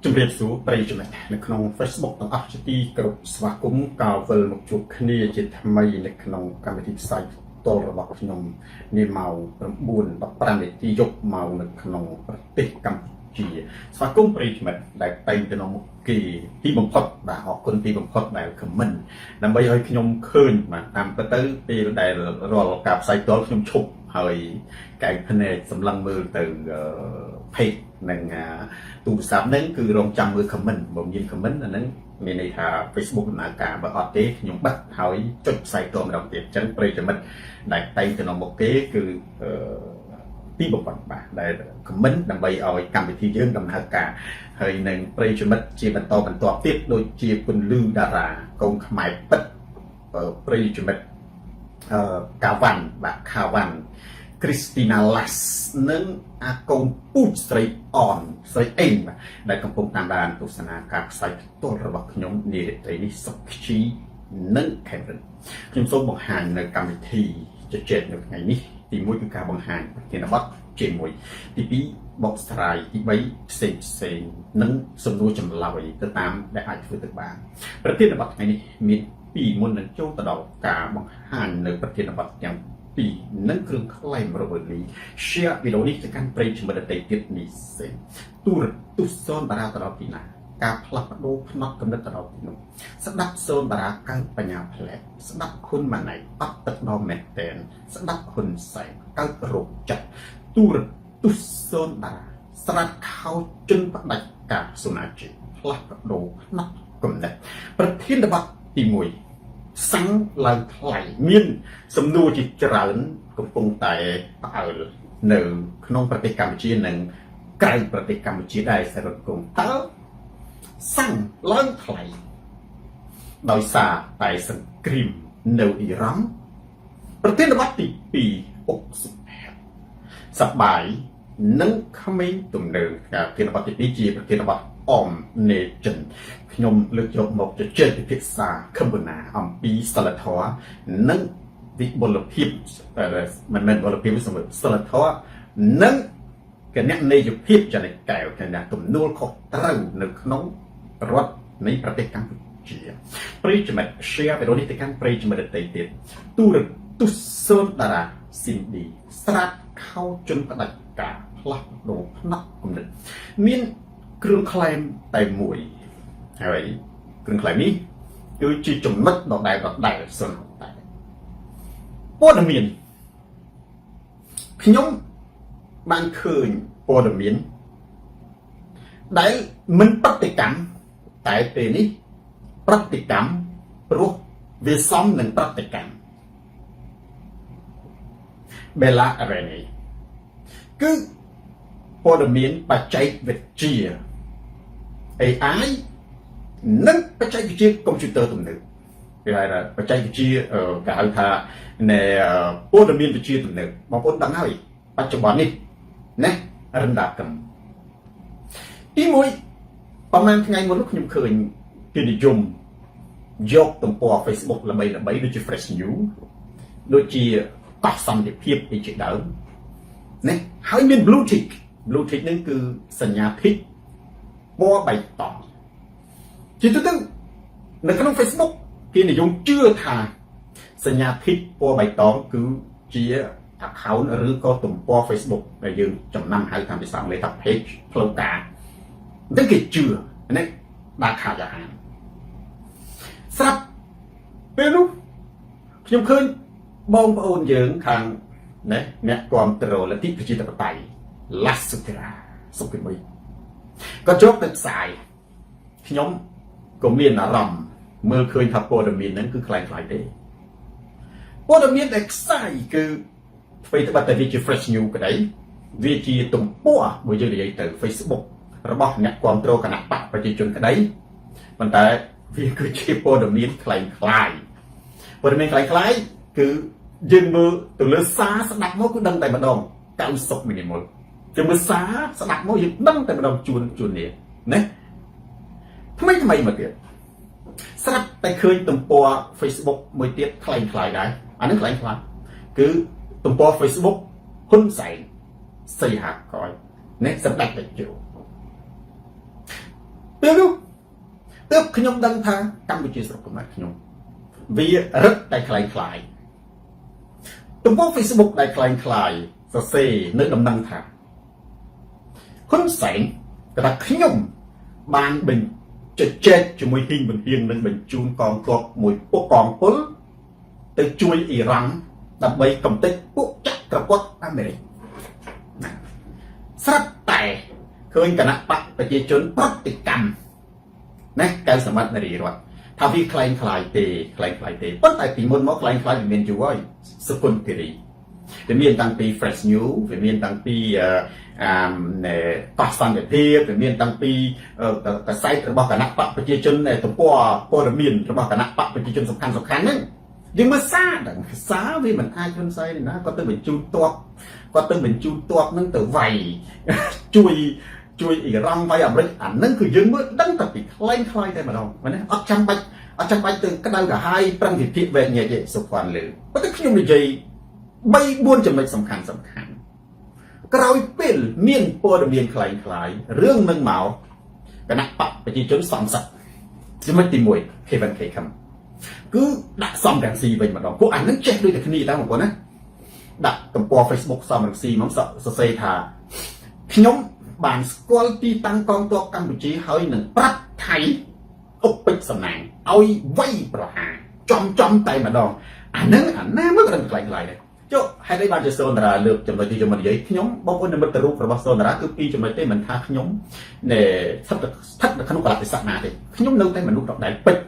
ជំរាបសួរប្រិយមិត្តនៅក្នុង Facebook ទាំងអស់ជាទីគោរពស្វាគមន៍កោវិលមកជួបគ្នាជាថ្មីនៅក្នុងកម្មវិធីផ្សាយផ្ទាល់របស់ខ្ញុំនាម៉ោង 9:15 នាទីយប់មកនៅក្នុងប្រទេសកម្ពុជាស្វាគមន៍ប្រិយមិត្តដែលតែងទៅនៅមុខគេទីបំផុតបាទអរគុណទីបំផុតដែល comment ដើម្បីឲ្យខ្ញុំឃើញបាទតាមពិតទៅពេលដែលរាល់ការផ្សាយផ្ទាល់ខ្ញុំឈប់ហើយកែភ្នែកសម្លឹងមើលទៅpage និងទូរស័ព្ទហ្នឹងគឺរងចាំមើល comment បើមាន comment អាហ្នឹងមានន័យថា Facebook ដំណើរការបើអត់ទេខ្ញុំបិទហើយចុចផ្សាយផ្ទាល់ម្ដងទៀតអញ្ចឹងប្រិយមិត្តដែលតែងទៅនៅមុខគេគឺទីបំផុតបាទដែល comment ដើម្បីឲ្យកម្មវិធីយើងដំណើរការហើយនឹងប្រិយមិត្តជាបន្តបន្ទាប់ទៀតដូចជាពន្លឺតារាកូនខ្មែរពិតប្រិយមិត្តកាវ៉ាន់បាទខាវ៉ាន់Christina Las និងអាកូនពូជស្រីអនស្រីអេងដែលកំពុងតាមដានទស្សនាការផ្សាយផ្ទាល់របស់ខ្ញុំនារាត្រីនេះសុខជីនិង Kevin ខ្ញុំសូមបង្ហាញនៅកម្មវិធីជជែកនៅថ្ងៃនេះទី1គឺការបង្ហាញប្រធានបទជាមួយទី2បកស្រាយទី3ផ្សេងនិងសំណួរចម្លើយទៅតាមដែលអាចធ្វើទៅបានប្រធានបទថ្ងៃនេះមាន2មុននឹងចូលទៅដល់ការបង្ហាញនៅប្រធានបទទាំងនិងគ្រឿងខ្លែងរបស់លី share វីដេអូនេះទៅកាន់ប្រិយមិត្តដទៃទៀតនេះសេទូរទស្សន៍សូនបារាទៅដល់ទីណាការផ្លាស់ប្ដូរផ្នត់កំណត់ទៅដល់ទីនោះស្ដាប់សូនបារាកើបញ្ញាផ្លែស្ដាប់ហ៊ុនម៉ាណៃអត់ទឹកដល់មែនតែនស្ដាប់ហ៊ុនសែនកើបរោគចិត្តទូរទស្សន៍សូនបារាស្រាត់ខោជន់ផ្ដាច់ការសុណាជីផ្លាស់ប្ដូរផ្នត់កំណត់ប្រធានបទទី1សាំងឡើងថ្លៃមានសំណួរជាច្រើនកំពុងតែផ្អើលនៅក្នុងប្រទេសកម្ពុជានិងក្រៅប្រទេសកម្ពុជាដែរសរុបគុំតើសាំងឡើងថ្លៃដោយសារតែសង្គ្រាមនៅអ៊ីរ៉ង់ប្រធានបទទី2អុកសុភ័ក្រសបាយនិងក្មេងទំនើបប្រធានបទទី2ជាប្រធានបទអមនេចិនខ្ញុំលើកយកមកជជែកពិភាក្សាខំបណ្ណាអំពីសិលធម៌និងវិបុលភាពមិនមែនវិបុលភាពសម្រាប់សិលធម៌និងគណនេយ្យភាពចនិតកែវគណៈទំនួលខុសត្រូវនៅក្នុងរដ្ឋនៃប្រទេសកម្ពុជាប្រិយមិត្ត share វីដេអូនេះទៅកាន់ប្រិយមិត្តដទៃទៀតទូរទស្សន៍សូនតារាស៊ីនឌីស្រាតខោជន់ផ្ដាច់ការផ្លាស់ប្ដូរផ្នែកគំនិតមានគ្រឿងខ្លែងតែមួយហើយគ្រឿងខ្លែងនេះគឺជាចំណុចដដែលសិនតែព័ត៌មានខ្ញុំបានឃើញព័ត៌មានដែលមិនប្រតិកម្មតែពេលនេះប្រតិកម្មព្រោះវាសមនឹងប្រតិកម្ម Bella Areni គឺព័ត៌មានបច្ចេកវិទ្យា AI និងបច្ចេកវិទ្យាកុំព្យូទ័រទំនើបគេហៅថាបច្ចេកវិទ្យាគេហៅថានៃព័ត៌មានវិទ្យាទំនើបបងប្អូនដឹងហើយបច្ចុប្បន្ននេះណារំដាប់កម្មទី1ប្រហែលថ្ងៃមុនខ្ញុំឃើញគេនិយមយកទំព័រ Facebook ល្បីដូចជា Fresh News ដូចជាកោះសន្តិភាពអីជាដើមណាហើយមាន Blue Tick ហ្នឹងគឺសញ្ញាភិកពណ៌បៃតងជាទូទៅនៅក្នុង Facebook គេនិយមជឿថាសញ្ញាភិកពណ៌បៃតងគឺជា account ឬក៏ទំព័រ Facebook ដែលយើងចំណាំហៅតាមភាសាអង់គ្លេសថា page ផ្លូវការអញ្ចឹងគេជឿនេះដាក់ខាតអាហារស្រាប់ពេលនោះខ្ញុំឃើញបងប្អូនយើងខាងណាអ្នកគ្រប់គ្រងលទ្ធិប្រជាធិបតេយ្យ Las Sutera សុខិមួយក៏ចូលទៅផ្សាយខ្ញុំក៏មានអារម្មណ៍មើលឃើញថាព័ត៌មានហ្នឹងគឺខ្លាំងខ្លាយទេព័ត៌មានដែលផ្សាយគឺអ្វីត្បិតតែវាជា fresh news ក្តីវាជាទំព័រមួយយើងនិយាយទៅ Facebook របស់អ្នកគ្រប់គ្រងគណៈបកប្រជាជនក្តីប៉ុន្តែវាគឺជាព័ត៌មានខ្លាំងខ្លាយព័ត៌មានខ្លាំងខ្លាយគឺយើងមើលទៅលើសារស្ដាប់មកគឺដឹងតែម្ដង90មីនីមុលជាមើលសារស្ដាប់មកយើងដឹងតែម្ដងជួននេះណាថ្មីមកទៀតស្រាប់តែឃើញទំព័រ Facebook មួយទៀតខ្លាំងខ្លាយដែរអានេះខ្លាំងខ្លាយគឺទំព័រ Facebook ហ៊ុនសែនសីហាកយនេះសម្ដេចតេជោ ទើបខ្ញុំដឹងថាកម្ពុជាស្រុកខ្មែរខ្ញុំវារឹតតែคล้ายទំព័រ Facebook ដែលคล้ายសរសេរនៅដំណឹងថាហ៊ុនសែនថាខ្ញុំបានបញ្ជជែកជាមួយហ៊ីងប៊ុនហៀងនឹងបញ្ជូនកងទ័ពមួយពួកកងពលទៅជួយអ៊ីរ៉ង់ដើម្បីកំទេចពួកចក្រពត្តិអាមេរិកស្រាប់តែឃើញគណៈបកប្រជាជនប្រតិកម្មណាកៅសមត្ថនារីរដ្ឋថាវាคล้ายទេប៉ុន្តែពីមុនមកคล้ายវាមានយូរហើយសកុនគិរីវាមានតាំងពី Fresh New វាមានតាំងពីកោះសន្តិភាពវាមានតាំងពីកសែតរបស់គណៈបកប្រជាជនទំព័រព័ត៌មានរបស់គណៈបកប្រជាជនសំខាន់ហ្នឹងយើងមើលសារវាមិនអាចហ៊ុនសែនណាគាត់ទៅបញ្ជូនទ័ពហ្នឹងទៅវាយជួយអ៊ីរ៉ង់វាយអាមេរិកអាហ្នឹងគឺយើងមើលដឹងតែពីคล้ายតែម្ដងមែនទេអត់ចាំបាច់ទៅក្តៅក្រហាយប្រឹងវិភាគវែងញែកទេសុខវណ្ណលើប៉ុន្តែខ្ញុំនិយាយ3 4ចំណុចសំខាន់ក្រោយពេលមានព័ត៌មានคล้ายរឿងនឹងមកគណៈបកប្រជាជនសង្ស័យចំណុចទី1 Kevin Kekam គឺដាក់សំរងស៊ីវិញម្ដងពួកអានឹងចេះដូចតែគ្នាតែបងប្អូនណាដាក់ទំព័រ Facebook សំរងស៊ីមកសរសេរថាខ្ញុំបានស្គាល់ទីតាំងកងទ័ពកម្ពុជាហើយនឹងប្រាប់ថៃអុបពេជ្រសំណាងឲ្យវាយប្រហារចំតែម្ដងអាណាមើលរឿងคล้ายដែរចុះហេតុអីបានជាសូនតារាលើកចំណុចទីខ្ញុំនិយាយខ្ញុំបងប្អូននិមិត្តរូបរបស់សូនតារាគឺ2ចំណុចទេមិនថាខ្ញុំស្ថិតនៅក្នុងកលៈទេសៈណាទេខ្ញុំនៅតែមនុស្សដដែលពេជ្រ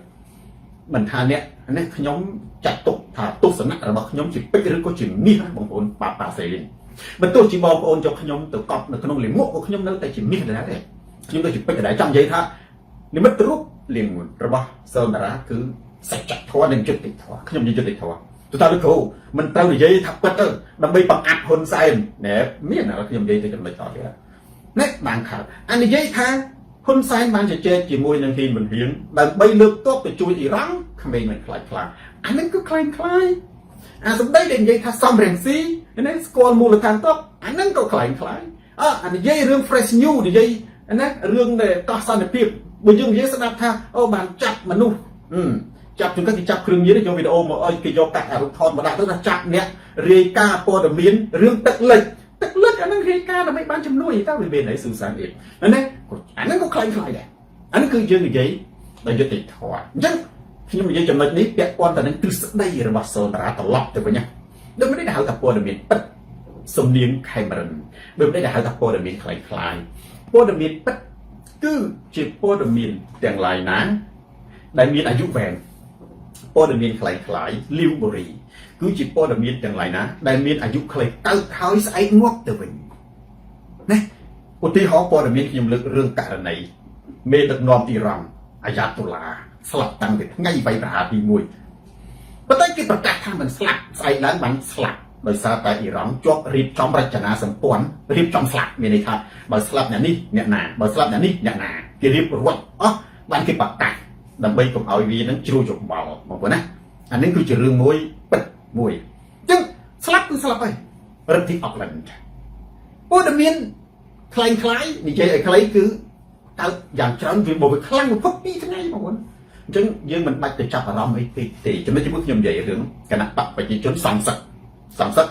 មិនថាអ្នកនេះខ្ញុំចាត់ទុកថាទស្សនៈរបស់ខ្ញុំជាពេជ្រឬក៏ជាមាសបងប្អូនប៉ាសេលីនបើទោះជាបងប្អូនយកខ្ញុំទៅកប់នៅក្នុងលាមកក៏ខ្ញុំនៅតែជាមាសដែរទេខ្ញុំទៅជាពេជ្រដែរចង់និយាយថានិមិត្តរូបលាងរបស់សូនតារាគឺសច្ចធម៌និងយុត្តិធម៌ខ្ញុំនិយាយយុត្តិធម៌ទៅតាមលោកគ្រូមិនត្រូវនិយាយថាពិតទៅដើម្បីបង្អាប់ហ៊ុនសែនណែមានខ្ញុំនិយាយទៅចំណុចតទៀតណែបានខើអានិយាយថាហ៊ុនសែនបានជជែកជាមួយនឹងហ៊ីនប៊ុនហៀងដើម្បីលើកទ័ពទៅជួយអ៊ីរ៉ង់ក្មេងមិនខ្លាចអានេះគឺคล้ายអាសម្ដីដែលនិយាយថាសំរងស៊ីណាស្គាល់មូលដ្ឋានទ័ពអានឹងក៏คล้ายអានិយាយរឿង Fresh New និយាយណារឿងដែលកោះសន្តិភាពបើយើងនិយាយស្ដាប់ថាអូបានចាប់មនុស្សចាប់ជួនកាលគេចាប់គ្រឿងញៀនយកវីដេអូមកឲ្យគេយកកាត់អារូបថតមកដាក់ទៅថាចាប់អ្នករាយការណ៍ព័ត៌មានរឿងទឹកលិចអានឹងរាយការណ៍ដើម្បីបានជំនួយតើវាមានអីស៊ូសានអីណាអានឹងក៏คล้ายដែរអានេះគឺយើងនិយាយដោយយុត្តិធម៌អញ្ចឹងខ្ញុំនិយាយចំណុចនេះពាក់ព័ន្ធទៅនឹងទ្រឹស្ដីរបស់សូនតារាត្រឡប់ទៅវិញណាដូចមិនได้ហៅថាព័ត៌មានពិតសំនៀងខេមរិនដូចមិនได้ហៅថាព័ត៌មានคล้ายព័ត៌មានពិតគឺជាព័ត៌មានទាំងឡាយណាដែលមានអាយុវែងព័ត៌មានคล้ายលីវបូរីគឺជាព័ត៌មានទាំងឡាយណាដែលមានអាយុខ្លីកើតហើយស្អែកងាប់ទៅវិញណាឧទាហរណ៍ព័ត៌មានខ្ញុំលើករឿងករណីមេដឹកនាំអ៊ីរ៉ង់អាយ៉ាតូឡាស្លាប់តាំងពីថ្ងៃវាយប្រហារទី1ប៉ុន្តែគេប្រកាសថាមិនស្លាប់ស្អែកឡើងបានស្លាប់ដោយសារតែអ៊ីរ៉ង់ជាប់រៀបចំរចនាសម្ព័ន្ធរៀបចំស្លាប់មានន័យថាបើស្លាប់អ្នកនេះអ្នកណាបើស្លាប់អ្នកនេះអ្នកណាគេរៀបប្រវត្តិអស់បានគេប្រកាសដើម្បីកុំឲ្យវានឹងជ្រួលច្របល់បងប្អូនណាអានេះគឺជារឿងមួយពិតមួយអញ្ចឹងស្លាប់គឺស្លាប់ហើយរឹតទីអុកឡែនព័ត៌មានคล้ายនិយាយឲ្យខ្លីគឺកើតយ៉ាងច្រើនវាមកវាខ្លាំងបំផុត2ថ្ងៃបងប្អូនអញ្ចឹងយើងមិនបាច់ទៅចាប់អារម្មណ៍អីពេកទេចំណុចទី1ខ្ញុំនិយាយរឿងគណៈបកប្រជាជនសង្ស័ក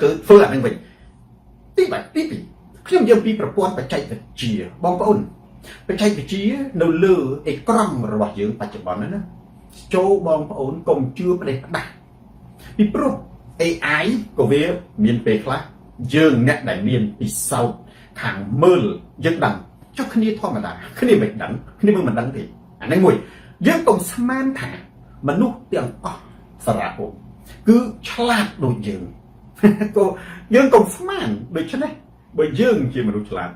គឺធ្វើអានឹងវិញទី2ខ្ញុំនិយាយពីប្រព័ន្ធបច្ចេកវិទ្យាបងប្អូនបច្ចេកវិទ្យានៅលើអេក្រង់របស់យើងបច្ចុប្បន្នណាចូលបងប្អូនកុំជឿផ្ដេសផ្ដាស់ពីព្រោះ AI ក៏វាមានពេលខ្លះយើងអ្នកដែលមានពិសោធន៍ខាងមើលយើងដឹងចុះគ្នាធម្មតាគ្នាមិនដឹងគ្នាមិនដឹងទេអានេះមួយយើងកុំស្មានថាមនុស្សទាំងអស់សារៈគឺឆ្លាតដូចយើងក៏យើងកុំស្មានដូច្នេះបើយើងជាមនុស្សឆ្លាត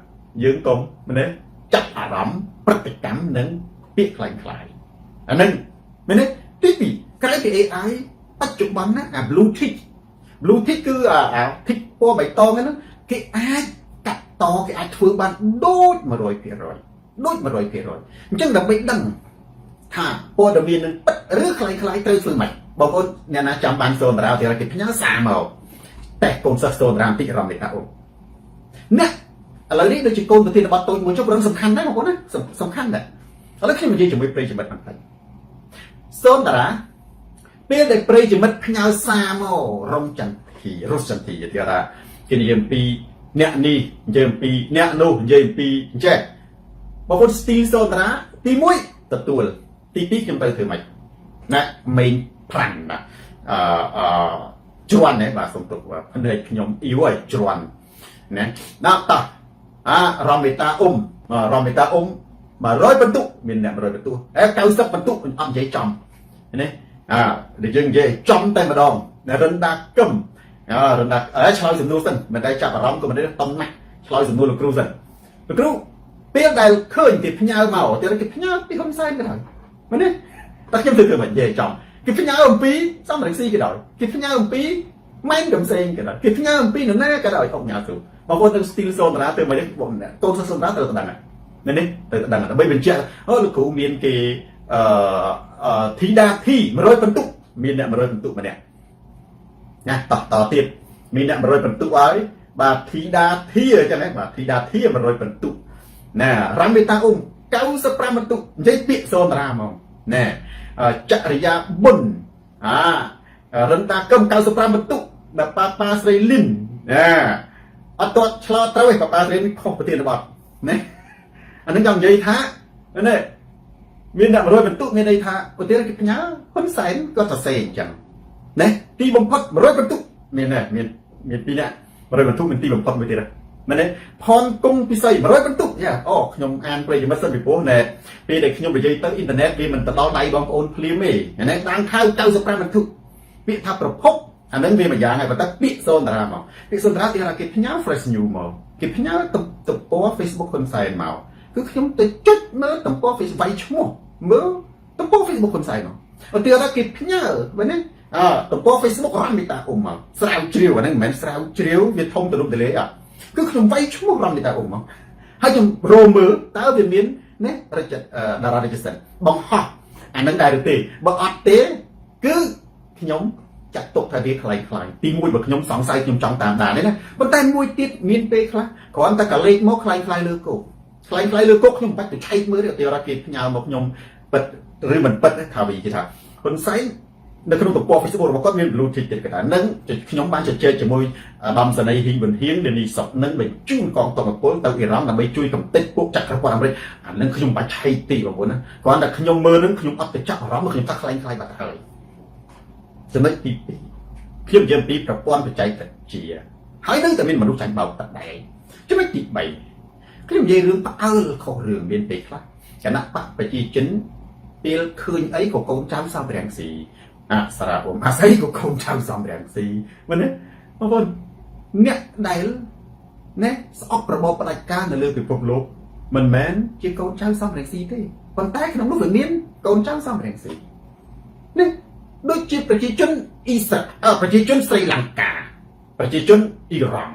យើងកុំមែនទេចាប់អារម្មណ៍ប្រតិកម្មនឹងពាក្យคล้ายអានឹងមែនទេទី2ក្រៅពី AI បច្ចុប្បន្នណាអា blue tick គឺអា tick ពណ៌បៃតងហ្នឹងគេអាចកាត់តគេអាចធ្វើបានដូច 100% ដូច 100% អញ្ចឹងដើម្បីដឹងថាព័ត៌មាននឹងពិតឬคล้ายត្រូវធ្វើម៉េចបងប្អូនអ្នកណាចាំបានសូនតារាគេផ្ញើសារមកតែកូនសិស្សសូនតារាបន្តិចអារម្មណ៍នេះថាអូណាឥឡូវនេះដូចជាកូនប្រធានបទតូចមួយជប់រឿងសំខាន់ដែរបងប្អូនណាសំខាន់ដែរ ឥឡូវខ្ញុំនិយាយជាមួយប្រិយមិត្តបន្តិចសូនតារាពេលដែលប្រិយមិត្តផ្ញើសារមករំចន្ទីរស់ចន្ទីទៀតថាគេនិយាយអំពីអ្នកនេះនិយាយអំពីអ្នកនោះនិយាយអំពីអញ្ចេះបងប្អូនស្ទីលសូនតារាទី1ទទួលទី2ខ្ញុំទៅធ្វើម៉េចណាមេងប្រាំងណាជ្រាន់ណាបាទសូមទោសភ្នែកខ្ញុំអ៊ីវហើយជ្រាន់ណាដល់តោះរមេតាអ៊ុំ100បន្ទុកមានអ្នក100បន្ទុក90បន្ទុកអត់និយាយចំណាដែលយើងនិយាយចំតែម្ដងរិនដាកឹមរិនដាឆ្លើយសំណួរសិនមិនតែចាប់អារម្មណ៍ក៏មិនដែរតំណាស់ឆ្លើយសំណួរលោកគ្រូសិនលោកគ្រូពេលដែលឃើញគេផ្ញើមកទៀតគេផ្ញើពីហ៊ុនសែនក៏ដោយមែនទេតែខ្ញុំធ្វើមិននិយាយចំគេផ្ញើអំពីសំរងស៊ីក៏ដោយគេផ្ញើអំពីម៉ែនកំសែងក៏ដោយគេផ្ញើអំពីនរណាក៏ដោយអុកញ៉ាស៊ូបងប្អូនទៅស្ទីលសូនតារាទៅមកនេះបងកូនសិស្សសូនតារាត្រូវដឹងហ្នឹងនេះទៅដឹងដើម្បីបញ្ជាក់លោកគ្រូមានគេធីដាធី100បន្ទុកមានអ្នក100បន្ទុកម្នាក់ណាតទៀតមានអ្នក100បន្ទុកហើយបាទធីដាធីអញ្ចឹងណាបាទធីដាធី100បន្ទុកណារ៉ាំមេតាអ៊ុំ95បន្ទុកនិយាយពាក្យសូនតារាហ្មងណាចរិយាបុនរិនតាកឹម95បន្ទុកដល់ប៉ាស្រីលីនអត់ទាត់ឆ្លោតត្រូវឯងប៉ាស្រីនេះខុសប្រធានបទណាអានឹងចង់និយាយថានេះមានអ្នក100បន្ទុកមានន័យថាប្រធានគេផ្ញើហ៊ុនសែនក៏សរសេរអញ្ចឹងណាទីបំផុត100បន្ទុកមានពីរអ្នក100បន្ទុកមានទីបំផុតមួយទៀតមែនទេផនគង់ពិសី100បន្ទុកខ្ញុំអានប្រិយមិត្តសិនពីព្រោះណែពេលដែលខ្ញុំនិយាយទៅអ៊ីនធឺណិតវាមិនទៅដល់ដៃបងប្អូនភ្លាមទេណាដាងខៅ95បន្ទុកពាក្យថាប្រភពអានឹងវាមួយយ៉ាងហើយប៉ុន្តែពាក្យសូនតារាមកពាក្យសូនតារាទីថាគេផ្ញើ fresh news មកគេផ្ញើទំព័រ Facebook ហ៊ុនសែនមកគឺខ្ញុំទៅចុចមើលទំព័រ Facebook វាយឈ្មោះមើលទំព័រ Facebook ហ៊ុនសែនមកឧទាហរណ៍ថាគេផ្ញើមែនទេទំព័រ Facebook រ៉ាមីតាអ៊ុំមកស្រាវជ្រាវអាហ្នឹងមិនមែនស្រាវជ្រាវវាធំទៅរំទលេគឺខ្ញុំវាយឈ្មោះរ៉ាមីតាអ៊ុំមកហើយខ្ញុំរមមើលតើវាមានណាតារារាជសិនបង្ហោះអាហ្នឹងដែរឬទេបើអត់ទេគឺខ្ញុំចាត់ទុកថាវាคล้ายទី1បើខ្ញុំសង្ស័យខ្ញុំចង់តាមដានទេណាប៉ុន្តែមួយទៀតមានពេលខ្លះគ្រាន់តែកលេចមកคล้ายលើគោកคล้ายលើគោកខ្ញុំបាច់ទៅឆែកមើលទេឧទាហរណ៍គេផ្ញើមកខ្ញុំពិតឬមិនពិតថាវាគេថាហ៊ុនសែននៅក្នុងទំព័រ Facebook របស់គាត់មាន blue tick ទៀតគាត់ហ្នឹងខ្ញុំបានជជែកជាមួយអាដាមសនីហ៊ីងវិនហៀងដែលនេះសុកនឹងបញ្ជូនកងទ័ពពលទៅអ៊ីរ៉ង់ដើម្បីជួយកំទេចពួកចក្រពត្តិអាមេរិកអាហ្នឹងខ្ញុំបាច់ឆែកទីបងប្អូនណាគ្រាន់តែខ្ញុំមើលហ្នឹងខ្ញុំអត់ទៅចាប់អារម្មណ៍ខ្ញុំថាคล้ายបាត់ហើយចំណុចទី2ខ្ញុំនិយាយពីប្រព័ន្ធបច្ចេកវិទ្យាហើយនឹងតែមានមនុស្សចាញ់បោកទឹកដែរចំណុចទី3ខ្ញុំនិយាយរឿងផ្អើលខុសរឿងមានពេលខ្លះគណៈបកប្រជាជនពេលឃើញអីក៏កូនចៅសំរាំងស៊ីសារ៉ាអ៊ុំអាស័យក៏កូនចៅសំរាំងស៊ីមែនទេបងប្អូនអ្នកដែលណាស្អប់របបផ្ដាច់ការនៅលើពិភពលោកមិនមែនជាកូនចៅសំរាំងស៊ីទេប៉ុន្តែក្នុងនោះវាមានកូនចៅសំរាំងស៊ីនេះដូចជាប្រជាជនអ៊ីស្រាអែលប្រជាជនស្រីលង្កាប្រជាជនអ៊ីរ៉ង់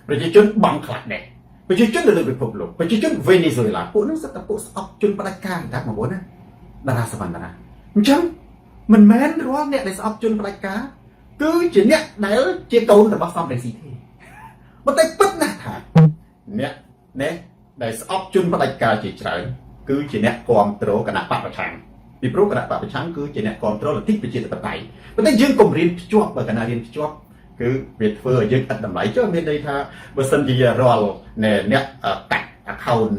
ប្រជាជនបង់ក្លាដេសប្រជាជននៅលើពិភពលោកប្រជាជនវេណេស៊ុយឡាពួកនោះសិតតែពួកស្អប់ជនផ្ដាច់ការតែបងប្អូនណាតារាសវណ្ណរាអញ្ចឹងមិនមែនរាល់អ្នកដែលស្អប់ជនផ្ដាច់ការគឺជាអ្នកដែលជាកូនរបស់សំរងស៊ីទេប៉ុន្តែពិតណាស់ថាអ្នកណែដែលស្អប់ជនផ្ដាច់ការជាច្រើនគឺជាអ្នកគ្រប់គ្រងគណៈបកប្រឆាំងពីព្រោះគណៈបកប្រឆាំងគឺជាអ្នកគ្រប់គ្រងលទ្ធិប្រជាធិបតេយ្យប៉ុន្តែយើងកុំរៀនភ្ជាប់បើគណៈរៀនភ្ជាប់គឺវាធ្វើឲ្យយើងឥតតម្លៃចុះមានន័យថាបើសិនជារាល់អ្នកកាត់ account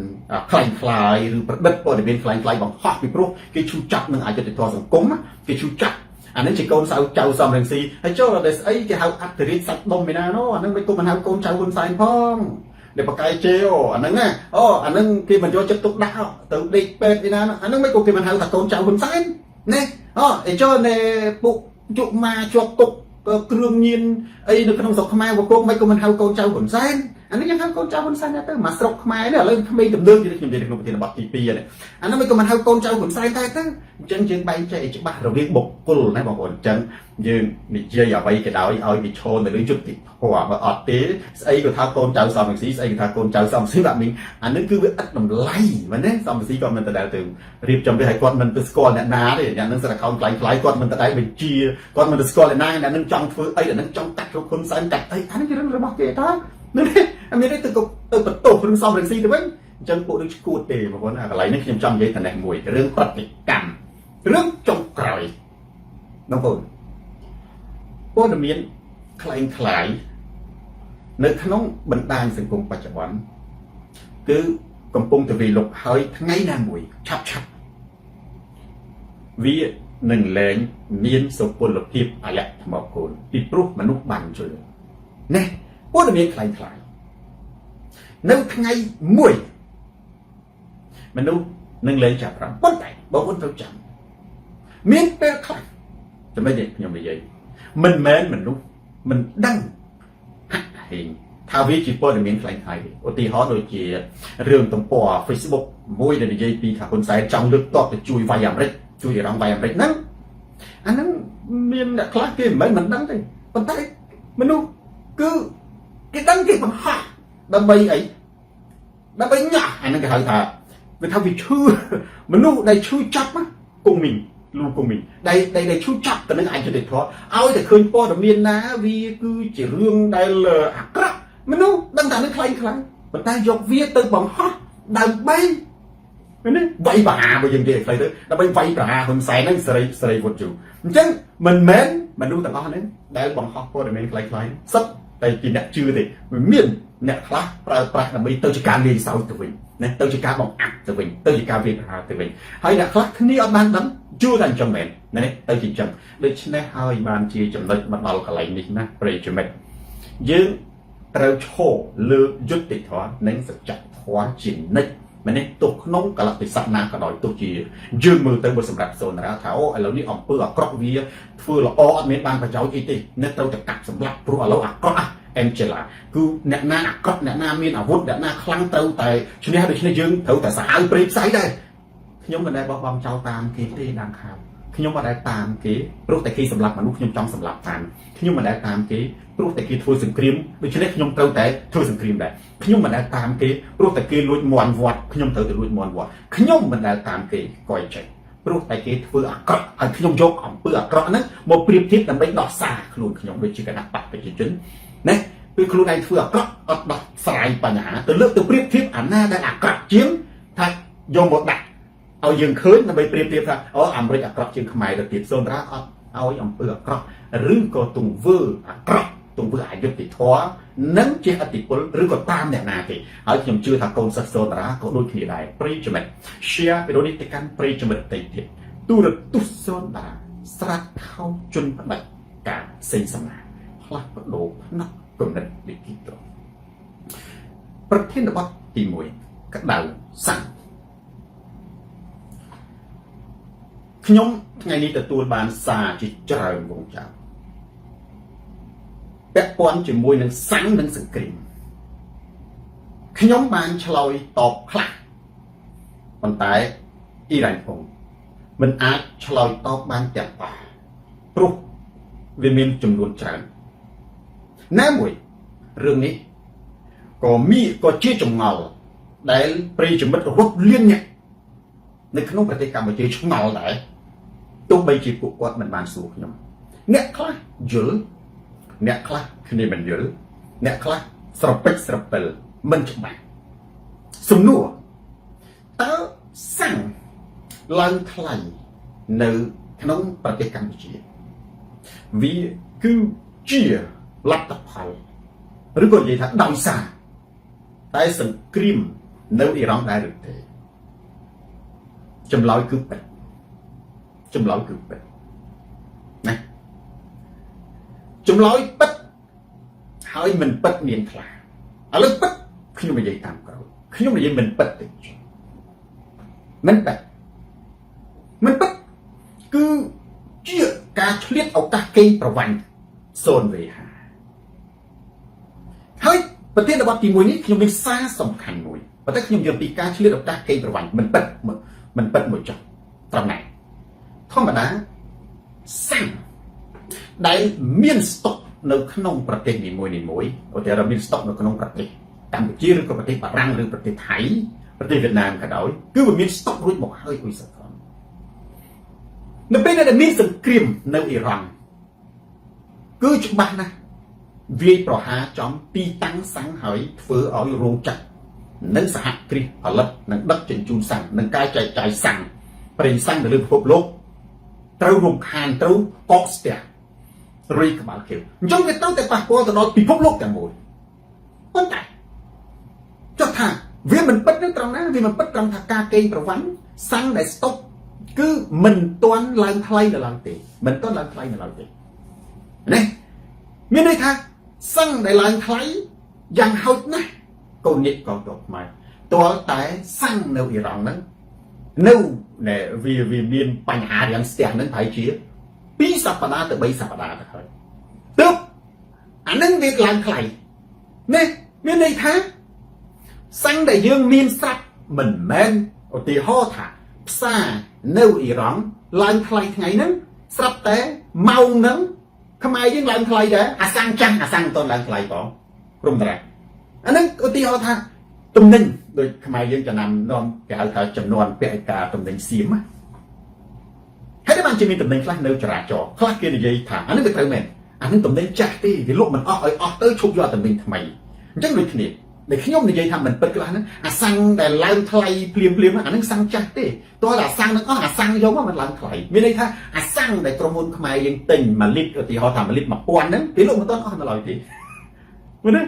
ខ្លាំងខ្លាយឬប្រឌិតព័ត៌មានខ្លាំងខ្លាយបង្ហោះពីព្រោះគេឈឺចាប់នឹងអយុត្តិធម៌សង្គមគេឈឺចាប់អានេះជាកូនសៅចៅសំរងស៊ីហើយចូលដល់ស្អីគេហៅអត្តរិទ្ធសាច់ដុំឯណានោះអានឹងមិនគុំមិនហៅកូនចៅហ៊ុនសែនផងដែលបកាយជេអាហ្នឹងណាអាហ្នឹងគេមិនយកចិត្តទុកដាក់ទៅដេកពេទ្យឯណាអាហ្នឹងមិនគុំគេមិនហៅថាកូនចៅហ៊ុនសែនណាអីចូលនៅពួកជុកម៉ាជាប់គុកគ្រឿងញៀនអីនៅក្នុងស្រុកខ្មែរវគោកមិនក៏មិនហៅកូនចៅហ៊ុនសែនអានេះយើងហៅកូនចៅហ៊ុនសែនទៅមកស្រុកខ្មែរនេះឥឡូវក្មេងទំនើបទៀតខ្ញុំនិយាយក្នុងប្រធានបទទី2នេះអានោះមិនក៏មិនហៅកូនចៅហ៊ុនសែនតែទៅអញ្ចឹងយើងបែងចែកឲ្យច្បាស់រវាងបុគ្គលណាបងប្អូនអញ្ចឹងយើងនិយាយអ្វីក៏ដោយឲ្យវាឈរនៅលើយុត្តិធម៌បើអត់ទេស្អីក៏ថាកូនចៅសំរងស៊ីស្អីក៏ថាកូនចៅសំរងស៊ីបាទមីងអានេះគឺវាឥតតម្លៃមែនទេសំរងស៊ីគាត់មិនទៅដែលទៅរៀបចំវាឲ្យគាត់មិនទៅស្គាល់អ្នកណាទេអ្នកនឹងសិតតែខោខ្លាំងគាត់មិនទៅដែលបញ្ជាគាត់មិនទៅស្គាល់អ្នកណាអ្នកនឹងចង់ធ្វើអីអ្នកនឹងចង់កាត់គ្រប់ហ៊ុនសែនកាត់អីអានេះជារឿងរបស់គេតានេះអាមានទៅបន្ទោសរឿងសំរងស៊ីទៅវិញអ chân bộ được cua tề mà vốn là cái lấy nó khiêm trong giấy thành này mùi rương bật cái cằm rương trong còi nó vốn bố đầm miên khai khai nơi khăn nóng bận đai sinh cùng bạch chẩn cứ cầm bông từ vì lục hơi ngay nam mùi chắp chắp vì nâng lên miên sầu bồn lục hiệp à lẹ mọc cồn bị proof mà nút bàn rồi nè bố đầm miên khai khai nâng ngay mùi mà nâng lên chạp rắm bốn tay bỏ bốn thâu chạm miên bê khai cho mấy gì nhưng mà vậy mình mến mình lúc mình đăng hiện thao viết chỉ bôi được miếng lạnh hay ở tí họ rồi chỉ rường tổng bỏ Facebook môi để dây pi thả con sai trong nước to để chui vài dặm đấy chui ở trong vài dặm đấy nắng anh nắng miếng đã khác kia mấy mình đăng đây còn tay mình nu cứ cái đăng kia bằng ha đâm bay ấy đâm bay nhả anh đang cái hơi thà vì thao vì chư mình nu đây chư chắc á cùng mình luôn của mình đây chú chặt từ những ảnh cho được thôi ao thì khơi po ở miền ná vì cứ chỉ riêng đây là ác mình đâu đang thằng nó khai khai mình ta dọc viết từ bằng hot đàn bay vậy bà bây giờ để khai tới đàn bay vậy bà mình xài nó sợi vật chủ chứ mình mến mình đâu tặng con đấy đây bằng hot po ở miền khai khai sắp đây chỉ nè chưa thì mình miền nè khác pra là bây tôi chỉ càng đi sau từ mình nè tôi chỉ càng bằng ác từ mình tôi chỉ càng việc từ mình hay là khác khi ở ban đấm chưa thành trong mình này tôi chỉ chậm để cho nên hai bàn chỉ chậm lại bắt đầu cái này nè bây giờ mình nhưng trao cho lừa giúp để thoát nên sẽ chặt thoát chỉnh này mà nên tục nông cả là bị sát na cả đòi tục chỉ dương mưa tới một sầm rạp rồi là tháo ở lâu ní ông bữa cọp vì vừa là o mấy ban phải cháu gì nên tôiจะกัดสำหรับรู้แล้วก็em chỉ là cứ nè na cọp nè na miên vút nè na khăng tôi tại cho nên được cho nên dương thử tại sao bị sai đây nhóm mình đây bom cháu tam kia đi đang khám nhóm màได้ตามkiaรู้แต่kiaสำหรับมนุษย์nhóm trongสำหรับทานnhóm màได้ตามkiaรู้แต่kia thôi sừng krim vì cho nên nhóm tôi tại thôi sừng krim đấy nhóm màได้ตามkiaรู้แต่kia lùi mòn vọt nhóm tôi tại lùi mòn vọt nhóm mìnhได้ตามkia coi chạyรู้แต่kia vừa cọp nhóm dốc ẩm vừa cọp nữa một priệp thiết là mấy đỏ xa luôn nhóm với chỉ cần đặt bạc về chỉ chính này vì luôn này vừa cọp đỏ xài bà nhã từ lúc từ priệp thiết ảnh na đã cọp chiến thay do một đặtเอายังคืนไปเปรียบเทียบกันอเมริกากรอบจึงขมายติดโซนรักเอาอย่างเปลือกกรอบหรือก็ตุงเวอร์กรอบตุงเวอร์อายุติดท้อนั้นเจ้าติดปนหรือก็ตามเนี่ยนาทีเอาอย่างชื่อทางกองโซนรักก็โดยที่ใดปริจเมตเชียไปโดยนิติการปริจเมตติดตัวตุโซนรักสลัดเข้าจนแบบการเซ็นสมาพลัดโลนักกำนันดิจิตอลประเทศนวัตตีมวยกระดาษสั่งខ្ញុំថ្ងៃនេះទទួលបានសារជាច្រើនវងចៅពាក់ព័ន្ធជាមួយនឹងសាំងនិងសង្គ្រាមខ្ញុំបានឆ្លើយតបខ្លះប៉ុន្តែអ៊ីរ៉ានផងមិនអាចឆ្លើយតបបានទាំងអស់ព្រោះវាមានចំនួនច្រើនណាមួយរឿងនេះក៏ជាចម្ងល់ដែលប្រិយមិត្តរាប់លានអ្នកនៅក្នុងប្រទេសកម្ពុជាឆ្ងល់ដែរទោះបីជាពួកគាត់មិនបានសួរខ្ញុំអ្នកខ្លះយល់អ្នកខ្លះគ្នាមិនយល់អ្នកខ្លះស្រពេចស្រពិលមិនច្បាស់សំណួរតើសាំងឡើងថ្លៃនៅក្នុងប្រទេសកម្ពុជាវាគឺជាលទ្ធផលឬក៏និយាយថាដោយសារតែសង្គ្រាមនៅអ៊ីរ៉ង់ដែរឬទេចម្លើយគឺពិតចម្លើយគឺពិតណាចម្លើយពិតហើយមិនពិតមានខ្លះឥឡូវពិតខ្ញុំនិយាយតាមក្រោយខ្ញុំនិយាយមិនពិតទេមិនពិតគឺជាការឆ្លៀតឱកាសគេប្រវ័ញ្ចសូនវេហាហើយប្រធានបទទី1នេះខ្ញុំមានសារសំខាន់មួយប៉ុន្តែខ្ញុំយកពីការឆ្លៀតឱកាសគេប្រវ័ញ្ចមិនពិតមួយចុះត្រង់ណាធម្មតាសាំងដែលមានស្តុកនៅក្នុងប្រទេសនីមួយឧទាហរណ៍មានស្តុកនៅក្នុងប្រទេសកម្ពុជាឬក៏ប្រទេសបារាំងឬប្រទេសថៃប្រទេសវៀតណាមក៏ដោយគឺវាមានស្តុករួចមកហើយអ៊ុយសាផងនៅពេលដែលមានសង្គ្រាមនៅអ៊ីរ៉ង់គឺច្បាស់ណាស់វាយប្រហារចំទីតាំងសាំងហើយធ្វើឲ្យរោងចក្រ នឹងសហគ្រាសផលិតនឹងដឹកជញ្ជូនសាំងនឹងការចែកចាយសាំងប្រេងសាំងនៅលើពិភពលោកត្រូវរំខានត្រូវកកស្ទះរីក្បាលខៀវអញ្ចឹងវាទៅតែប៉ះពាល់ទៅដល់ពិភពលោកទាំងមូលប៉ុន្តែចុះថាវាមិនពិតនឹងត្រង់ណាវាមិនពិតត្រង់ថាការកេងប្រវ័ញ្ចសាំងដែលស្តុកគឺមិនទាន់ឡើងថ្លៃនៅឡើយទេមិនទាន់ឡើងថ្លៃនៅឡើយទេណាមានន័យថាសាំងដែលឡើងថ្លៃយ៉ាងហោចណាស់កូនញាតិកងទ័ពខ្មែរទាល់តែសាំងនៅអ៊ីរ៉ង់ហ្នឹងនៅវាមានបញ្ហារាំងស្ទះហ្នឹងប្រហែលជា2សប្តាហ៍ទៅ3សប្តាហ៍ទៅហើយទើបអាហ្នឹងវាឡើងថ្លៃនេះមានន័យថាសាំងដែលយើងមានស្រាប់មិនមែនឧទាហរណ៍ថាផ្សារនៅអ៊ីរ៉ង់ឡើងថ្លៃថ្ងៃហ្នឹងស្រាប់តែម៉ោងហ្នឹងខ្មែរយើងឡើងថ្លៃដែរអាសាំងចាស់អាសាំងមិនទាន់ឡើងថ្លៃផងព្រមតាអាហ្នឹងឧទាហរណ៍ថាទំនិញដូចខ្មែរយើងចំណាំនាំគេហៅថាចំនួនពាក់ឯកាទំនិញសៀមហើយបានជាមានទំនិញខ្លះនៅចរាចរណ៍ខ្លះគេនិយាយថាអានេះវាត្រូវមែនអានេះទំនិញចាស់ទេវាលក់មិនអស់ឲ្យអស់ទៅឈប់យកទំនិញថ្មីអញ្ចឹងដូចគ្នាដែលខ្ញុំនិយាយថាមិនពិតខ្លះហ្នឹងអាសាំងដែលឡើងថ្លៃភ្លាមអាហ្នឹងសាំងចាស់ទេតោះតែអាសាំងហ្នឹងអស់អាសាំងយកមកមិនឡើងថ្លៃមានន័យថាអាសាំងដែលក្រុមហ៊ុនខ្មែរយើងទិញ1លីត្រឧទាហរណ៍ថា1លីត្រ1000ហ្នឹងវាលក់មិនទាន់អស់នៅឡើយទេមើលណា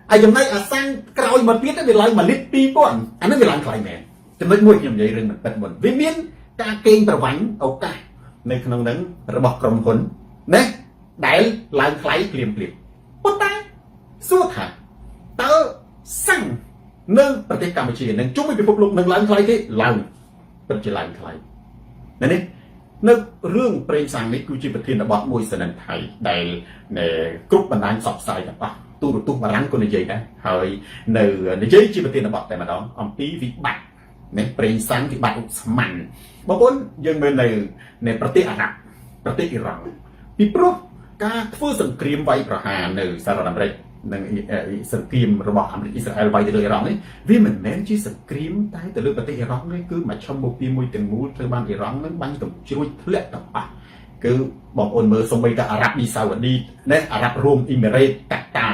ហើយចំណែកអាសាំងក្រោយមកទៀតវាឡើង1លីត្រ2000អាហ្នឹងវាឡើងថ្លៃមែនចំណុចមួយខ្ញុំនិយាយរឿងមិនពិតមុនវាមានការកេងប្រវ័ញ្ចឱកាសនៅក្នុងហ្នឹងរបស់ក្រុមហ៊ុនណាដែលឡើងថ្លៃភ្លាមប៉ុន្តែសួរថាតើសាំងនៅប្រទេសកម្ពុជានឹងជុំពិភពលោកនឹងឡើងថ្លៃទេឡើងពិតជាឡើងថ្លៃនេះនៅរឿងប្រេងសាំងនេះគឺជាប្រធានបទមួយសនិនថៃដែលគ្រប់បណ្ដាញផ្សព្វផ្សាយទាំងអស់ទូរទស្សន៍បារាំងក៏និយាយដែរហើយនៅនិយាយជាប្រធានបទតែម្ដងអំពីវិបត្តិនេះប្រេងសាំងវិបត្តិឧស្ម័នបងប្អូនយើងមើលនៅប្រទេសអារ៉ាប់ប្រទេសអ៊ីរ៉ង់ពីព្រោះការធ្វើសង្គ្រាមវាយប្រហារនៅសហរដ្ឋអាមេរិកនិងសង្គ្រាមរបស់អាមេរិកអ៊ីស្រាអែលវាយទៅលើអ៊ីរ៉ង់នេះវាមិនមែនជាសង្គ្រាមតែទៅលើប្រទេសអ៊ីរ៉ង់ទេគឺមកឈុំមកពីមួយទាំងមូលត្រូវបានអ៊ីរ៉ង់នឹងបាញ់កំជ្រួចធ្លាក់ទាំងអស់គឺបងប្អូនមើលសូម្បីតែអារ៉ាប់ឌីសាអូឌីណាអារ៉ាប់រួមអ៊ីមីរ៉េតកាតា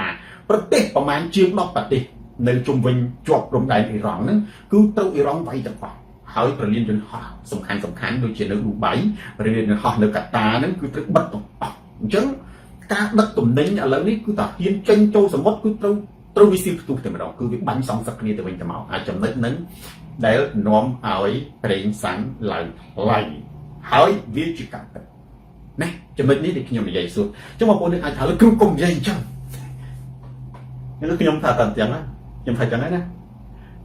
ប្រទេសប្រមាណជាង10ប្រទេសនៅជុំវិញជាប់ព្រំដែនអ៊ីរ៉ង់ហ្នឹងគឺត្រូវអ៊ីរ៉ង់វាយទាំងអស់ហើយប្រលានយន្តហោះសំខាន់ដូចជានៅឌូបៃប្រលានយន្តហោះនៅកាតាហ្នឹងគឺត្រូវបិទទាំងអស់អញ្ចឹងការដឹកទំនិញឥឡូវនេះគឺតាហ៊ានចេញចូលសមុទ្រគឺត្រូវវិស័យផ្ទុះតែម្ដងគឺវាបាញ់សងសឹកគ្នាទៅវិញទៅមកអាចចំណុចហ្នឹងដែលនាំឲ្យប្រេងសាំងឡើងថ្លៃហើយវាជាការពិតណាចំណុចនេះដែលខ្ញុំនិយាយសួរចឹងបងប្អូនអាចថាលើគ្រូកុំនិយាយអញ្ចឹងខ្ញុំថាតែចឹងណាខ្ញុំថាចឹងណា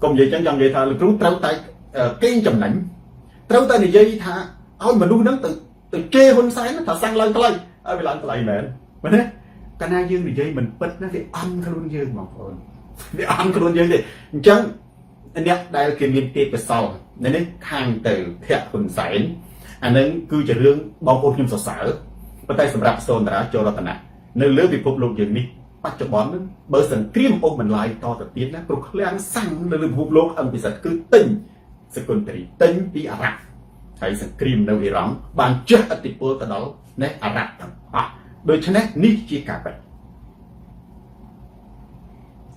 កុំនិយាយចឹងចង់និយាយថាលោកគ្រូត្រូវតែកេងចំណេញត្រូវតែនិយាយថាឲ្យមនុស្សហ្នឹងទៅជេរហ៊ុនសែនថាសាំងឡើងថ្លៃឲ្យវាឡើងថ្លៃមែនមែនទេកាលណាយើងនិយាយមិនពិតណាវាអន់ខ្លួនយើងបងប្អូនវាអន់ខ្លួនយើងទេអញ្ចឹងអ្នកដែលគេមានទេពកោសល្យនេះខាងទៅធាក់ហ៊ុនសែនអានឹងគឺជារឿងបងប្អូនខ្ញុំសរសើរប៉ុន្តែសម្រាប់សូនតារាចូលរតនៈនៅលើពិភពលោកយើងនេះបច្ចុប្បន្នហ្នឹងបើសង្គ្រាមអូសបន្លាយតទៅទៀតណាព្រោះឃ្លាំងសាំងនៅលើពិភពលោកអឹងពិសិដ្ឋគឺទិញសកុនតរីទិញពីអារ៉ាប់ហើយសង្គ្រាមនៅអ៊ីរ៉ង់បានជះឥទ្ធិពលទៅដល់អារ៉ាប់ទាំងអស់ដូច្នេះនេះជាការពិត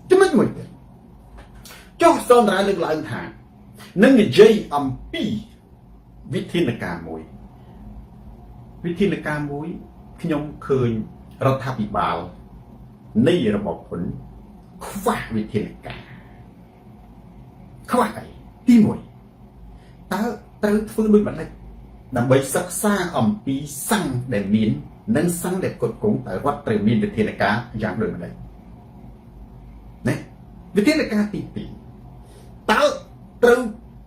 ចំណុចមួយទៀតចុះសូមតារាលើកឡើងថានឹងនិយាយអំពីវិធានការមួយខ្ញុំឃើញរដ្ឋាភិបាលនៃរបបហ៊ុនខ្វះវិធានការខ្វះអីទី1តើត្រូវធ្វើដូចបន្តិចដើម្បីសិក្សាអំពីសាំងដែលមាននិងសាំងដែលគ្រប់គ្រងតើរដ្ឋត្រូវមានវិធានការយ៉ាងដូចម្តេចណាវិធានការទី2តើត្រូវ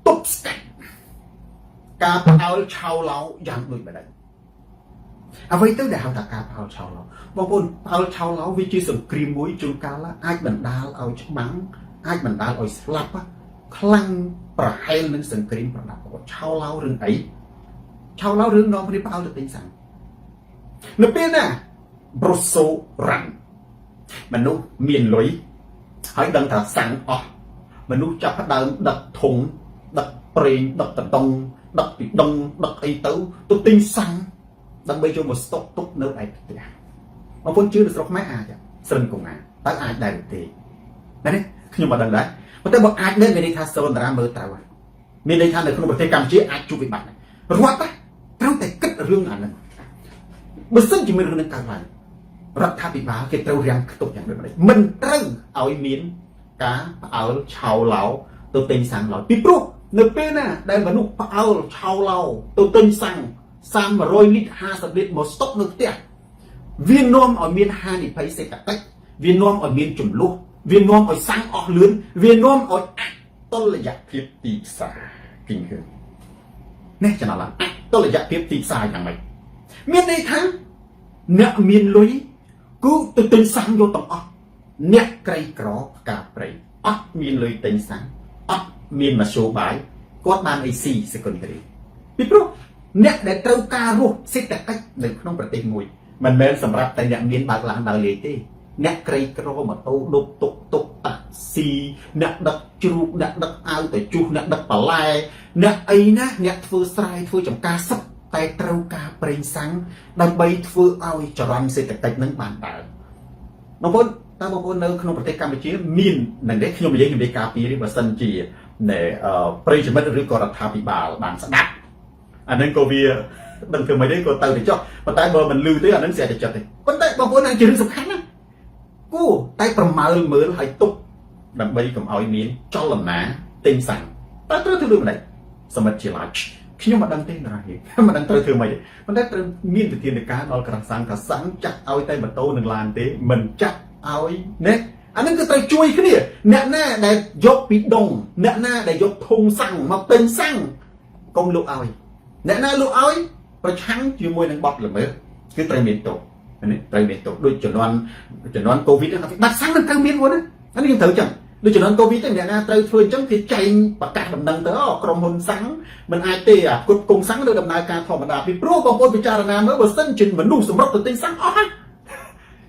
ទប់ស្កាត់ការផ្អើលឆោឡោយ៉ាងដូចម្តេចអ្វីទៅដែលហៅថាការផ្អើលឆោឡោបងប្អូនផ្អើលឆោឡោវាជាសង្គ្រាមមួយជួនកាលអាចបណ្ដាលឲ្យច្បាំងអាចបណ្ដាលឲ្យស្លាប់ខ្លាំងប្រហែលនឹងសង្គ្រាមប្រដាប់ឆោឡោរឿងអីឆោឡោរឿងនាំគ្នាផ្អើលទៅទិញសាំងនៅពេលណាប្រូសូរ៉ាន់មនុស្សមានលុយហើយដឹងថាសាំងអស់មនុស្សចាប់ផ្ដើមដឹកធុងដឹកប្រេងដឹកតដងដឹកពីដងដឹកអីទៅទិញសាំងដើម្បីយកមកស្តុកទុកនៅឯផ្ទះបងប្អូនជឿនៅស្រុកខ្មែរអាចស្រឹងកងអាតើអាចដែរទេណាខ្ញុំមិនដឹងដែរ ប៉ុន្តែបើអាចមានន័យថាសូនតារាមើលត្រូវមានន័យថានៅក្នុងប្រទេសកម្ពុជាអាចជួបវិបត្តិរដ្ឋត្រូវតែគិតរឿងអាហ្នឹងបើសិនជាមានរឿងនឹងកើតឡើងរដ្ឋាភិបាលគេត្រូវរាំងខ្ទប់យ៉ាងដូចម្តេចមិនត្រូវឲ្យមានការផ្អើលឆោឡោទៅទិញសាំងឡើយពីព្រោះនៅពេលណាដែលមនុស្សផ្អើលឆោឡោទៅទិញសាំង100លីត្រ50លីត្រមកស្តុកនៅផ្ទះវានាំឲ្យមានហានិភ័យសេដ្ឋកិច្ចវានាំឲ្យមានចំនួនវានាំឲ្យសាំងអស់លឿនវានាំឲ្យអតុល្យភាពទីផ្សារគិញគឺនេះចំណឡំអតុល្យភាពទីផ្សារយ៉ាងម៉េចមានន័យថាអ្នកមានលុយគឺទៅទិញសាំងយកទាំងអស់អ្នកក្រីក្រផ្កាព្រៃអត់មានលុយទិញសាំងអត់មានមធ្យោបាយគាត់បានអីស៊ីសេកុនទ្រីពីព្រោះអ្នកដែលត្រូវការរស់សេដ្ឋកិច្ចនៅក្នុងប្រទេសមួយមិនមែនសម្រាប់តែអ្នកមានបើកឡានដើរលេងទេអ្នកក្រីក្រម៉ូតូដុបតុកតាក់ស៊ីអ្នកដឹកជ្រូកអ្នកដឹកអាវទៅជុះអ្នកដឹកបន្លែអ្នកអីណាអ្នកធ្វើស្រែធ្វើចំការសឹកតែត្រូវការប្រេងសាំងដើម្បីធ្វើឲ្យចរន្តសេដ្ឋកិច្ចនឹងបានដើរបងប្អូនតើបងប្អូននៅក្នុងប្រទេសកម្ពុជាមាននឹងទេខ្ញុំនិយាយពីការពីនេះបើសិនជាប្រិយមិត្តឬក៏រដ្ឋាភិបាលបានស្ដាប់អានឹងក៏វាដឹងធ្វើមិនទេក៏ទៅចុះប៉ុន្តែបើមិនលឺទេអានឹងស្អាតតែចិត្តទេប៉ុន្តែបងប្អូននឹងជារឿងសំខាន់ណាគួរតែប្រមាលមើលឲ្យទុកដើម្បីកុំឲ្យមានចលនាទិញសាំងតើត្រូវធ្វើដូចម្ដេចសមិទ្ធជា large ខ្ញុំមិនដឹងទេណាមិនដឹងត្រូវធ្វើម៉េចទេប៉ុន្តែត្រូវមានវិធានការដល់ក្រសែងថាសាំងចាក់ឲ្យតែម៉ូតូនិងឡានទេមិនចាក់ឲ្យណាអានឹងគឺត្រូវជួយគ្នាអ្នកណាដែលយកពីដងអ្នកណាដែលយកធុងសាំងមកទិញសាំងកុំលក់ឲ្យអ្នកណាលក់ឲ្យប្រឆាំងជាមួយនឹងបទល្មើសគឺត្រូវមានទោសនេះត្រូវមានទោសដូចជំនាន់កូវីដហ្នឹងបាត់សាំងនឹងត្រូវមានមួយណាអានេះយើងត្រូវចឹងដូចជំនាន់កូវីដហ្នឹងអ្នកណាត្រូវធ្វើអញ្ចឹងគេចែងប្រកាសដំណឹងទៅក្រុមហ៊ុនសាំងមិនអាចទេអាគុតគង់សាំងនៅដំណើរការធម្មតាពីព្រោះបងប្អូនពិចារណាមើលបើសិនជាមនុស្សសម្រុកទៅទិញសាំងអស់ហើយ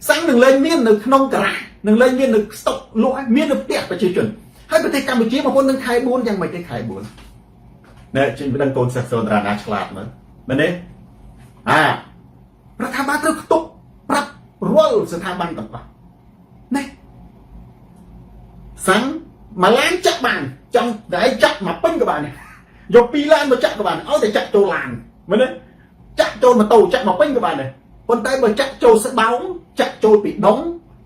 សាំងនឹងលែងមាននៅក្នុងការ៉ានឹងលែងមាននៅស្តុកលក់មាននៅផ្ទះប្រជាជនហើយប្រទេសកម្ពុជាបងប្អូននឹងខែ4យ៉ាងម៉េចទេខែ4ណែជិះដឹងកូនសិស្សសូនតារាណាឆ្លាតមើលមែនទេរដ្ឋាភិបាលត្រូវខ្ទប់ប្រាប់រាល់ស្ថាប័នទាំងអស់ណែសាំងមួយឡានចាក់បានចង់តែចាក់មកពេញក៏បានយក2ឡានមកចាក់ក៏បានឲ្យតែចាក់ចូលឡានមែនទេចាក់ចូលម៉ូតូចាក់មកពេញក៏បានដែរប៉ុន្តែបើចាក់ចូលស្បោងចាក់ចូលពីដុង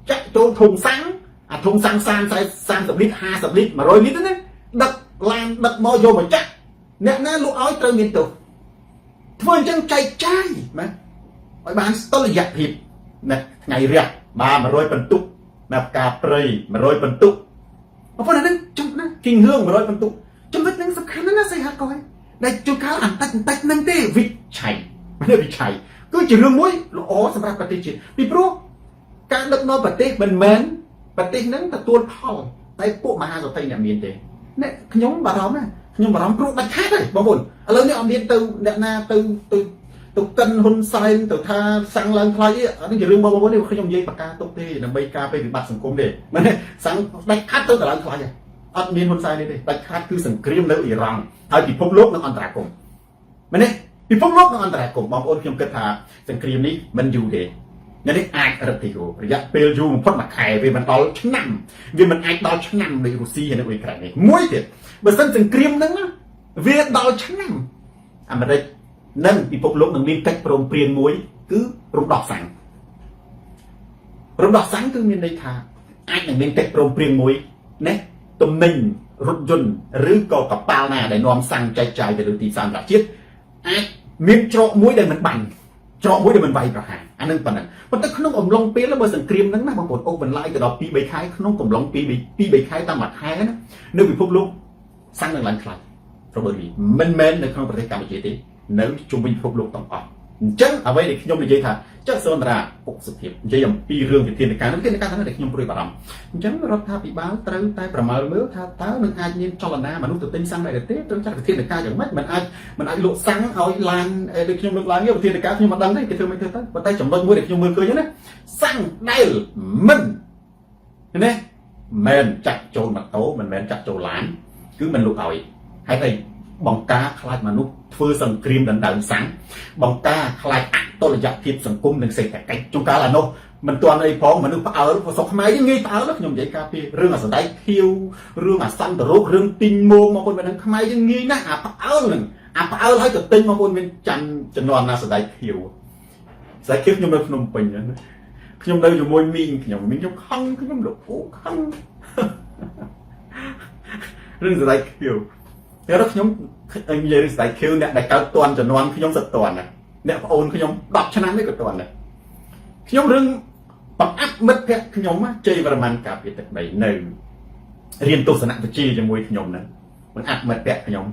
ចាក់ចូលធុងសាំងអាធុងសាំង30លីត្រ50លីត្រ100លីត្រណាដឹកឡានដឹកមកយកមកចាក់អ្នកណាលក់ឲ្យត្រូវមានទោសធ្វើអញ្ចឹងចែកចាយណាឲ្យបានស្តុល្យភាពណាថ្ងៃរះបាន100បន្ទុកណាផ្កាព្រៃ100បន្ទុកបងប្អូនអានេះចង់ណាគិងហឿង100បន្ទុកចំណុចហ្នឹងសំខាន់ណាស់សៃហាត់កយដែលជួនកាលអន្តិចហ្នឹងទេវិឆ័យគឺជារឿងមួយល្អសម្រាប់ប្រទេសជាតិពីព្រោះការដឹកនាំប្រទេសមិនមែនប្រទេសហ្នឹងទទួលផលតែពួកមហាសទ្ធិអ្នកមានទេអ្នកខ្ញុំបារម្ភណាខ្ញុំបារម្ភគ្រូដាច់ខាតហើយបងប្អូនឥឡូវនេះអត់មានទៅអ្នកណាទៅកិនហ៊ុនសែនទៅថាសាំងឡើងថ្លៃអានេះជារឿងបងប្អូននេះខ្ញុំនិយាយបកការទុកទេដើម្បីការពារវិបត្តិសង្គមទេមែនទេសាំងដាច់ខាតទៅឡើងថ្លៃហើយអត់មានហ៊ុនសែនទេដាច់ខាតគឺសង្គ្រាមនៅអ៊ីរ៉ង់ហើយពិភពលោកនិងអន្តរកម្មមែនទេពិភពលោកនិងអន្តរកម្មបងប្អូនខ្ញុំគិតថាសង្គ្រាមនេះមិនយូរទេនេះអាចរឹតទៅរយៈពេលយូរបំផុតមួយខែវាមិនដល់ឆ្នាំវាមិនអាចដល់ឆ្នាំនៃរុស្ស៊ីហើយនៅអ៊ុយក្រែននេះមួយទៀតបើសិនសង្គ្រាមហ្នឹងវាដល់ឆ្នាំអាមេរិកនិងពិភពលោកនឹងមានកិច្ចព្រមព្រៀងមួយគឺរំដោះសាំងគឺមានន័យថាអាចនឹងមានកិច្ចព្រមព្រៀងមួយណាទំនិញរថយន្តឬក៏កប៉ាល់ណាដែលនាំសាំងចែកចាយទៅលើទីផ្សារអន្តរជាតិអាចមានច្រកមួយដែលមិនបាញ់ច្រកមួយដែលមិនវាយប្រហារអានឹងប៉ុណ្ណឹងប៉ុន្តែក្នុងអំឡុងពេលបើសង្គ្រាមហ្នឹងណាបងប្អូនអូសបន្លាយទៅដល់ 2-3 ខែក្នុងកំឡុង 2-3 ខែតាមមួយខែណានៅពិភពលោកសាំងនឹងឡើងថ្លៃរបស់នេះមិនមែននៅក្នុងប្រទេសកម្ពុជាទេនៅជុំវិញពិភពលោកទាំងអស់អញ្ចឹងអ្វីដែលខ្ញុំនិយាយថាចាក់សូនតារាពុកសុភាពនិយាយអំពីរឿងវិធានការហ្នឹងទាំងដែលខ្ញុំព្រួយបារម្ភអញ្ចឹងរដ្ឋាភិបាលត្រូវតែប្រមាលមើលថាតើនឹងអាចមានចលនាមនុស្សទៅទិញសាំងដែរទេត្រូវចាត់វិធានការយ៉ាងម៉េចមិនអាចលក់សាំងឲ្យឡានដូចខ្ញុំលើកឡើងវិធានការខ្ញុំមិនដឹងទេគេធ្វើមិនធ្វើទៅប៉ុន្តែចំណុចមួយដែលខ្ញុំមើលឃើញណាសាំងដែលមិនណាមែនចាក់ចូលម៉ូតូមិនមែនចាក់ចូលឡានគឺមិនលក់ឲ្យហើយតែបង្ការខ្លាចមនុស្សធ្វើសង្គ្រាមដណ្ដើមសាំងបង្ការខ្លាចអតុល្យភាពសង្គមនិងសេដ្ឋកិច្ចជួនកាលអានោះ mình toàn đây phong mà nước ở sọc máy chứ nghi táo lắm nhom vậy cà phê rương ở đây khiêu rương ở xanh từ rốt rương tinh mô mà con bên đang máy chứ nghi nè ở lần ở lấy từ tinh mà con bên chăn chăn non là đây khiêu giải khiêu nhom đâu nôm bình nhom đâu môi miên nhom nhom khăng nhom được cố khăng rương ở đây khiêu cái đó nhom anh về giải khiêu nè đại cao toàn chăn non nhom giật toàn nè nè ôn nhom đọc cho nó mấy cái toàn nè nhom rương bằng áp mất cái nhóm chơi vào màn cà phê tại bảy nơi riêng tôi sẽ nặng phải chơi cho môi nhóm này bằng áp mất cái nhóm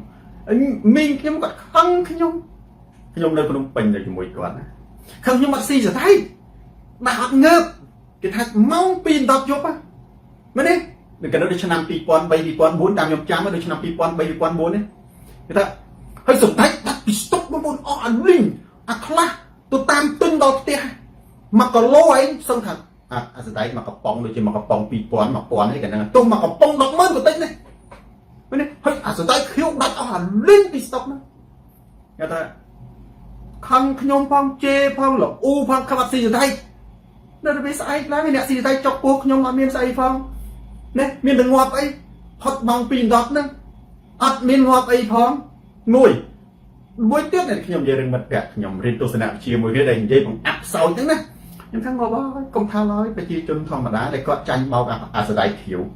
mình cái nhóm còn không cái nhóm đây còn bình rồi cho môi còn không nhưng mà xì giờ thấy đạo ngợp cái thằng mong pin đọc chụp á mấy đi đừng cần nói đi cho năm pi quan bay đi quan bốn đam nhóm trắng mới đi cho năm pi quan bay đi quan bốn đấy người ta hơi sụp tay đặt stop bốn bốn on linh class tôi tam tin đọc tiền mà còn lô ấy xong thật giờ đấy mà có bóng rồi chứ mà có bóng pi quan mà quan ấy cái này tôi mà có bóng đọc mơn của tích này mấy này hơi giờ đấy khiêu đặt on linh đi stop nữa người ta không nhom phong chê phong là u phong không bắt xì giờ đây nó bị sai lá mấy nè xì giờ đây chọc buộc nhom mà miên sai phong nè miên đừng ngoạp ấy hot mong pin đọc nữa ắt miên ngoạp ấy phong ngồi buổi tiếp này nhom về rừng mật gạt nhom riêng tôi sẽ làm chia một cái đèn dây bằng áp sau thế này nhưng thằng ngồi đó công thao nói phải chia chân thòng mà đá để có tranh bao cả giờ đây thiếu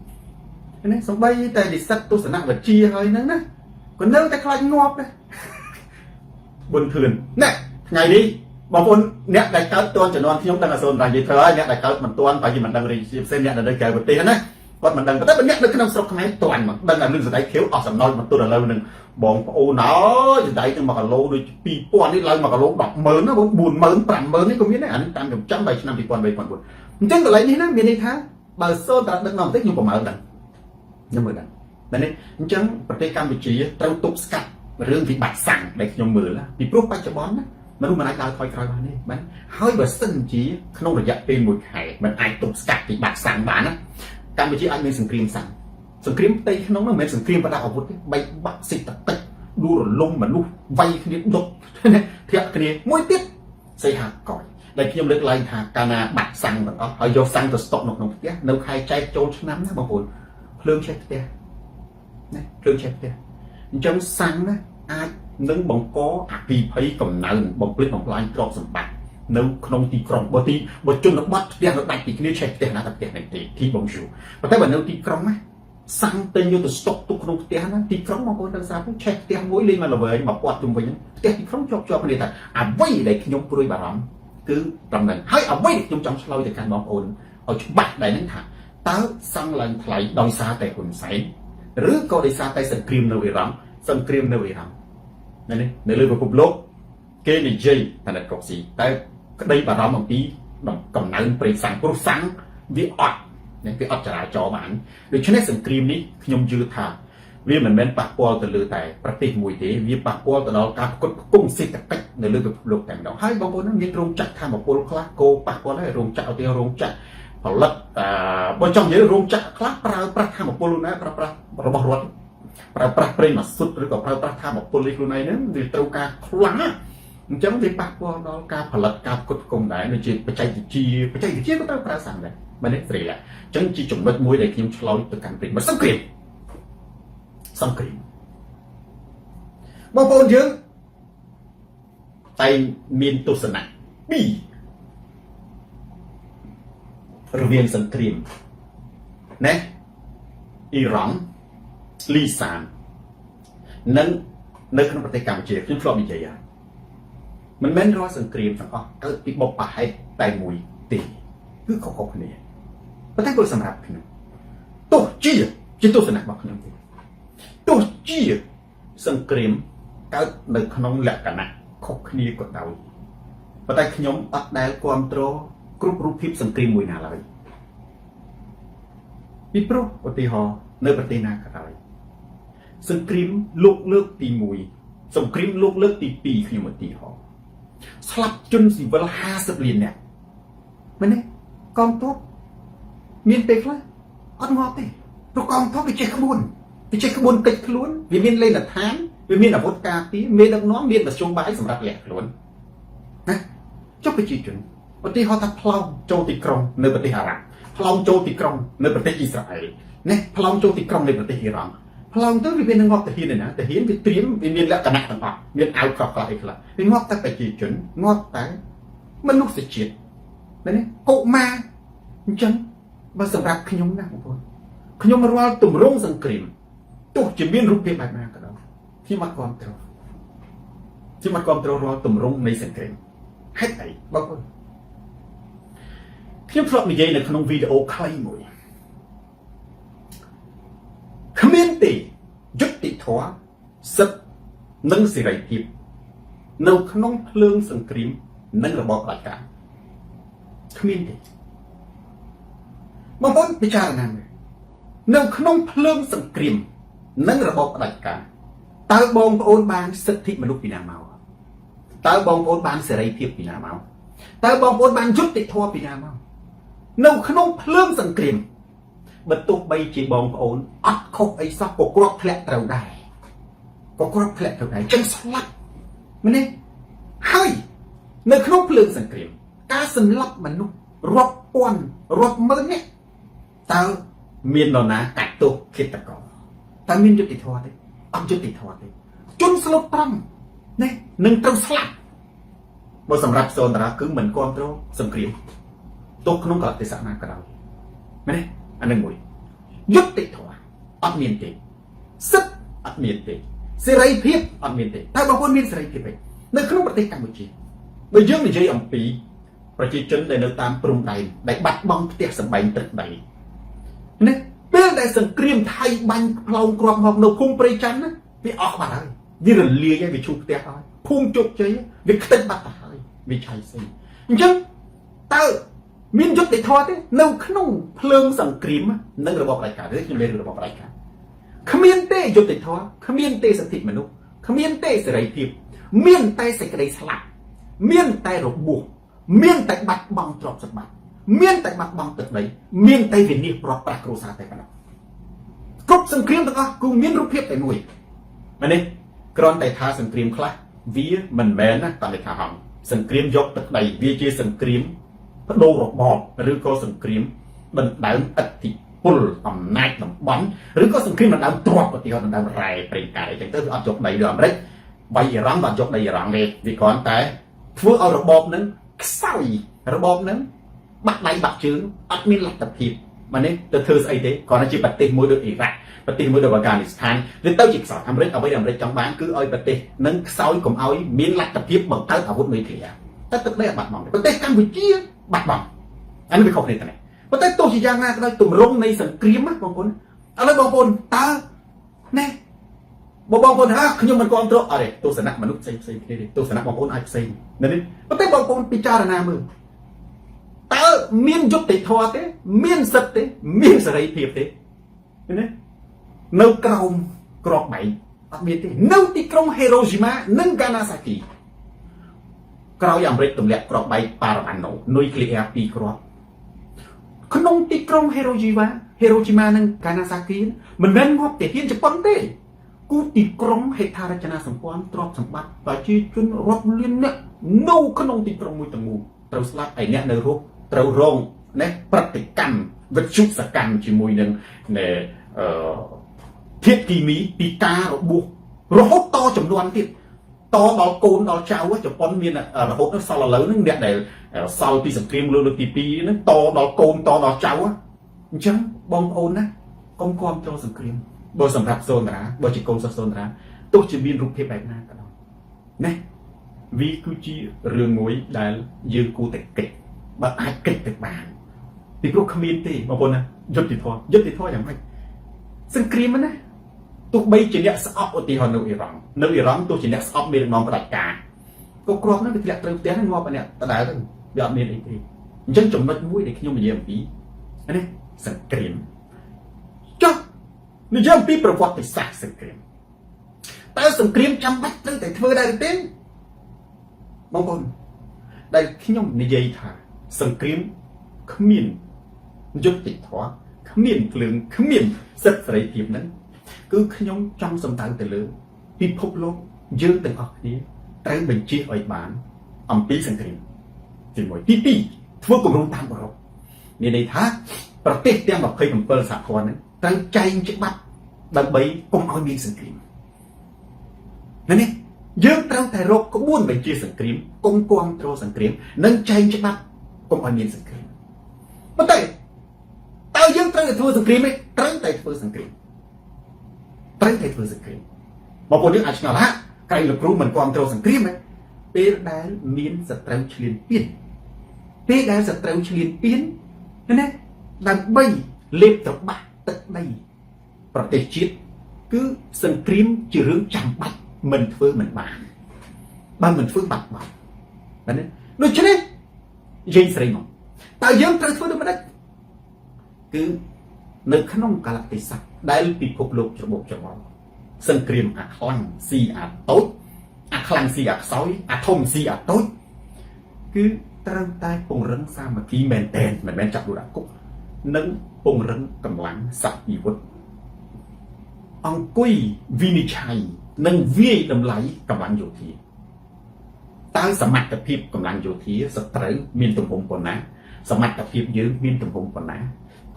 cái này sống bay tại vì sắt tôi sẽ làm và chia hơi nữa nè còn nếu ta khai ngọt này buồn thường nè ngày đi bảo con nè đại cao tuan cho non khi chúng ta là sơn là gì thôi nè đại cao mình tuan tại vì mình đang đi xem nè là đây kêu một tiền đấy còn mình đang có tất nè được cái năm sau cái toàn mà đang là lưng giờ đấy thiếu ở sầm nói mà tôi là lâu nên bọn ô nó giờ đấy nhưng mà cả lô đôi pi quan đi lâu mà cả lô đọc mớn nó buồn mớn tạm mớn ấy không biết này anh tạm được 170 pi quan về còn buồn chứ còn lấy như thế miền đây tháng bà sơn ta đang làm tích nhưng mà mở đằng nhưng mà đằng đấy chẳngประเทศกัมพูชีต้องตุบสกัดเรื่องที่บัตรสั่งในขยมมือละที่พวกปัจจุบันนะมันรู้มันอะไรคอยคอยมาเนี่ยมันให้แบบสิ่งที่ขนมระยะเป็นหมดไข่มันไอตุบสกัดที่บัตรสั่งบ้านนะกัมพูชีไอเป็นสังครีมสั่งสังครีมตีขนมนั่นเป็นสังครีมประดับอาวุธใบบัตรสิตติดูหล่นลงเหมือนลูกไวขนาดดกเทียบขนาดมวยติดใส่หักก่อยในขยมเล็กลายหากการนาบัตรสั่งแบบเอาโยสั่งตัวสต็อกนกเตี้ยnếuใครใจโจรชนะนะบางคนเรื่องใช่เตี้ยนี่เรื่องใช่เตี้ยtrong sáng á ai nâng bóng có vì thấy cầm nợ bóng clip bóng line drop sầm bạc nếu không thì còn bơ tí bơ chung nó bắt tiền nó đánh thì cái check tiền nó đặt tiền này thì bóng rượu và thế mà nếu thì không á sang tên như từ stock tụ không tiền á thì không mà con đang sao cũng check tiền mỗi lên mà là về mà quạt chung với những tiền thì không cho cái này là vay để nhung đôi bà rắm cứ tầm này hay vay nhung trong slow thì càng bóng ổn ở chỗ bạc đây nâng thả tớ sang lần lại đòi xa tại quần sấy rứa có đi xa tay sân cream nơi rắm sân cream nơi rắm nàyในเรื่องของโลกเกนี่เจแต่ในกรอบสีแต่ได้บารมีบางทีแบบกำนันปริสังปรุสังวิอดเนี่ยวิอดจะได้จอมันโดยเฉพาะสังครีมนี้ขยมยืดทางวิเหมือนเป็นปากปอลตะลือแต่ประเทศมวยเตวิปากปอลตะเราการกดกุ้งสิตะกัดในเรื่องของโลกแต่งดอกให้บางคนนั้นมีโรงจักรทำแบบโปลคลาโกปากปอลให้โรงจักรเอาเตียโรงจักรผลิตบนช่องเยอะโรงจักรคลาปลาปลาทำแบบโปลนะปลาระบบรถปลาเปรย์มาสุดหรือกับปลาทำแบบโปลิโคไนนั้นหรือตัวการคล้าจังที่ปากว่าเราการผลิตการกดกงได้ในจีปัจจัยจีก็ต้องปลาสั่งเลยมันได้ฟรีแหละจังจีจุ่มเม็ดมวยได้คิมชลอยตัวการเป็นมันสังเกตบางคนเยอะไตมีนตุสนะบีระเวียนสังเกตนะอิหร่านลีซานนั้นในขนมปฏิกรรมเจี๊ยบซึ่งฟลอมีใจยามันแม้นร้อยสังเกตสังอ๋อก็ติดบอกป่าให้ไตมวยตีคือเขาคนนี้ประเทศโดยสำหรับขนมตัวเจี๊ยบจีตัวสนับบอกขนมตัวเจี๊ยบสังเกตก็ในขนมแหลกกันนะเขาคนนี้ก็เดาประเทศขนมอัดได้ความโตกรุบรูปพิบสังเกตมวยนาเลยมีโปรปฏิหอในประเทศนาอะไรสังครีมลูกเลิกตีมวยสังครีมลูกเลิกตีปีขยมตีหอสลับจนสิเวลา50 เหรียญเนี่ยมันเนี่ยกองทัพมีนเตะเลยอัดงอเตะตัวกองทัพไปเช็คขบวนติดขลุ่นวิมีนเล่นหานวิมีนอาวุธกาปีมีดังน้องมีนแบบชงใบสำหรับแหลกขลุ่นนะเจ้าไปจีจุน ប្រទេសហៅថាប្លង់ចូលទីក្រុងនៅប្រទេសអារ៉ាប់ប្លង់ចូលទីក្រុងនៅប្រទេសអ៊ីស្រាអែលណាប្លង់ចូលទីក្រុងនៅប្រទេសអ៊ីរ៉ង់ប្លង់ទៅវានឹងងាប់ទាហានណាទាហានវាត្រៀមវាមានលក្ខណៈទាំងអស់មានអាវក្រោះខ្លះអីខ្លះវាងាប់តែប្រជាជនងាប់តែមនុស្សជាតិណាកុមារអញ្ចឹងបើសម្រាប់ខ្ញុំណាបងប្អូនខ្ញុំរាល់ទម្រង់សង្គ្រាមទោះជាមានរូបភាពបែបណាក៏ដោយខ្ញុំអត់គ្រប់គ្រងខ្ញុំអត់គ្រប់គ្រងរាល់ទម្រង់នៃសង្គ្រាមហេតុអីបងប្អូនខ្ញុំធ្លាប់និយាយនៅក្នុងវីដេអូខ្លីមួយគ្មានទេយុត្តិធម៌សិទ្ធិនិងសេរីភាពនៅក្នុងភ្លើងសង្គ្រាមនិងរបបផ្ដាច់ការគ្មានទេបងប្អូនពិចារណាមើលនៅក្នុងភ្លើងសង្គ្រាមនិងរបបផ្ដាច់ការតើបងប្អូនបានសិទ្ធិមនុស្សពីណាមកតើបងប្អូនបានសេរីភាពពីណាមកតើបងប្អូនបានយុត្តិធម៌ពីណាមកនៅក្នុងភ្លើងសង្គ្រាមបើទោះបីជាបងប្អូនអត់ខុសអីសោះក៏គ្រាប់ធ្លាក់ត្រូវដែរក៏គ្រាប់ធ្លាក់ត្រូវដែរចឹងស្លាប់មែនទេហើយនៅក្នុងភ្លើងសង្គ្រាមការសម្លាប់មនុស្សរាប់ពាន់រាប់ម៉ឺននាក់តើមាននរណាកាត់ទោសឃាតករតើមានយុត្តិធម៌ទេអត់យុត្តិធម៌ទេជនស្លូតត្រង់ណានឹងត្រូវស្លាប់បើសម្រាប់សូនតារាគឺមិនគ្រប់គ្រងសង្គ្រាមទោះក្នុងកលៈទេសៈណាក៏ដោយមែនទេអានឹងមួយយុត្តិធម៌អត់មានទេសិទ្ធិអត់មានទេសេរីភាពអត់មានទេតែបងប្អូនមានសេរីភាពទេនៅក្នុងប្រទេសកម្ពុជាបើយើងនិយាយអំពីប្រជាជនដែលនៅតាមព្រំដែនដែលបាត់បង់ផ្ទះសម្បែងទឹកដីណាពេលដែលសង្គ្រាមថៃបាញ់ផ្លោងគ្រាប់មកនៅភូមិព្រៃច័ន្ទណាវាអស់បាត់ហើយវារលាយហើយវាឈូសផ្ទះហើយភូមិជោគជ័យវាខ្ទេចបាត់ទៅហើយវាឆៃផ្សេងអញ្ចឹងតើមានយុត្តិធម៌ទេនៅក្នុងភ្លើងសង្គ្រាមនិងរបបផ្ដាច់ការខ្ញុំនិយាយរបបផ្ដាច់ការគ្មានទេយុត្តិធម៌គ្មានទេសិទ្ធិមនុស្សគ្មានទេសេរីភាពមានតែសេចក្តីស្លាប់មានតែរបួសមានតែបាត់បង់ទ្រព្យសម្បត្តិមានតែបាត់បង់ទឹកដីមានតែវិនាសប្រត់ប្រាស់គ្រួសារតែប៉ុណ្ណោះគ្រប់សង្គ្រាមទាំងអស់គឺមានរូបភាពតែមួយមែនទេគ្រាន់តែថាសង្គ្រាមខ្លះវាមិនមែនណាតាមលេខាហងសង្គ្រាមយកទឹកដីវាជាសង្គ្រាមបដូររបបឬក៏សង្គ្រាមដណ្ដើមឥទ្ធិពលអំណាចតំបន់ឬក៏សង្គ្រាមដណ្ដើមទ្រព្យឧទាហរណ៍ដណ្ដើមរ៉ែប្រេងកាយអញ្ចឹងទៅវាអត់យកដីដូចអាមេរិកបាយអ៊ីរ៉ង់បានយកដីអ៊ីរ៉ង់ទេវាគ្រាន់តែធ្វើឲ្យរបបនឹងខ្សោយរបបនឹងបាក់ដៃបាក់ជើងអត់មានលទ្ធភាពមកនេះទៅធ្វើស្អីទេគ្រាន់តែជាប្រទេសមួយដូចអ៊ីរ៉ាក់ប្រទេសមួយដូចអាហ្វហ្គានីស្ថានឬទៅជាខ្សោយអាមេរិកអ្វីដែលអាមេរិកចង់បានគឺឲ្យប្រទេសនឹងខ្សោយកុំឲ្យមានលទ្ធភាពបង្កើតអាវុធនុយក្លេអ៊ែរតែទឹកដីអត់បាត់បង់ប្រទេសកម្ពុជាបាត់បង់អានេះវាខុសគ្នាតែប៉ុន្តែទោះជាយ៉ាងណាក៏ដោយទម្រង់នៃសង្គ្រាមណាបងប្អូនឥឡូវបងប្អូនតើណែបងប្អូនថាខ្ញុំមិនគ្រប់គ្រងអត់ទេទស្សនៈមនុស្សផ្សេងគ្នាទេទស្សនៈបងប្អូនអាចផ្សេងណានេះប៉ុន្តែបងប្អូនពិចារណាមើលតើមានយុត្តិធម៌ទេមានសិទ្ធិទេមានសេរីភាពទេណានៅក្រោមក្របបែកអត់មានទេនៅទីក្រុងហេរ៉ូស៊ីម៉ានិងហ្គាណាសាគីក្រោយអាមេរិកទម្លាក់ក្របបែកប៉ារ៉ាម៉ាណូនុយក្លេអ៊ែរ2គ្រាប់ក្នុងទីក្រុងហេរ៉ូស៊ីម៉ានិងហ្គាណាសាគីមិនមែនងាប់ទាហានជប៉ុនទេគូទីក្រុងហេដ្ឋារចនាសម្ព័ន្ធទ្រព្យសម្បត្តិប្រជាជនរាប់លានអ្នកនៅក្នុងទីក្រុងមួយទាំងមូលត្រូវស្លាប់ឯអ្នកនៅរស់ត្រូវរងណាប្រតិកម្មវិទ្យុសកម្មជាមួយនឹងធាតុគីមីពីការរបួសរហូតតចំនួនទៀតតដល់កូនដល់ចៅជប៉ុនមានរហូតដល់សល់ឥឡូវហ្នឹងអ្នកដែលសល់ពីសង្គ្រាមលោកលើកទី2ហ្នឹងតដល់កូនតដល់ចៅអញ្ចឹងបងប្អូនណាកុំគ្រប់គ្រងសង្គ្រាមបើសម្រាប់សូនតារាបើជាកូនសិស្សសូនតារាទោះជាមានរូបភាពបែបណាក៏ដោយណាវាគឺជារឿងមួយដែលយើងគួរតែគិតបើអាចគិតទៅបានពីព្រោះគ្មានទេបងប្អូនណាយុត្តិធម៌យ៉ាងម៉េចសង្គ្រាមណាទោះបីជាអ្នកស្អប់ឧទាហរណ៍នៅអ៊ីរ៉ង់ទោះជាអ្នកស្អប់មានរំងផ្ដាច់ការក៏គ្រាប់ហ្នឹងវាធ្លាក់ត្រូវផ្ទះហ្នឹងងាប់អ្នកដដែលទៅវាអត់មានអីទេអញ្ចឹងចំណុចមួយដែលខ្ញុំនិយាយអំពីនេះសង្គ្រាមចុះនិយាយអំពីប្រវត្តិសាស្ត្រសង្គ្រាមតើសង្គ្រាមចាំបាច់ត្រូវតែធ្វើដែរទេបងប្អូនដែលខ្ញុំនិយាយថាសង្គ្រាមគ្មានយុត្តិធម៌គ្មានភ្លើងគ្មានសិទ្ធិសេរីភាពហ្នឹងគឺខ្ញុំចង់សំដៅទៅលើពិភពលោកយើងទាំងអស់គ្នាត្រូវបញ្ជាឲ្យបានអំពីសង្គ្រាម ជាមួយទី2ធ្វើគម្រោងតាមអឺរ៉ុបមានន័យថាប្រទេសទាំង27សហព័ន្ធហ្នឹងត្រូវចែងច្បាប់ដើម្បីកុំឲ្យមានសង្គ្រាមនេះយើងត្រូវតែរកក្បួនបញ្ជាសង្គ្រាមកុំគាំទ្រសង្គ្រាមនិងចែងច្បាប់កុំឲ្យមានសង្គ្រាមប៉ុន្តែតើយើងត្រូវតែធ្វើសង្គ្រាមទេត្រូវតែធ្វើសង្គ្រាមបងប្អូនយើងអាចឆ្ងល់ថាក្រែងលោកគ្រូមិនគាំទ្រសង្គ្រាមទេពេលដែលមានសត្រូវឈ្លានពានពេលដែលសត្រូវឈ្លានពានណាដើម្បីលេបត្របាក់ទឹកដីប្រទេសជាតិគឺសង្គ្រាមជារឿងចាំបាច់មិនធ្វើមិនបានបើមិនធ្វើបាត់បង់ណាដូច្នេះយាយស្រីមកតើយើងត្រូវធ្វើដូចម្តេចគឺនៅក្នុងកាលៈទេសៈដែលពិភពលោកច្របូកច្របល់សង្គ្រាមអាខ្លាំងស៊ីអាតូចអាខ្លាំងស៊ីអាខ្សោយអាធំស៊ីអាតូចគឺត្រូវតែពង្រឹងសាមគ្គីមែនតែនមិនមែនចាប់ដួលដាក់គុកនិងពង្រឹងកម្លាំងសព្វវិវត្តអង្គុយវិនិច្ឆ័យនិងវាយតម្លៃកម្លាំងយោធាតើសមត្ថភាពកម្លាំងយោធាសត្រូវមានទំហំប៉ុណ្ណាសមត្ថភាពយើងមានទំហំប៉ុណ្ណា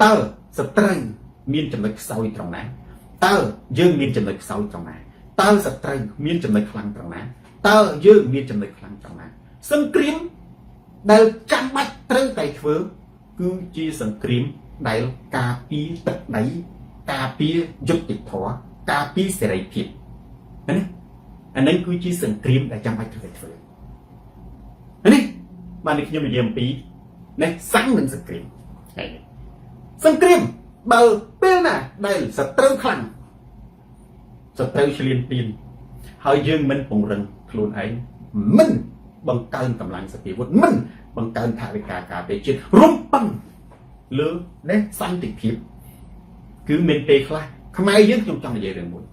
តើសត្រូវមានចំណុចខ្សោយត្រង់ណាតើយើងមានចំណុចខ្សោយត្រង់ណាតើសត្រូវមានចំណុចខ្លាំងត្រង់ណាតើយើងមានចំណុចខ្លាំងត្រង់ណាសង្គ្រាមដែលចាំបាច់ត្រូវតែធ្វើគឺជាសង្គ្រាមដែលការពារទឹកដីការពារយុត្តិធម៌ការពារសេរីភាពណាអានេះគឺជាសង្គ្រាមដែលចាំបាច់ត្រូវតែធ្វើនេះបានខ្ញុំនិយាយអំពីនេះសាំងនឹងសង្គ្រាមហើយសង្គ្រាមបើពេលណាដែលសត្រូវខ្លាំងសត្រូវឈ្លានពានហើយយើងមិនពង្រឹងខ្លួនឯងមិនបង្កើនកម្លាំងសព្វវិវត្តមិនបង្កើនថវិកាការពារជាតិរំពឹងលើនេះសន្តិភាពគឺមានពេលខ្លះខ្មែរយើងខ្ញុំចង់និយាយរឿងមួយ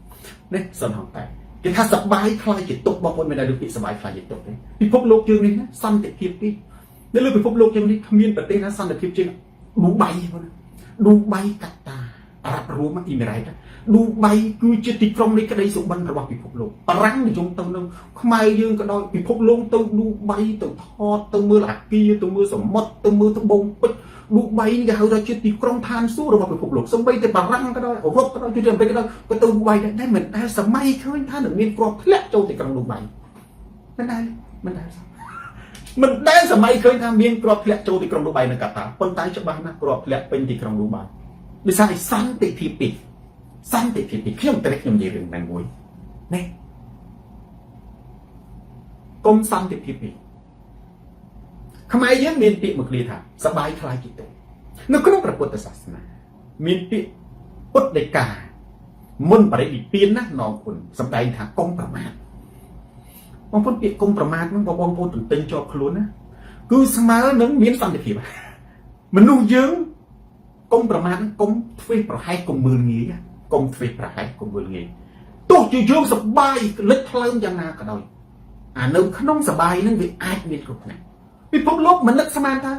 នេះសិនហងតែគេថាសបាយខ្លាយជាទុកបងប្អូនមានតែលើពាក្យសបាយខ្លាយជាទុកទេពិភពលោកយើងនេះណាសន្តិភាពទីនៅលើពិភពលោកយើងនេះគ្មានប្រទេសណាសន្តិភាពជាងឌូបៃបងឌូបៃកាតាអារ៉ាប់រួមអ៊ីមីរ៉េតឌូបៃគឺជាទីក្រុងនៃក្តីសុបិនរបស់ពិភពលោកបារាំងនិយមទៅនឹងខ្មែរយើងក៏ដោយពិភពលោកទៅឌូបៃទៅថតទៅមើលអាគារទៅមើលសមុទ្រទៅមើលត្បូងពេជ្រឌូបៃនេះគេហៅថាជាទីក្រុងឋានសួគ៌របស់ពិភពលោកសូម្បីតែបារាំងក៏ដោយអឺរ៉ុបក៏ដោយជួយអាមេរិកក៏ដោយក៏ទៅឌូបៃដែរមិនដែលសម័យឃើញថានឹងមានគ្រាប់ធ្លាក់ចូលទីក្រុងឌូបៃមិនដែលសម័យឃើញថាមានគ្រាប់ធ្លាក់ចូលទីក្រុងឌូបៃនៅកាតាប៉ុន្តែច្បាស់ណាស់គ្រាប់ធ្លាក់ពេញទីក្រុងឌូបៃដោយសារសន្តិភាពទីខ្ញុំតែខ្ញុំនិយាយរឿងហ្នឹងមួយនេះកុំសន្តិភាពនេះខ្មែរយើងមានពាក្យមួយឃ្លាថាសបាយខ្លាយជាទុកនៅក្នុងព្រះពុទ្ធសាសនាមានពាក្យពុទ្ធដីកាមុនបរិនិព្វានណានងគុណសម្ដែងថាកុំប្រមាទបងប្អូនពាក្យកុំប្រមាទហ្នឹងបងប្អូនទន្ទឹងជាប់ខ្លួនណាគឺស្មើនឹងមានសន្តិភាពមនុស្សយើងកុំប្រមាទកុំធ្វេសប្រហែសកុំមើលងាយកុំធ្វេសប្រហែសកុំមើលងាយទោះជាយើងសប្បាយលិចថ្លើមយ៉ាងណាក៏ដោយអានៅក្នុងសប្បាយហ្នឹងវាអាចមានគ្រប់ណាពិភពលោកមិននឹកស្មានថា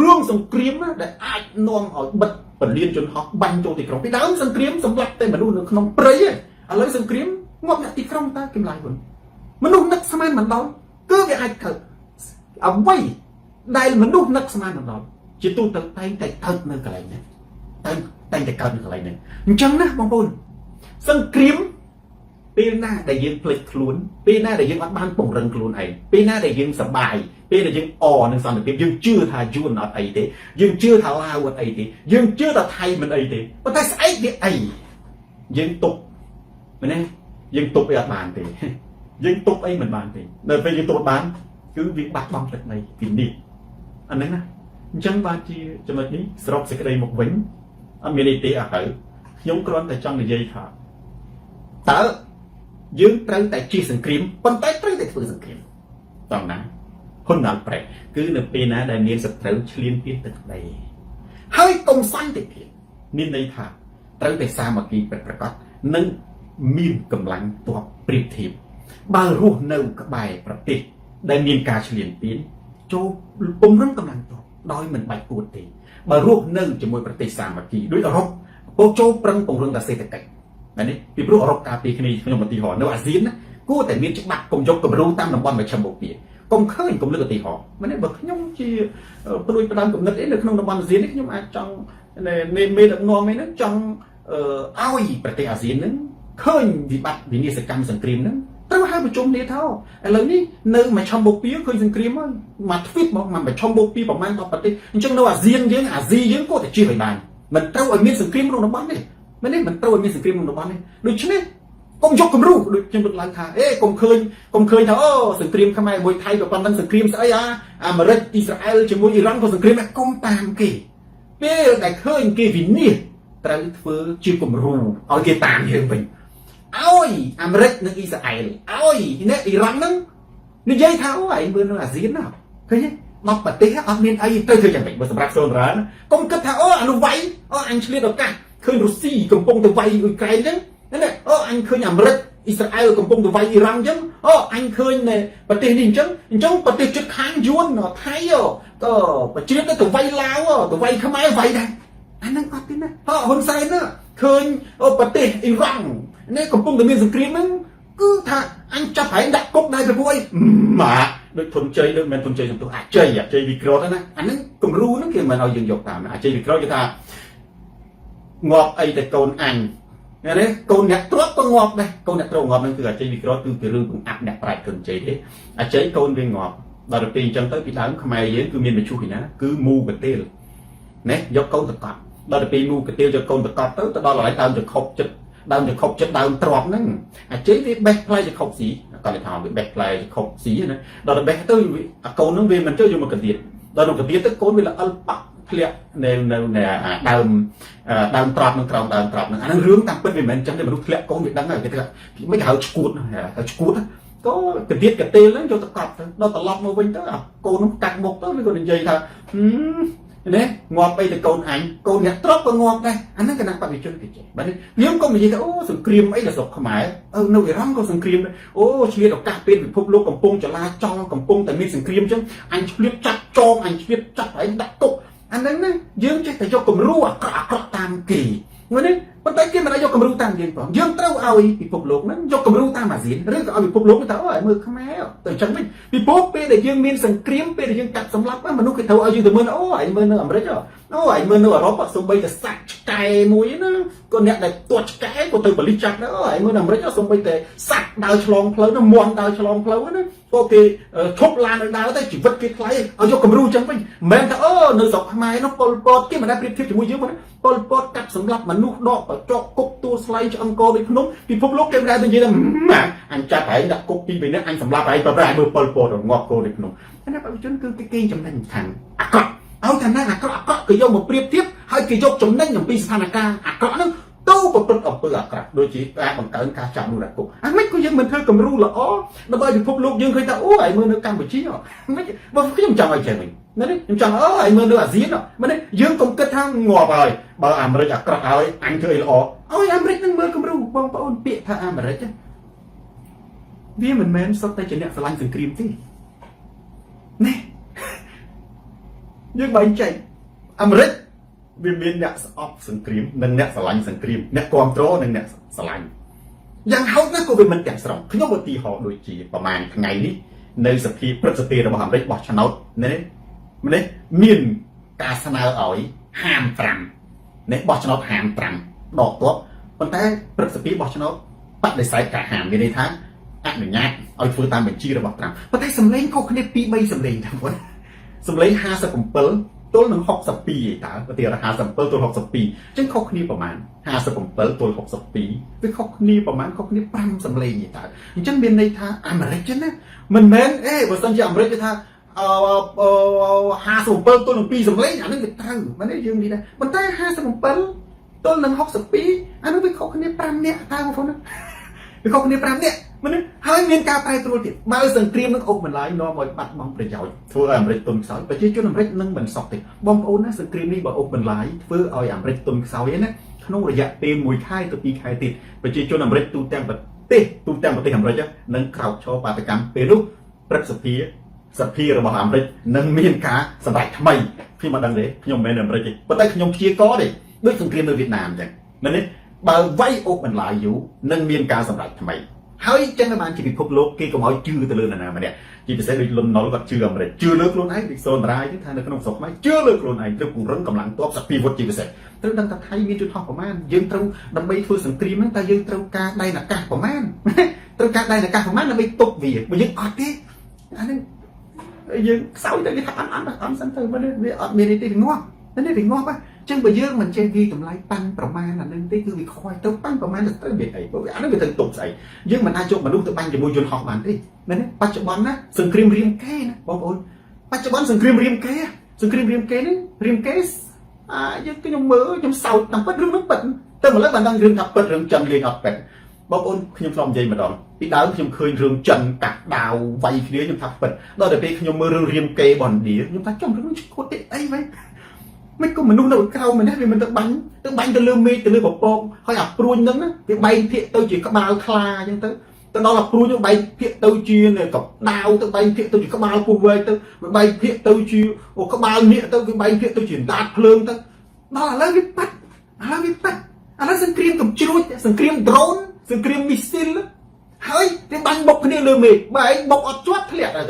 រឿងសង្គ្រាមណាដែលអាចនាំឲ្យបិទពលានជនហោះបាញ់ចូលទីក្រុងពីដើមសង្គ្រាមសម្លាប់តែមនុស្សនៅក្នុងព្រៃឯងឥឡូវសង្គ្រាមងាប់អ្នកទីក្រុងតើកម្លាយវិញមនុស្សនឹកស្មានមិនដល់គឺវាអាចកើតអ្វីដែលមនុស្សនឹកស្មានមិនដល់ជាទូទៅតែងតែកើតនៅកន្លែងនេះតែងតែកើតនៅកន្លែងនេះអញ្ចឹងណាបងប្អូនសង្គ្រាមពេលណាដែលយើងភ្លេចខ្លួនពេលណាដែលយើងអត់បានពង្រឹងខ្លួនឯងពេលណាដែលយើងសប្បាយពេលដែលយើងនឹងសន្តិភាពយើងជឿថាយួនអត់អីទេយើងជឿថាឡាវអត់អីទេយើងជឿថាថៃមិនអីទេប៉ុន្តែស្អែកវាអីយើងទុកមែនទេយើងទុកអីអត់បានទេយើងទុកអីមិនបានទេនៅពេលយើងទុកបានគឺវាបាត់បង់ទឹកនៃពីនេះអាហ្នឹងណាអញ្ចឹងបានជាចំណុចនេះសរុបសេចក្តីមកវិញអត់មានអីទេអត់ទៅខ្ញុំគ្រាន់តែចង់និយាយថាតើយើងត្រូវតែជិះសង្គ្រាមប៉ុន្តែត្រូវតែធ្វើសង្គ្រាមតោះណាហ៊ុនដល់ប្រែគឺនៅពេលណាដែលមានសត្រូវឈ្លានពានទឹកដីហើយកុំសន្តិភាពមានន័យថាត្រូវតែសាមគ្គីពិតប្រាកដនិងមានកម្លាំងទ័ពប្រៀបធៀបបើរស់នៅក្បែរប្រទេសដែលមានការឈ្លានពានចូលពង្រឹងកម្លាំងទ័ពដោយមិនបាច់ពួតទេបើរស់នៅជាមួយប្រទេសសាមគ្គីដូចអឺរ៉ុបពោចូលប្រឹងពង្រឹងតែសេដ្ឋកិច្ចណានេះពីព្រោះអឺរ៉ុបកាលពីគ្នាខ្ញុំឧទាហរណ៍នៅអាស៊ានណាគួរតែមានច្បាប់កុំយកគំរូតាមតំបន់មជ្ឈមបូព៌ាគ កុំឃើញកុំលើកឧទាហរណ៍មែនទេបើខ្ញុំជាព្រួយផ្ដាំកំណត់អីនៅក្នុងតំបន់អាស៊ាននេះខ្ញុំអាចចង់មេដឹកនាំឯហ្នឹងចង់ឲ្យប្រទេសអាស៊ានហ្នឹងឃើញវិបត្តិវិនាសកម្មសង្គ្រាមហ្នឹងត្រូវហៅប្រជុំគ្នាថាឥឡូវនេះនៅមួយឆំបូព៌ាឃើញសង្គ្រាមហើយមកទ្វីបមកមួយឆំបូព៌ាប្រហែល10ប្រទេសអញ្ចឹងនៅអាស៊ានយើងអាស៊ីយើងក៏តែជៀសឲ្យបានមិនត្រូវឲ្យមានសង្គ្រាមក្នុងតំបន់នេះមែនទេមិនត្រូវឲ្យមានសង្គ្រាមក្នុងតំបន់នេះដូច្នេះកុំយកគំរូដូចខ្ញុំលើកឡើងថាកុំឃើញថាអូសង្គ្រាមខ្មែរមួយថៃក៏ប៉ុណ្ណឹងសង្គ្រាមស្អីអាមេរិកអ៊ីស្រាអែលជាមួយអ៊ីរ៉ាន់ក៏សង្គ្រាមកុំតាមគេពេលដែលឃើញគេវិនិច្ឆ័យត្រូវធ្វើជាគំរូឲ្យគេតាមយើងវិញឲ្យអាមេរិកនិងអ៊ីស្រាអែលឲ្យអ្នកអ៊ីរ៉ាន់ហ្នឹងនិយាយថាអូឯងមើលនៅអាស៊ានណាឃើញទេ10ប្រទេសអត់មានអីទៅធ្វើយ៉ាងម៉េចបើសម្រាប់សូនរ៉ានកុំគិតថាអូអានោះវាយអូអញឆ្លៀតឱកាសឃើញរុស្ស៊ីកំពុងទៅវាយអ៊ុយក្រែនអញ្ចឹងណាអូអញឃើញអាមេរិកអ៊ីស្រាអែលកំពុងទៅវាយអ៊ីរ៉ាំងអញ្ចឹងអូអញឃើញប្រទេសនេះអញ្ចឹងប្រទេសជិតខាងយួនថៃក៏ប្រជិតទៅវាយឡាវទៅវាយខ្មែរវាយដែរអាហ្នឹងអត់ទេណាហ៊ុនសែនណាឃើញប្រទេសអ៊ីរ៉ាំងនេះកំពុងតែមានសង្គ្រាមហ្នឹងគឺថាអញចាប់ហែងដាក់គុកដែរទៅពួកអីម៉ាដូចធនជ័យដូចមិនធនជ័យសំទោសអជ័យវិក្រតណាអាហ្នឹងគំរូហ្នឹងគេមិនឲ្យយើងយកតាមអជ័យវិក្រតគេថាងាប់អីតែកូនអញណាកូនអ្នកទ្រព្យក៏ងាប់ដែរកូនអ្នកទ្រព្យងាប់ហ្នឹងគឺអជ័យវិក្រតគឺជារឿងបង្អាក់អ្នកប្រាជ្ញធនជ័យទេអជ័យកូនវាងាប់ដល់ទៅពេលអញ្ចឹងទៅពីដើមខ្មែរយើងគឺមានមជ្ឈុឯណាគឺមូកទេលណាយកកូនតកត់ដល់ទៅពេលមូកទេលយកកូនតកត់ទៅដល់កន្លែងដើមចង្ខុបចិត្តដើមចង្ខុបចិត្តដើមទ្រព្យហ្នឹងអជ័យវាបេះផ្លែចង្ខុបស៊ីគាត់ថាវាបេះផ្លែចង្ខុបស៊ីណាដល់ទៅបេះទៅអាកូនហ្នឹងវាមិនចូលយកមកកទៀតដល់ទៅកទៀតទៅកូនវាល្អិលបាក់ធ្លាក់នៅដើមត្រាប់នឹងក្រោមដើមត្រាប់ហ្នឹងអាហ្នឹងរឿងតាមពិតវាមិនមែនអញ្ចឹងទេមនុស្សធ្លាក់កូនវាដឹងហើយគេថាមិនហៅឈួតក៏កទៀតកទេលហ្នឹងយកទៅកប់ទៅដល់ត្រឡប់មកវិញទៅអាកូនហ្នឹងកាត់មុខទៅវាក៏និយាយថាណាងាប់អីទៅកូនអញកូនអ្នកទ្រព្យក៏ងាប់ដែរអាហ្នឹងគណៈបព្វជិជនគេចេះបាទយើងកុំនិយាយថាអូសង្គ្រាមអីដល់ស្រុកខ្មែរនៅអ៊ីរ៉ង់ក៏សង្គ្រាមដែរអូឆ្លៀតឱកាសពេលពិភពលោកកំពុងចលាចលកំពុងតែមានសង្គ្រាមអញ្ចឹងអញឆ្លៀតចាប់ចងអញឆ្លៀតចាប់ហើយដាក់គុកអាហ្នឹងណាយើងចេះតែយកគំរូអាក្រក់តាមគេមើលនេះប៉ុន្តែគេមិនឲ្យយកគំរូតាមយើងផងយើងត្រូវឲ្យពិភពលោកហ្នឹងយកគំរូតាមអាស៊ានឬក៏ឲ្យពិភពលោកទៅឲ្យមើលខ្មែរទៅអញ្ចឹងវិញពីព្រោះពេលដែលយើងមានសង្គ្រាមពេលដែលយើងកាត់សម្លាប់មនុស្សគេត្រូវឲ្យយើងទៅមើលអូឯងមើលនៅអាមេរិកអូឯងមើលនៅអឺរ៉ុបសូម្បីតែសាច់ឆ្កែមួយណាក៏អ្នកដែលទាត់ឆ្កែក៏ទៅបលិសចាប់ដែរអូឯងមើលនៅអាមេរិកសូម្បីតែសត្វដើរឆ្លងផ្លូវណាមាន់ដើរឆ្លងផ្លូវណាក៏គេឈប់ឡានឲ្យដើរទៅជីវិតគេថ្លៃឲ្យយកគំរូអញ្ចឹងវិញមិនមែនថាអូនៅស្រុកខ្មែរនោះប៉ុលពតគេមិនដែលប្រៀបធៀបជាមួយយើងទេប៉ុលពតកាត់សម្លាប់មនុស្សដកចកគុកទួលស្លែងឆ្អឹងកដូចភ្នំពិភពលោកគេមិនដែលនិយាយថាអញចាប់ឯងដាក់គុក2 3នាក់អញសម្លាប់ឯងប្រហែលមើលប៉ុលពតងាប់កោដូចភ្នំអាបព្វជិជនគឺគេកេងចំណេញខាងអាក្រក់ឲ្យឋានៈអាក្រក់គេយកមកប្រៀបធៀបហើយគេយកចំណេញអំពីស្ថានភាពអាក្រក់ហ្នឹងទៅប្រព្រឹត្តអំពើអាក្រក់ដូចជាការបង្កើនការចាប់មនុស្សដាក់គុកអាមិនក៏យើងមិនធ្វើគំរូល្អដើម្បីពិភពលោកយើងឃើញថាអូឯងមើលនៅកម្ពុជាមិនបើខ្ញុំចង់ឲ្យចេះវិញណានេះខ្ញុំចង់ឯងមើលនៅអាស៊ានមិននេះយើងកុំគិតថាងាប់ហើយបើអាមេរិកអាក្រក់ហើយអញធ្វើអីល្អឲ្យអាមេរិកនឹងមើលគំរូបងប្អូនពាក្យថាអាមេរិកវាមិនមែនសុទ្ធតែជាអ្នកស្រឡាញ់សង្គ្រាមទេនេះយើងបែងចែកអាមេរិកវាមានអ្នកស្អប់សង្គ្រាមនិងអ្នកស្រឡាញ់សង្គ្រាមអ្នកគ្រប់គ្រងនិងអ្នកស្រឡាញ់យ៉ាងហោចណាស់ក៏វាមិនទាំងស្រុងខ្ញុំឧទាហរណ៍ដូចជាប្រហែលថ្ងៃនេះនៅសភាព្រឹទ្ធសភារបស់អាមេរិកបោះឆ្នោតនេះមានការស្នើឲ្យហាម5នេះបោះឆ្នោតហាម5ដកទ័ពប៉ុន្តែព្រឹទ្ធសភាបោះឆ្នោតបដិសេធការហាមមានន័យថាអនុញ្ញាតឲ្យធ្វើតាមបញ្ជារបស់5ប៉ុន្តែសម្លេងខុសគ្នា2 3សម្លេងទាំងប៉ុណ្ណឹងសម្លេង57ទល់នឹង62ឯតើឧទាហរណ៍57ទល់62អញ្ចឹងខុសគ្នាប្រមាណ57ទល់62វាខុសគ្នាប្រមាណខុសគ្នា5សម្លេងឯតើអញ្ចឹងមានន័យថាអាមេរិកចឹងណាមិនមែនបើសិនជាអាមេរិកគេថា57ទល់នឹង2សម្លេងអានឹងវាត្រូវមែនទេយើងនិយាយដែរប៉ុន្តែ57ទល់នឹង62អានោះវាខុសគ្នា5នាក់តើបងប្អូនវាខុសគ្នា5នាក់មែនទេហើយមានការប្រែប្រួលទៀតបើសង្គ្រាមនឹងអូសបន្លាយនាំឲ្យបាត់បង់ប្រយោជន៍ធ្វើឲ្យអាមេរិកទុនខ្សោយប្រជាជនអាមេរិកនឹងមិនសក់ទេបងប្អូនណាសង្គ្រាមនេះបើអូសបន្លាយធ្វើឲ្យអាមេរិកទុនខ្សោយណាក្នុងរយៈពេល1ខែទៅ2ខែទៀតប្រជាជនអាមេរិកទូទាំងប្រទេសអាមេរិកនឹងក្រោកឈរបាតកម្មពេលនោះព្រឹទ្ធសភារបស់អាមេរិកនឹងមានការសម្ដែងថ្មីខ្ញុំមិនដឹងទេខ្ញុំមិនមែនអាមេរិកទេប៉ុន្តែខ្ញុំព្យាករទេដូចសង្គ្រាមនៅវៀតណាមអញ្ចឹងមែនទេបើវាយអូសបន្លាយយូរនឹងមានការសម្ដែងថ្មី ហើយចឹងបានជាពិភពលោកគេកុំឲ្យជឿទៅលើណាម្នាក់ជាពិសេសដូចលន់ណុលគាត់ជឿអាមេរិកជឿលើខ្លួនឯងវិសោនរាយថានៅក្នុងស្រុកខ្មែរជឿលើខ្លួនឯងត្រូវពង្រឹងកម្លាំងទ័ពសព្វាវុធជាពិសេសត្រូវដឹងថាថៃមានយន្តហោះប្រមាណយើងត្រូវដើម្បីធ្វើសង្គ្រាមហ្នឹងតើយើងត្រូវការដៃអាកាសប្រមាណត្រូវការដៃអាកាសប្រមាណដើម្បីទប់វាបើយើងអត់ទេអាហ្នឹងយើងខ្សោយតែវាថាអត់សិនទៅវាអត់មានទេវាងាប់នេះវាងាប់ចឹងបើយើងមិនចេះវាតម្លៃប៉ាន់ប្រមាណអានឹងទេគឺវាខ្វះទៅប៉ាន់ប្រមាណទៅវាអីព្រោះអានឹងវាទៅទប់ស្អីយើងមិនអាចយកមនុស្សទៅបាញ់ជាមួយយន្តហោះបានទេមែនទេបច្ចុប្បន្នណាសង្គ្រាមរៀមកេណាបងប្អូនបច្ចុប្បន្នសង្គ្រាមរៀមកេនេះរៀមកេយើងខ្ញុំមើលខ្ញុំសោកតាមពិតរឿងនោះពិតទៅម្ល៉េះបានដឹងរឿងថាពិតរឿងចិនលេងអត់ពិតបងប្អូនខ្ញុំធ្លាប់និយាយម្ដងពីដើមខ្ញុំឃើញរឿងចិនកាក់ដាវវាយគ្នាខ្ញុំថាពិតដល់តែពេលខ្ញុំមើលរឿងរៀមកេរបស់ឥណ្ឌាខ្ញុំថាចំរឿងឈួតទេអីវិញមិនក៏មនុស្សនៅក្រៅមែនទេវាមិនទៅបាញ់ទៅលើមេឃទៅលើពពកហើយអាព្រួញហ្នឹងណាវាបែកភាកទៅជាក្បាលខ្លាអញ្ចឹងទៅដល់អាព្រួញហ្នឹងបែកភាកទៅជាកដាវទៅបែកភាកទៅជាក្បាលពោះវែកទៅវាបែកភាកទៅជាក្បាលនាគទៅវាបែកភាកទៅជាដាតភ្លើងទៅដល់ឥឡូវវាប៉ាត់ឥឡូវសង្គ្រាមកំជ្រួចសង្គ្រាមដ្រូនសង្គ្រាមមីស៊ីលហើយវាបាញ់បុកគ្នាលើមេឃបើឯងបុកអត់ជាប់ធ្លាក់តែ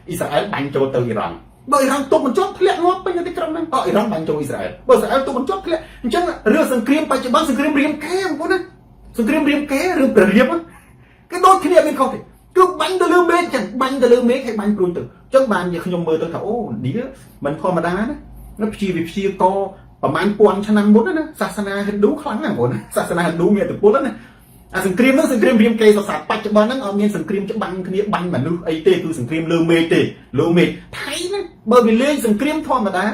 អ៊ីស្រាអែលបាញ់ចូលទៅអ៊ីរ៉ង់បើអ៊ីរ៉ង់ទុកមិនជាប់ធ្លាក់ងាប់ពេញទីក្រុងហ្នឹងអ៊ីរ៉ង់បាញ់ចូលអ៊ីស្រាអែលបើអ៊ីស្រាអែលទុកមិនជាប់ធ្លាក់អញ្ចឹងរឿងសង្គ្រាមបច្ចុប្បន្នសង្គ្រាមរៀមកេបងប្អូនណាសង្គ្រាមរៀមកេរឿងព្រះរាមគេដូចគ្នាមានខុសទេគឺបាញ់ទៅលើមេឃចឹងបាញ់ទៅលើមេឃហើយបាញ់ព្រួយទៅអញ្ចឹងបានជាខ្ញុំមើលទៅថាអូនេះមិនធម្មតាណានៅព្យាកប្រហែលពាន់ឆ្នាំមុនណាសាសនាហិណ្ឌូខ្លាំងណាស់បងប្អូនសាសនាហិណ្ឌូមានឥទ្ធិពលណាអាសង្គ្រាមហ្នឹងសង្គ្រាមរៀមកេសសាបច្ចុប្បន្នហ្នឹងអត់មានសង្គ្រាមច្បាំងគ្នាបាញ់មនុស្សអីទេគឺសង្គ្រាមលើមេឃទេលើមេឃថៃហ្នឹងបើវាលេងសង្គ្រាមធម្មតា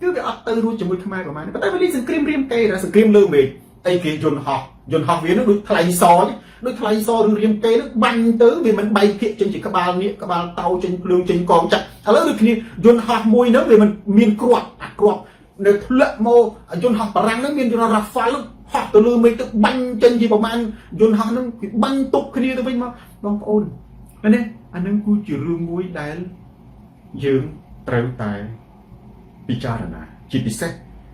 គឺវាអត់ទៅរួចជាមួយខ្មែរប្រហែលប៉ុន្តែវាលេងសង្គ្រាមរៀមកេសង្គ្រាមលើមេឃអីគេយន្តហោះវាហ្នឹងដូចថ្លៃសរឿងរៀមកេហ្នឹងបាញ់ទៅវាមិនបែកភាកចេញជាក្បាលនាគក្បាលតោចេញភ្លើងចេញកងចាក់ឥឡូវដូចគ្នាយន្តហោះមួយហ្នឹងវាមិនមានគ្រាប់នៅធ្លាក់មកយន្តហោះបារាំងហ្នឹងមានយន្តហោះ Rafale ហោះទៅលើមេឃទៅបាញ់ចេញជាប្រមាណយន្តហោះហ្នឹងគេបាញ់ទប់គ្នាទៅវិញមកបងប្អូនឃើញទេអាហ្នឹងគឺជារឿងមួយដែលយើងត្រូវតែពិចារណាជាពិសេស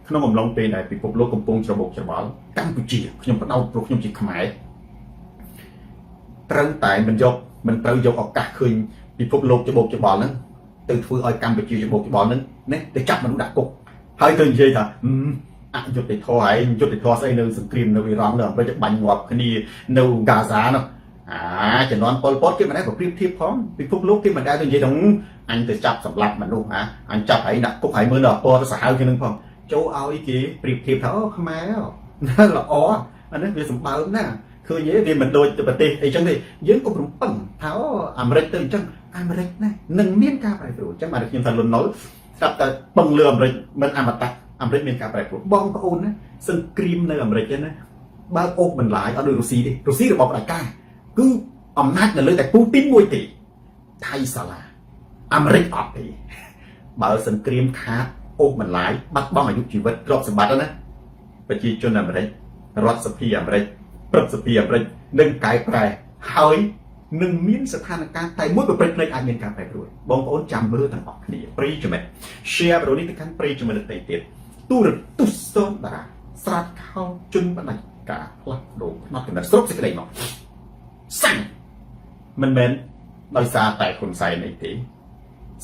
ក្នុងអំឡុងពេលដែលពិភពលោកកំពុងច្របូកច្របល់កម្ពុជាខ្ញុំបដោតព្រោះខ្ញុំជាខ្មែរត្រូវតែមិនត្រូវយកឱកាសឃើញពិភពលោកច្របូកច្របល់ហ្នឹងទៅធ្វើឲ្យកម្ពុជាច្របូកច្របល់ហ្នឹងណាទៅចាប់មនុស្សដាក់គុកហើយទៅនិយាយថាអយុត្តិធម៌ឯងយុត្តិធម៌ស្អីនៅសង្គ្រាមនៅអ៊ីរ៉ង់នៅអាមេរិកបាញ់ងាប់គ្នានៅហ្គាហ្សានោះជំនាន់ប៉ុលពតគេមិនដែលប្រៀបធៀបផងពិភពលោកគេមិនដែលទៅនិយាយថាអញទៅចាប់សម្លាប់មនុស្សអញចាប់ឯងដាក់គុកហើយមើលដល់ពណ៌ទៅសាហាវជាងនឹងផងចូលឲ្យគេប្រៀបធៀបថាអូខ្មែរល្អអានេះវាសម្បើមណាឃើញទេវាមិនដូចប្រទេសអីចឹងទេយើងក៏រំពឹងថាអូអាមេរិកទៅអញ្ចឹងអាមេរិកណានឹងមានការប្រែប្រួលអញ្ចឹងបានខ្ញុំថាលន់ណុលស្រាប់តែពឹងលើអាមេរិកមិនអមតៈអាមេរិកមានការប្រែប្រួលបងប្អូនណាសង្គ្រាមនៅអាមេរិកណាបើអូសបន្លាយអត់ដូចរុស្ស៊ីទេរុស្ស៊ីរបស់ផ្ដាច់ការគឺអំណាចនៅលើតែពូទីនមួយទេថៃសាឡាអាមេរិកអត់ទេបើសង្គ្រាមខាតអូសបន្លាយបាត់បង់អាយុជីវិតទ្រព្យសម្បត្តិណាប្រជាជនអាមេរិករដ្ឋសភាអាមេរិកព្រឹទ្ធសភាអាមេរិកនឹងកែប្រែហើយនឹងមានស្ថានភាពតែមួយប្រព្រឹត្តភ្លេចអាចមានការប្រែប្រួលបងប្អូនចាំមើលទាំងអស់គ្នាប្រិយមិត្ត share វីដេអូនេះទៅកាន់ប្រិយមិត្តដទៃទៀតទូរទស្សន៍សូនតារាស្រាតខោជន់បណ្ដាច់ការផ្លាស់ប្ដូរផ្នត់កំណត់ស្រុកសេចក្តីមកសាំងមិនមែនដោយសារតែហ៊ុនសែនអីទេ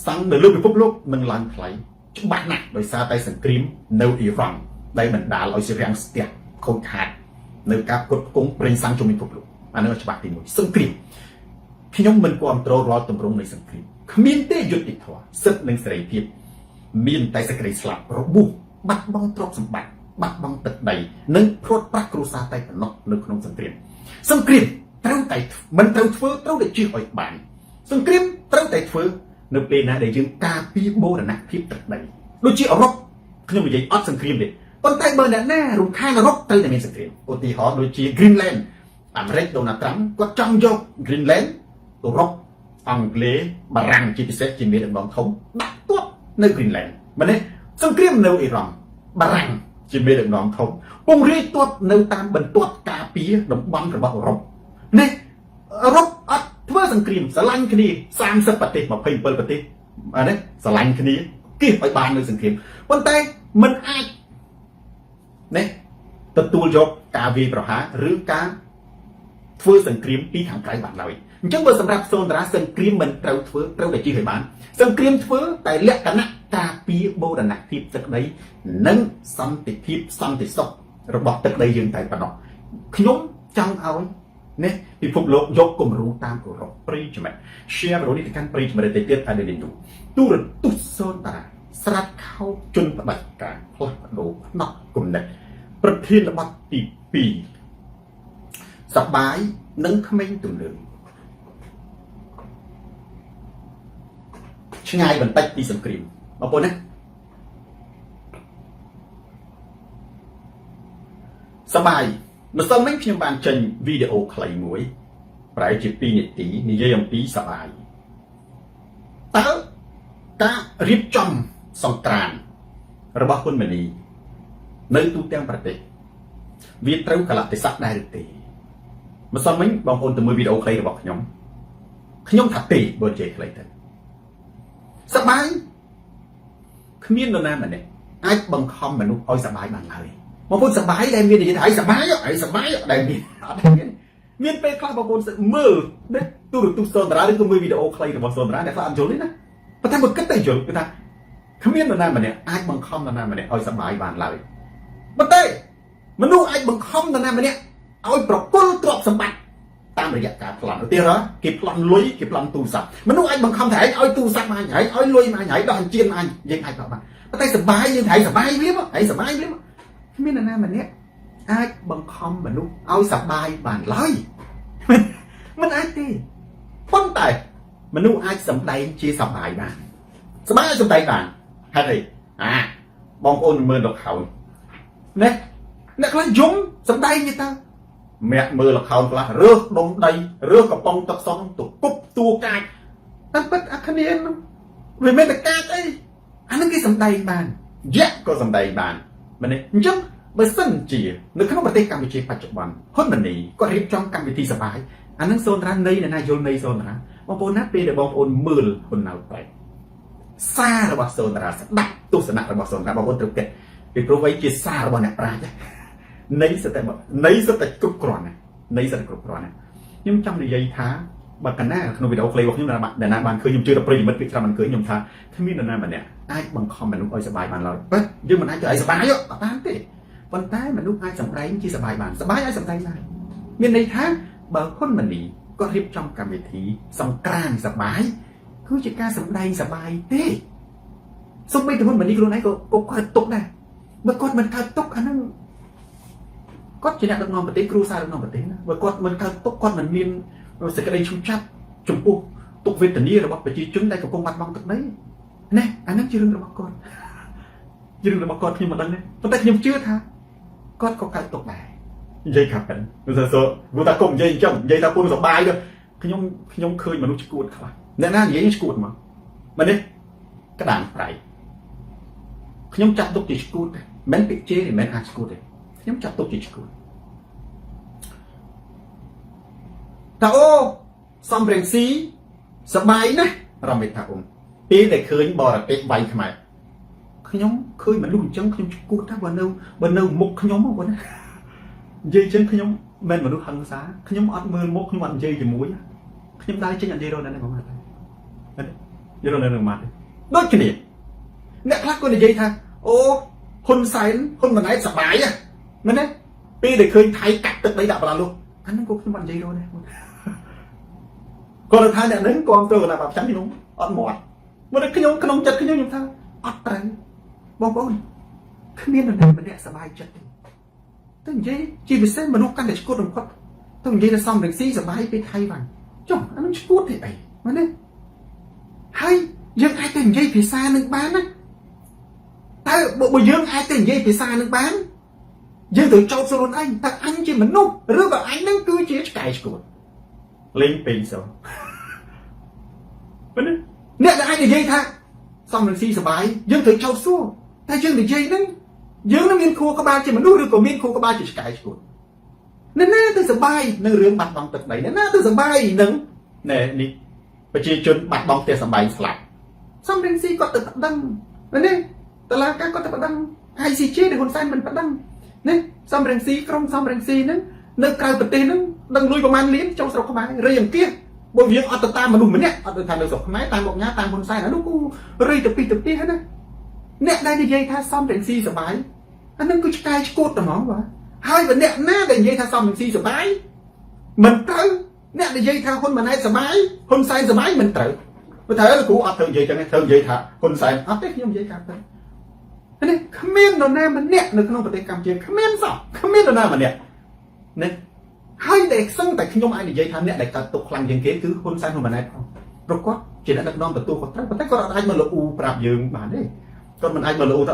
សាំងនៅលើពិភពលោកនឹងឡើងថ្លៃច្បាស់ណាស់ដោយសារតែសង្គ្រាមនៅអ៊ីរ៉ង់ដែលបណ្ដាលឲ្យរាំងស្ទះខូចខាតនៅការផ្គត់ផ្គង់ប្រេងសាំងជុំវិញពិភពលោកអានោះច្បាស់ទី1សង្គ្រាមខ្ញុំមិនគ្រប់គ្រងរាល់ទម្រង់នៃសង្គ្រាមគ្មានទេយុត្តិធម៌សិទ្ធិនិងសេរីភាពមានតែសេចក្តីស្លាប់របួសបាត់បង់ទ្រព្យសម្បត្តិបាត់បង់ទឹកដីនិងព្រាត់ប្រាសគ្រួសារតែប៉ុណ្ណោះនៅក្នុងសង្គ្រាមត្រូវតែមិនត្រូវធ្វើត្រូវតែជៀសឲ្យបានសង្គ្រាមត្រូវតែធ្វើនៅពេលណាដែលយើងការពារបូរណភាពទឹកដីដូចជាអឺរ៉ុបខ្ញុំនិយាយអត់សង្គ្រាមទេប៉ុន្តែបើអ្នកណារំខានអឺរ៉ុបត្រូវតែមានសង្គ្រាមឧទាហរណ៍ដូចជា Greenland អាមេរិកដូណាល់ត្រាំគាត់ចង់យក Greenland អឺរ៉ុបអង់គ្លេសបារាំងជាពិសេសជាមានដំណងធំដាក់ទ័ពនៅ Greenland មែនទេសង្គ្រាមនៅអ៊ីរ៉ង់បារាំងជាមានដំណងធំពង្រាយទ័ពនៅតាមបន្ទាត់ការពារតំបន់របស់អឺរ៉ុបនេះអឺរ៉ុបអត់ធ្វើសង្គ្រាមស្រឡាញ់គ្នា30ប្រទេស27ប្រទេសនេះស្រឡាញ់គ្នាគៀសឲ្យបាននៅសង្គ្រាមប៉ុន្តែមិនអាចនេះទទួលយកការវាយប្រហារឬការ ធ្វើសង្គ្រាមពីខាងក្រៅបានឡើយអញ្ចឹងបើសម្រាប់សូនតារាសង្គ្រាមមិនត្រូវធ្វើត្រូវតែជឿឲ្យបានសង្គ្រាមធ្វើតែលក្ខណៈការពារបូរណភាពទឹកដីនិងសន្តិភាពសន្តិសុខរបស់ទឹកដីយើងតែប៉ុណ្ណោះខ្ញុំចង់ឲ្យនេះពិភពលោកយកគំរូតាមអឺរ៉ុបប្រិយមិត្ត share វីដេអូនេះទៅកាន់ប្រិយមិត្តទៀតឲ្យđến YouTube ទូរទស្សន៍សូនតារាស្រាត់ខោជន់ផ្ដាច់ការផ្លាស់ប្ដូរផ្នែកគំនិតប្រធានបទទី2សបាយនិងក្មេងទំនើបឆ្ងាយបន្តិចពីសង្គ្រាមបងប្អូនណាសបាយម្សិលមិញខ្ញុំបានចេញវីដេអូខ្លីមួយប្រហែលជា2នាទីនិយាយអំពីសបាយតើការរៀបចំសង្ក្រាន្តរបស់ហ៊ុនម៉ាណីនៅទូទាំងប្រទេសវាត្រូវកលៈទេសៈដែរឬទេម្សិលមិញបងប្អូនទៅមើលវីដេអូខ្លីរបស់ខ្ញុំថាទេបើនិយាយខ្លីទៅសបាយគ្មាននរណាម្នាក់អាចបង្ខំមនុស្សឲ្យសបាយបានឡើយបងប្អូនសបាយដែលមាននិយាយថាឲ្យសបាយដែលមានពេលខ្លះបងប្អូនមើលទូរទស្សន៍សូនតារាឬក៏មើលវីដេអូខ្លីរបស់សូនតារាដែលខ្លះអត់យល់ទេណាប៉ុន្តែបើគិតទៅយល់គឺថាគ្មាននរណាម្នាក់អាចបង្ខំនរណាម្នាក់ឲ្យសបាយបានឡើយប៉ុន្តែមនុស្សអាចបង្ខំនរណាម្នាក់ឲ្យប្រគល់ទ្រព្យសម្បត្តិតាមរយៈការប្លន់ឧទាហរណ៍គេប្លន់លុយគេប្លន់ទូរស័ព្ទមនុស្សអាចបង្ខំថាឯងឲ្យទូរស័ព្ទមកឯងឲ្យលុយមកឯងដោះអញ្ជើញមកឯងយើងអាចប្រាប់បានប៉ុន្តែសបាយយើងថាឯងសបាយវាមកឯងសបាយវាមកគ្មាននរណាម្នាក់អាចបង្ខំមនុស្សឲ្យសបាយបានឡើយមិនអាចទេប៉ុន្តែមនុស្សអាចសម្ដែងជាសបាយបានសបាយអាចសម្ដែងបានហេតុអីបងប្អូនមើលលោកខោនណាអ្នកខ្លះយំសម្ដែងយីតើមាក់មើលល្ខោនខ្លះរើសដុំដីរើសកំប៉ុងទឹកសុំទៅគប់តួកាចតែពិតអាគ្នានោះវាមិនតែកាចអីអានឹងគេសម្ដែងបានយៈក៏សម្ដែងបានមែនទេអញ្ចឹងបើសិនជានៅក្នុងប្រទេសកម្ពុជាបច្ចុប្បន្នហ៊ុនម៉ាណីគាត់រៀបចំកម្មវិធីសប្បាយអានឹងសូនតារានៃណាយល់នៃសូនតារាបងប្អូនណាពេលដែលបងប្អូនមើលហ៊ុនណៅប្រែកសាររបស់សូនតារាស្ដាប់ទស្សនៈរបស់សូនតារាបងប្អូនត្រូវគិតពីព្រោះវាជាសាររបស់អ្នកប្រាជ្ញនៃសតិគ្រប់គ្រាន់ណាខ្ញុំចង់និយាយថាបើកណាក្នុងវីដេអូខ្លីរបស់ខ្ញុំដែលណាបានឃើញខ្ញុំជឿថាប្រិយមិត្តពីច្រើនបានឃើញខ្ញុំថាគ្មាននរណាម្នាក់អាចបង្ខំមនុស្សឲ្យសប្បាយបានឡើយបើយើងមិនអាចទៅឲ្យសប្បាយអត់បានទេប៉ុន្តែមនុស្សអាចសម្ដែងជាសប្បាយបានសប្បាយអាចសម្ដែងបានមានន័យថាបើហ៊ុនម៉ាណីគាត់រៀបចំកម្មវិធីសង្ក្រាន្តសប្បាយគឺជាការសម្ដែងសប្បាយទេសូម្បីតែហ៊ុនម៉ាណីខ្លួនឯងក៏កើតទុកដែរបើគាត់មិនកើតទុកអាហ្នឹងគាត់ជាអ្នកដឹកនាំប្រទេសគ្រូសារដឹកនាំប្រទេសណាបើគាត់មិនកើតទុកគាត់មិនមានសេចក្តីឈឺចាប់ចំពោះទុកវេទនារបស់ប្រជាជនដែលកំពុងបាត់បង់ទឹកដីណាអាហ្នឹងជារឿងរបស់គាត់ខ្ញុំមិនដឹងទេប៉ុន្តែខ្ញុំជឿថាគាត់ក៏កើតទុកដែរនិយាយខាប់ហ្នឹងគឺថាគុំនិយាយអញ្ចឹងនិយាយថាពុនសបាយទៅខ្ញុំឃើញមនុស្សឈួតខ្លះអ្នកណានិយាយឈួតមកមែនទេក្តាមប្រៃខ្ញុំចាត់ទុកជាឈួតទេមិនពិជេរមិនអាចឈួតទេខ្ញុំចាត់ទុកជាឈួតតើអូសំរងស៊ីសបាយណាស់រំវិថាពេលដែលឃើញបរទេសវាយខ្មែរខ្ញុំឃើញមនុស្សអញ្ចឹងខ្ញុំឈួតថាបើនៅមុខខ្ញុំបងប្អូនណានិយាយចឹងខ្ញុំមិនមនុស្សហិង្សាខ្ញុំអត់មើលមុខខ្ញុំអត់និយាយជាមួយខ្ញុំដើរចេញអត់និយាយរកនៅហ្នឹងមកទេនិយាយរកនៅហ្នឹងមកទេដូចគ្នាអ្នកខ្លះក៏និយាយថាអូហ៊ុនសែនហ៊ុនម៉ាណែតសបាយមែនទេពេលដែលឃើញថៃកាត់ទឹកដីដាក់បលាលុះអាហ្នឹងក៏ខ្ញុំអត់និយាយរកដែរគាត់ថាអ្នកហ្នឹងគាំទ្រគណៈបព្វជិខ្ញុំអត់មាត់មកខ្ញុំក្នុងចិត្តខ្ញុំថាអត់ត្រូវបងប្អូនគ្មាននរណាម្នាក់សប្បាយចិត្តទេទៅនិយាយជាពិសេសមនុស្សកាន់តែឈួតបំផុតទៅនិយាយថាសំរងស៊ីសប្បាយពេលថៃបានចុះអានឹងឈួតទេអីមែនទេហើយយើងអាចទៅនិយាយភាសានឹងបានណាតើបើយើងអាចទៅនិយាយភាសានឹងបានយើងត្រូវចោទខ្លួនឯងតើអញជាមនុស្សឬក៏អញនឹងគឺជាឆ្កែឈួតលេងពេញសោះមែនទេអ្នកដែលអាចនិយាយថាសំរងស៊ីសប្បាយយើងត្រូវចោទសួរតែយើងនិយាយហ្នឹងយើងនឹងមានខួរក្បាលជាមនុស្សឬក៏មានខួរក្បាលជាឆ្កែឈួតណាទៅសបាយនៅរឿងបាត់បង់ទឹកដីណាទៅសបាយនឹងណែនេះប្រជាជនបាត់បង់ផ្ទះសម្បែងស្លាប់សំរងស៊ីគាត់ទៅប្តឹងមែនទេតឡាការគាត់ទៅប្តឹង ICJ ដែលហ៊ុនសែនមិនប្តឹងណាសំរងស៊ីក្រុមសំរងស៊ីហ្នឹង nơi cài bật tên nó đang nuôi công an liếm trong sọc máy rơiอย่างkia bộ việc ở ta mà đúng mình nhé ở từ thành được sọc máy tai một nhá tai một sai nó đúng rơi tập pi hết á nè đây thì dây tha xong đến si sờ bái anh đang cứ cài cột tầm máu vậy hai vấn nè nè để dây tha xong đến si sờ bái mình tới nè để dây tha hôn mà nay sờ bái hôn sai sờ bái mình tới có thể là cũ ở thường dây chẳng thường dây tha hôn sai ở tết nhưng dây cài tới anh này comment nó nam mình nè được không phải cầm chơi comment nó nam mình nè nè hai để xăng tại khi nhóm ai để dây tha nè để cả tục làm những cái thứ hôn sai hôn mà nay không rồi quá chỉ đã đặt non từ tu có thấy có ai mà lộ u bạc dương bản đấy còn mình ai mà lộ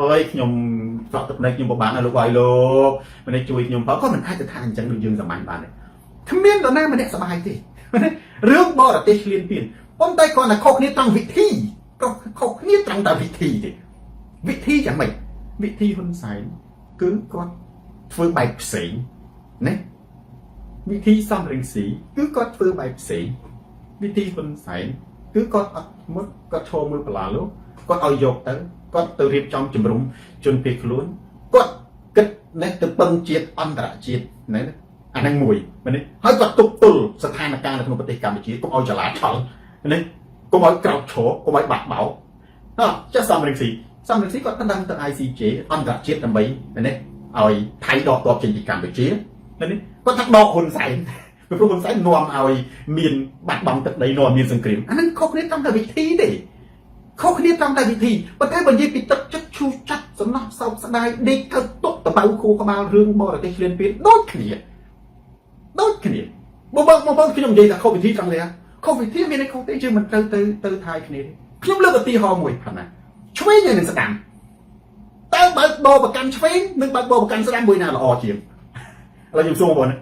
ơi nhom phật tập này nhom một bạn là lộ bài lô mình đây chui nhom phật có mình ai tự thang chẳng được dương giảm mạnh bạn này thằng miên tao nay mình đẹp sờ bài thì rước bo là tê liên tiền hôm tay còn là khóc niết trong vị thi khóc niết trong tại vị thi chẳng mày vị thi hôn sai cứ con phương bài sĩ nè vị thi xong rình sĩ cứ con phương bài sĩ vị thi hôn sai cứ con mất con thô mưa bả lúc con ao dột tới con từ riêng trong chùm rung chun piệt luôn con kích nè từ băng chiết ăn đã chiết nè anh đang mùi mình đi hơi con tục tù sát hai là ca là không có thể cầm chiết con ao trở lại thở nè con nói cào chỗ con nói bạc bảo chắc xong rình sĩ con đang từ ai xì chế ăn đã chiết làm bấy nè ơi thay đọ tọp trình bị cầm bị chế nè con thằng đọ hồn sải vì hồn sải nòm ơi miền bạc bằng tật đầy nòm miền sừng kìm anh đang khóc đến trong thời vị thi đểเขาเรียกตามแต่วิธีประเทศบรรยีปิดตัดชัดชูชัดสำนักสาวสดายเด็กเขาตกตะเบาคูเขามาเรื่องบ่อแต่เรียนเป็นโดดขี้บ่ขยมใหญ่แต่เขาวิธีจังเลยอะเขาวิธีมีในเขาเตชื่อมันเตอไทยขี้ขยมเลิกตีหอมวยผ่านนะช่วยอย่างหนึ่งสกัดแต่บ่อประกันช่วยหนึ่งบ่อประกันสกัดมวยน่าละอเจียมเราอยู่สู้บ่อนะ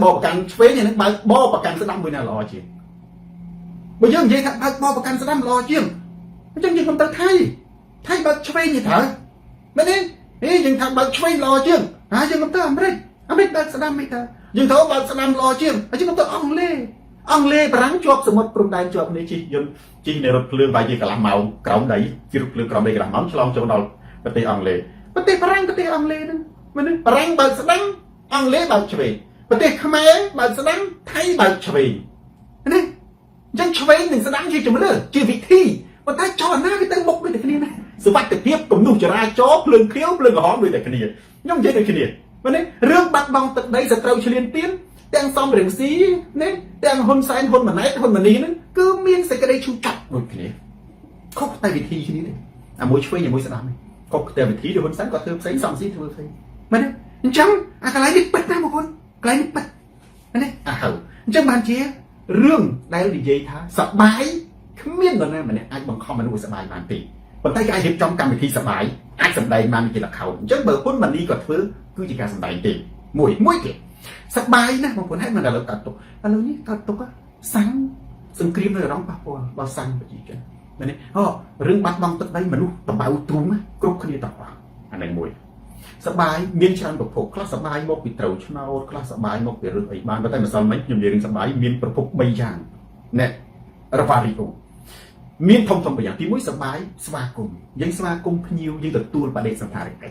บ่อประกันช่วยอย่างหนึ่งบ่อประกันสกัดมวยน่าละอเจียมบ่ยังใหญ่ถ้าบ่อประกันสกัดละอเจียมchẳng những không tới thay bật chơi như thế mà nên nhưng thằng bật chơi lo chứ nhưng không tới Amerik bật sẽ đam mê ta nhưng thấu bật sẽ đam lo chứ chứ không tới ông lê bắn chọc sự một prum đàn chọc này chỉ để rụt lương vài gì cả làm màu còng đấy chỉ rụt lương còng đây cả làm móng cho long cho đầu bật tay ông lê bật tay ông lê đó mà nên bắn bật sẽ đam ông lê bật chơi bật tay khmer bật sẽ đam thay bật chơi nên chẳng chơi đừng sẽ đam gì cho mình nữa chỉ vị thi mà ta cho nó cái tên bốc với cái này sự bắt trực tiếp cũng đủ cho ra chó lưng khiếu lưng hóm với cái này nhưng vậy cái này mà nên rước bắt bong từ đây sẽ trâu cho liên tiến đang xong rừng xí nên đang hôn sai hôn mà nãy hôn mà ní nữa cứ miên sẽ cái đây chu chặt một cái này không có tay vị thi như thế mối chơi nhà mối sẽ làm này không tay vị thi được hôn sáng có thơm sáng xong xí thôi mà nên chẳng cái này đi bật ra một con cái này đi bật này chẳng bàn chia rương đây là gì thà sập bái miên rồi nè mà nè ai bằng không mà nuôi sập bài bàn tỷ còn tay cái ai trong cầm vị thi sập bài ai sập đầy mà chỉ là khẩu chắc bờ cuốn mình đi còn thứ cứ chỉ cả sập đầy tỷ mũi kìa sập bài nè một cuốn hết mình là lợn tục là lợn ní tục á sáng sừng cream rồi đóng bao xanh và gì chứ mà nè rừng bắt băng tận đây mà nuôi tầm bao trúng á cướp cái gì tập vào anh này mũi sập bài miên trang độc phục class sập bài một bị trầu cho nó class sập bài một bị rừng ấy ban và tay mà sao mấy nhầm về rừng sập bài miên phục bay giang nè Ravario miên thông bởi dạng tí mũi sập bái sva cùng nhiều như là tour và để sập thải cái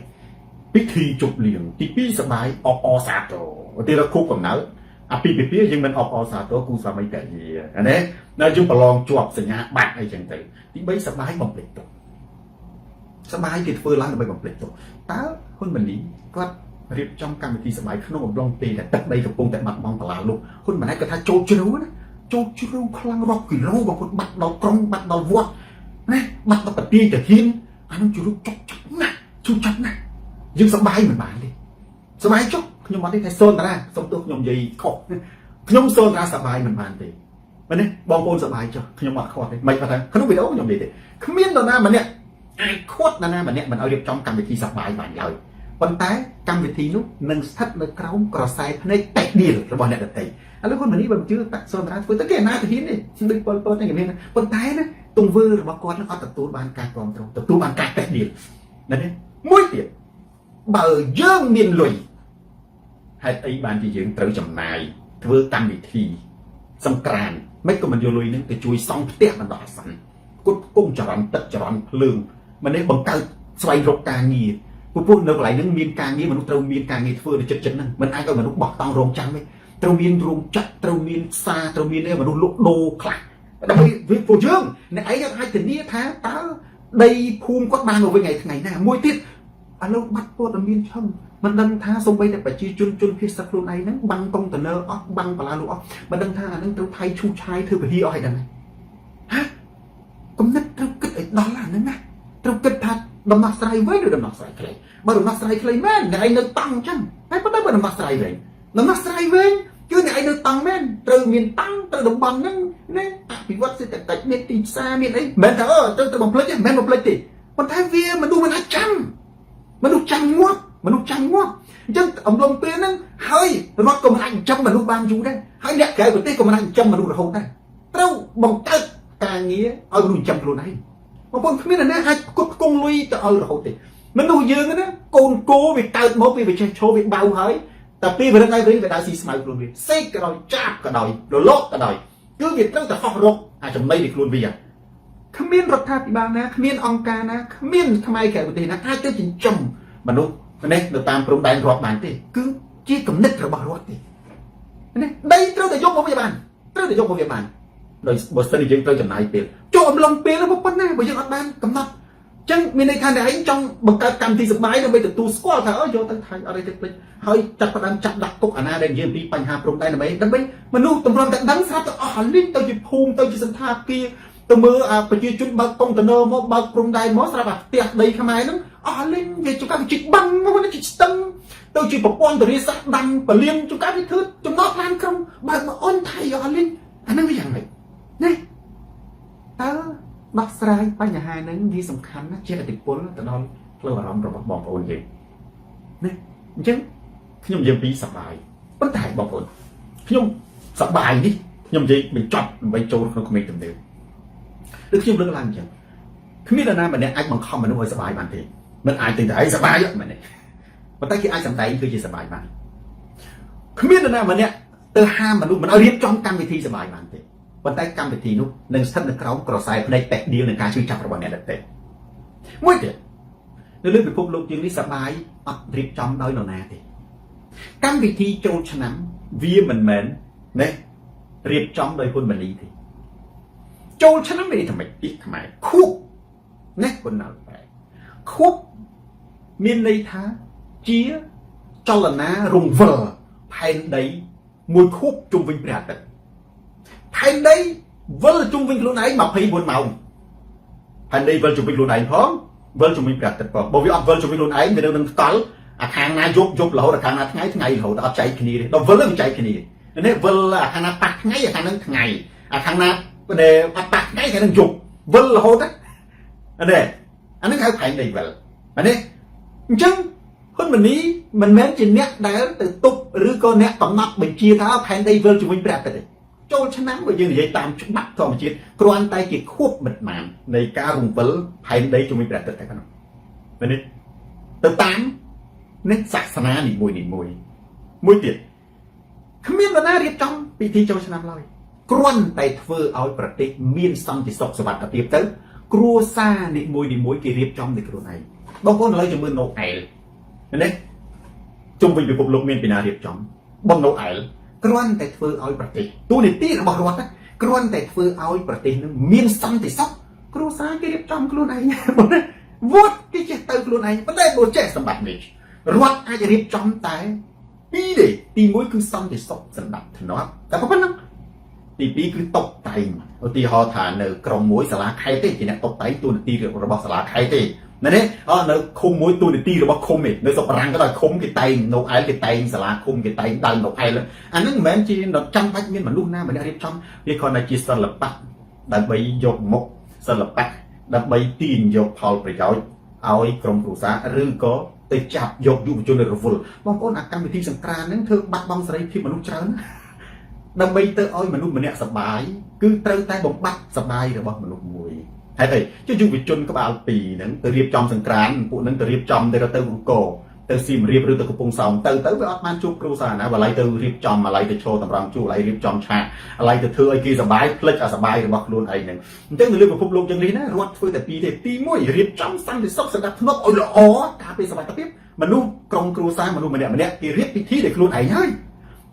biết thi chụp liền tí pi sập bái o sa tổ tí là khúc còn nở pi nhưng mình o sa tổ cu sa mấy cái gì anh ấy nó dùng bờ lon chuột sợi nhá bạc hay chẳng tới tí bấy sập bái bằng lệch tổ sập bái thì phơi lắm là bay bằng lệch tổ tá hơn mình lý có riêng trong căn thì sập bái không một lon tê là tất đây gặp cung tại mặt mong là luôn hơn mình ấy có thay trâu chú đó cho chú khlang rọc quỷ lâu bằng con bắt đầu cong bắt đầu vuốt này bắt đầu tập đi để hiên anh chú chọc nè nhưng sắp bài mình bán đi sắp bài chốc nhưng mà đi thay sơn ra xong tôi nhom gì khổ nhom sơn ra sắp bài mình bán đi mà này bong ôn sắp bài cho nhưng mà khó đấy mày phải không biết đâu nhom gì thế không biết đâu na mà nè ai khuất na mà nè mình ở trong cầm vị thi sắp bài bản lời còn tái cầm vị thi lúc nâng sắt nâng cáo cò sai này tẹt đi rồi bọn này được tẩyแล้วคนแบบนี้แบบชื่อตักโซนร้านฟื้นตะแก่หน้าตะหินนี่ดึงปนอย่างนี้นะปนท้ายนะตรงเวอร์บกรแล้วเอาตะตูบานการกรองตรงตะตูบานการแตกเดียวนั่นเองมุ้ยเดียวเบอร์เยื่อเมียนลุยให้ไอ้บานที่ยืนเต๋อจำนายเวอร์ตามวิธีสงกรานไม่ก็มันโยลุยนึงแต่ช่วยซองเตี้ยมันดอกสันกุ้งจรอนตัดจรอนเพลิงมันได้บังเกิดสวายรกการงี ពួកនៅកន្លែងហ្នឹងមានការងារមនុស្សត្រូវមានការងារធ្វើនៅចិត្តហ្នឹងមិនអាចឲ្យមនុស្សបោះតង់រោងចក្រទេត្រូវមានរោងចក្រត្រូវមានផ្សារត្រូវមានមនុស្សលក់ដូរខ្លះដើម្បីវាពួកយើងអ្នកឯងអាចធានាថាតើដីភូមិគាត់បានមកវិញថ្ងៃណាមួយទៀតឥឡូវបាត់ព័ត៌មានឆឹងមិនដឹងថាសូម្បីតែប្រជាជនភៀសសាខ្លួនឯងហ្នឹងបាំងកុងតឺន័រអស់បាំងបន្លាលោកអស់មិនដឹងថាអាហ្នឹងត្រូវថៃឈូសឆាយធ្វើពហិអស់ហើយដឹងហ៎គំនិតត្រូវគិតឲ្យដល់អាហ្នឹងណាត្រូវគិតថាដំណោះស្រាយវិញឬដំណោះស្រាយខ្លីបើដំណោះស្រាយខ្លីមែនអ្នកឯងនៅតង់អញ្ចឹងតែប៉ុន្តែបើដំណោះស្រាយវិញគឺអ្នកឯងនៅតង់មែនត្រូវមានតង់ត្រូវតំបន់ហ្នឹងណាអភិវឌ្ឍសេដ្ឋកិច្ចមានទីផ្សារមានអីមិនថាត្រូវទៅបំភ្លេចទេមិនបំភ្លេចទេប៉ុន្តែវាមនុស្សមិនអាចចាំមនុស្សចាំងាប់អញ្ចឹងអំឡុងពេលហ្នឹងហើយរដ្ឋក៏មិនអាចចាំមនុស្សបានយូរដែរហើយអ្នកក្រៅប្រទេសក៏មិនអាចចាំមនុស្សរហូតដែរត្រូវបង្កើតការងារឲ្យមនុស្សចាំខ្លួនឯងបងប្អូនគ្មានអ្នកណាអាចផ្គត់ផ្គង់លុយទៅឲ្យរហូតទេមនុស្សយើងណាកូនគោវាកើតមកវាចេះឈោវាបៅហើយតែពីព្រឹកថ្ងៃវិញវាដើរស៊ីស្មៅខ្លួនវាសេកក៏ដោយចាប់ក៏ដោយរលកក៏ដោយគឺវាត្រូវតែហោះរកអាចំណីនៃខ្លួនវាគ្មានរដ្ឋាភិបាលណាគ្មានអង្គការណាគ្មានខ្មែរក្រៅប្រទេសណាអាចទៅចិញ្ចឹមមនុស្សនេះនៅតាមព្រំដែនរដ្ឋបានទេគឺជាគំនិតរបស់រដ្ឋទេណាដីត្រូវតែយកមកវាបានដោយបើសិនជាយើងត្រូវចំណាយពេលចូលអំឡុងពេលហ្នឹងប៉ុណ្ណាបើយើងអត់បានកំណត់អញ្ចឹងមានន័យថាអ្នកឯងចង់បង្កើតកម្មវិធីសបាយដើម្បីទទួលស្គាល់ថាយកទៅថៃអត់អីទៅភ្លេចហើយចាប់ផ្ដើមចាប់ដាក់គុកអាណាដែលនិយាយពីបញ្ហាព្រំដែនដើម្បីមនុស្សតម្រាំតែដឹងស្រាប់តែអស់លីងទៅជាភូមិទៅជាសន្តាគារទៅមើលប្រជាជនបើកកុងតឺន័រមកបើកព្រំដែនមកស្រាប់តែផ្ទះដីខ្មែរហ្នឹងអស់លីងវាជួនកាលជីកបាំងមកជីកស្ទឹងទៅជាប្រព័ន្ធធារាសាស្ត្រដាំពលានជួនកាលវាធ្វើចំណតឡានក្រុងបើកមកអូនថៃអស់លីងអាហ្នឹងវាយ៉ាងម៉េចណាតើដោះស្រាយបញ្ហាហ្នឹងវាសំខាន់ណាស់ជាឥទ្ធិពលទៅដល់ផ្លូវអារម្មណ៍របស់បងប្អូនយើងណាអញ្ចឹងខ្ញុំនិយាយពីសប្បាយប៉ុន្តែបងប្អូនខ្ញុំសប្បាយនេះខ្ញុំនិយាយបញ្ចប់ដើម្បីចូលក្នុងក្មេងទំនើបឬខ្ញុំលើកឡើងអញ្ចឹងគ្មាននរណាម្នាក់អាចបង្ខំមនុស្សឲ្យសប្បាយបានទេមិនអាចទៅតែឲ្យសប្បាយមែនទេប៉ុន្តែគេអាចសម្ដែងគឺជាសប្បាយបានគ្មាននរណាម្នាក់ទៅហាមមនុស្សមិនឲ្យរៀបចំកម្មវិធីសប្បាយបានទេប៉ុន្តែកម្មវិធីនោះនឹងស្ថិតនៅក្រោមក្រសែភ្នែកតេះដៀលនឹងការជួយចាប់របស់អ្នកដទៃមួយទៀតនៅលើពិភពលោកយើងនេះសប្បាយអត់រៀបចំដោយនរណាទេកម្មវិធីចូលឆ្នាំវាមិនមែនណារៀបចំដោយហ៊ុនម៉ាណីទេចូលឆ្នាំមានន័យថាម៉េចពីខ្មែរខួបណាប៉ុណ្ណាបែបខួបមានន័យថាជាចលនារង្វិលផែនដីមួយខួបជុំវិញព្រះអាទិត្យផែនដីវិលជុំវិញខ្លួនឯង24ម៉ោងផែនដីវិលជុំវិញខ្លួនឯងផងវិលជុំវិញព្រះអាទិត្យផងបើវាអត់វិលជុំវិញខ្លួនឯងវានៅនឹងស្កល់អាខាងណាយប់រហូតអាខាងណាថ្ងៃរហូតអត់ចែកគ្នាទេដល់វិលនឹងចែកគ្នានេះវិលអាខាងណាប៉ះថ្ងៃអាខាងហ្នឹងថ្ងៃអាខាងណាដែលអត់ប៉ះថ្ងៃគេនឹងយប់វិលរហូតណាអានេះហៅផែនដីវិលអានេះអញ្ចឹងហ៊ុនម៉ាណីមិនមែនជាអ្នកដែលទៅទប់ឬក៏អ្នកកំណត់បញ្ជាថាផែនដីវិលជុំវិញព្រះអាទិត្យទេចូលឆ្នាំបើយើងនិយាយតាមច្បាប់ធម្មជាតិគ្រាន់តែជាខួបមិត្តបាននៃការរង្វិលផែនដីជុំវិញព្រះអាទិត្យតែប៉ុណ្ណោះនេះទៅតាមនេះសាសនានីមួយមួយទៀតគ្មាននរណារៀបចំពិធីចូលឆ្នាំឡើយគ្រាន់តែធ្វើឲ្យប្រទេសមានសន្តិសុខសុវត្ថិភាពទៅគ្រួសារនីមួយគេរៀបចំដោយខ្លួនឯងបងប្អូនឥឡូវជំនឿណូអែលនេះជុំវិញពិភពលោកមានពីណារៀបចំបងណូអែលគ្រាន់តែធ្វើឲ្យប្រទេសទូនីតិរបស់រដ្ឋគ្រាន់តែធ្វើឲ្យប្រទេសនឹងមានសន្តិសុខគ្រួសារគេរៀបចំខ្លួនឯងវត្តគេចេះទៅខ្លួនឯងប៉ុន្តែបើចេះសម្បត្តិនេះរដ្ឋអាចរៀបចំតែពីរទេទី1គឺសន្តិសុខសម្បត្តិធ្នាប់តែប៉ុណ្ណឹងទី2គឺតុបតែងឧទាហរណ៍ថានៅក្រុមមួយសាលាខេត្តទេជាអ្នកតុបតែងទូនីតិរបស់សាលាខេត្តទេណានេះនៅឃុំមួយទូនីតិរបស់ឃុំទេនៅស្រុកបារាំងក៏ដោយឃុំគេតែងនៅអែលគេតែងសាលាឃុំគេតែងដើមនៅអែលអាហ្នឹងមិនមែនជាចាំបាច់មានមនុស្សណាម្នាក់រៀបចំវាគ្រាន់តែជាសិល្បៈដើម្បីយកមុខសិល្បៈដើម្បីទាញយកផលប្រយោជន៍ឲ្យក្រុមគ្រួសារឬក៏ទៅចាប់យកយុវជនរវល់បងប្អូនអាកម្មវិធីសង្គ្រាមហ្នឹងធ្វើបាត់បង់សេរីភាពមនុស្សច្រើនដើម្បីទៅឲ្យមនុស្សម្នាក់សប្បាយគឺត្រូវតែបំបត្តិសប្បាយរបស់មនុស្សមួយហេតុអីយុវជនក្បាល2ហ្នឹងទៅរៀបចំសង្គ្រាមពួកហ្នឹងទៅរៀបចំទៅអង្គរ ទៅស៊ីមរៀបឬទៅកំពង់សោមទៅវាអត់បានជួបគ្រូសាណាបើឡៃទៅរៀបចំអាឡៃទៅឈរតម្រង់ជួបឡៃរៀបចំឆាកអាឡៃទៅធ្វើឲ្យគេសប្បាយផ្លិចអាសប្បាយរបស់ខ្លួនឯងហ្នឹងអញ្ចឹងនៅលើពិភពលោកយ៉ាងនេះណារត់ធ្វើតែពីរទេទី1រៀបចំសន្តិសុខសណ្ដាប់ធ្នាប់ឲ្យល្អការពារសុខភាពមនុស្សក្រុមគ្រួសារមនុស្សម្នាក់គេរៀបពិធីដោយខ្លួនឯងហើយ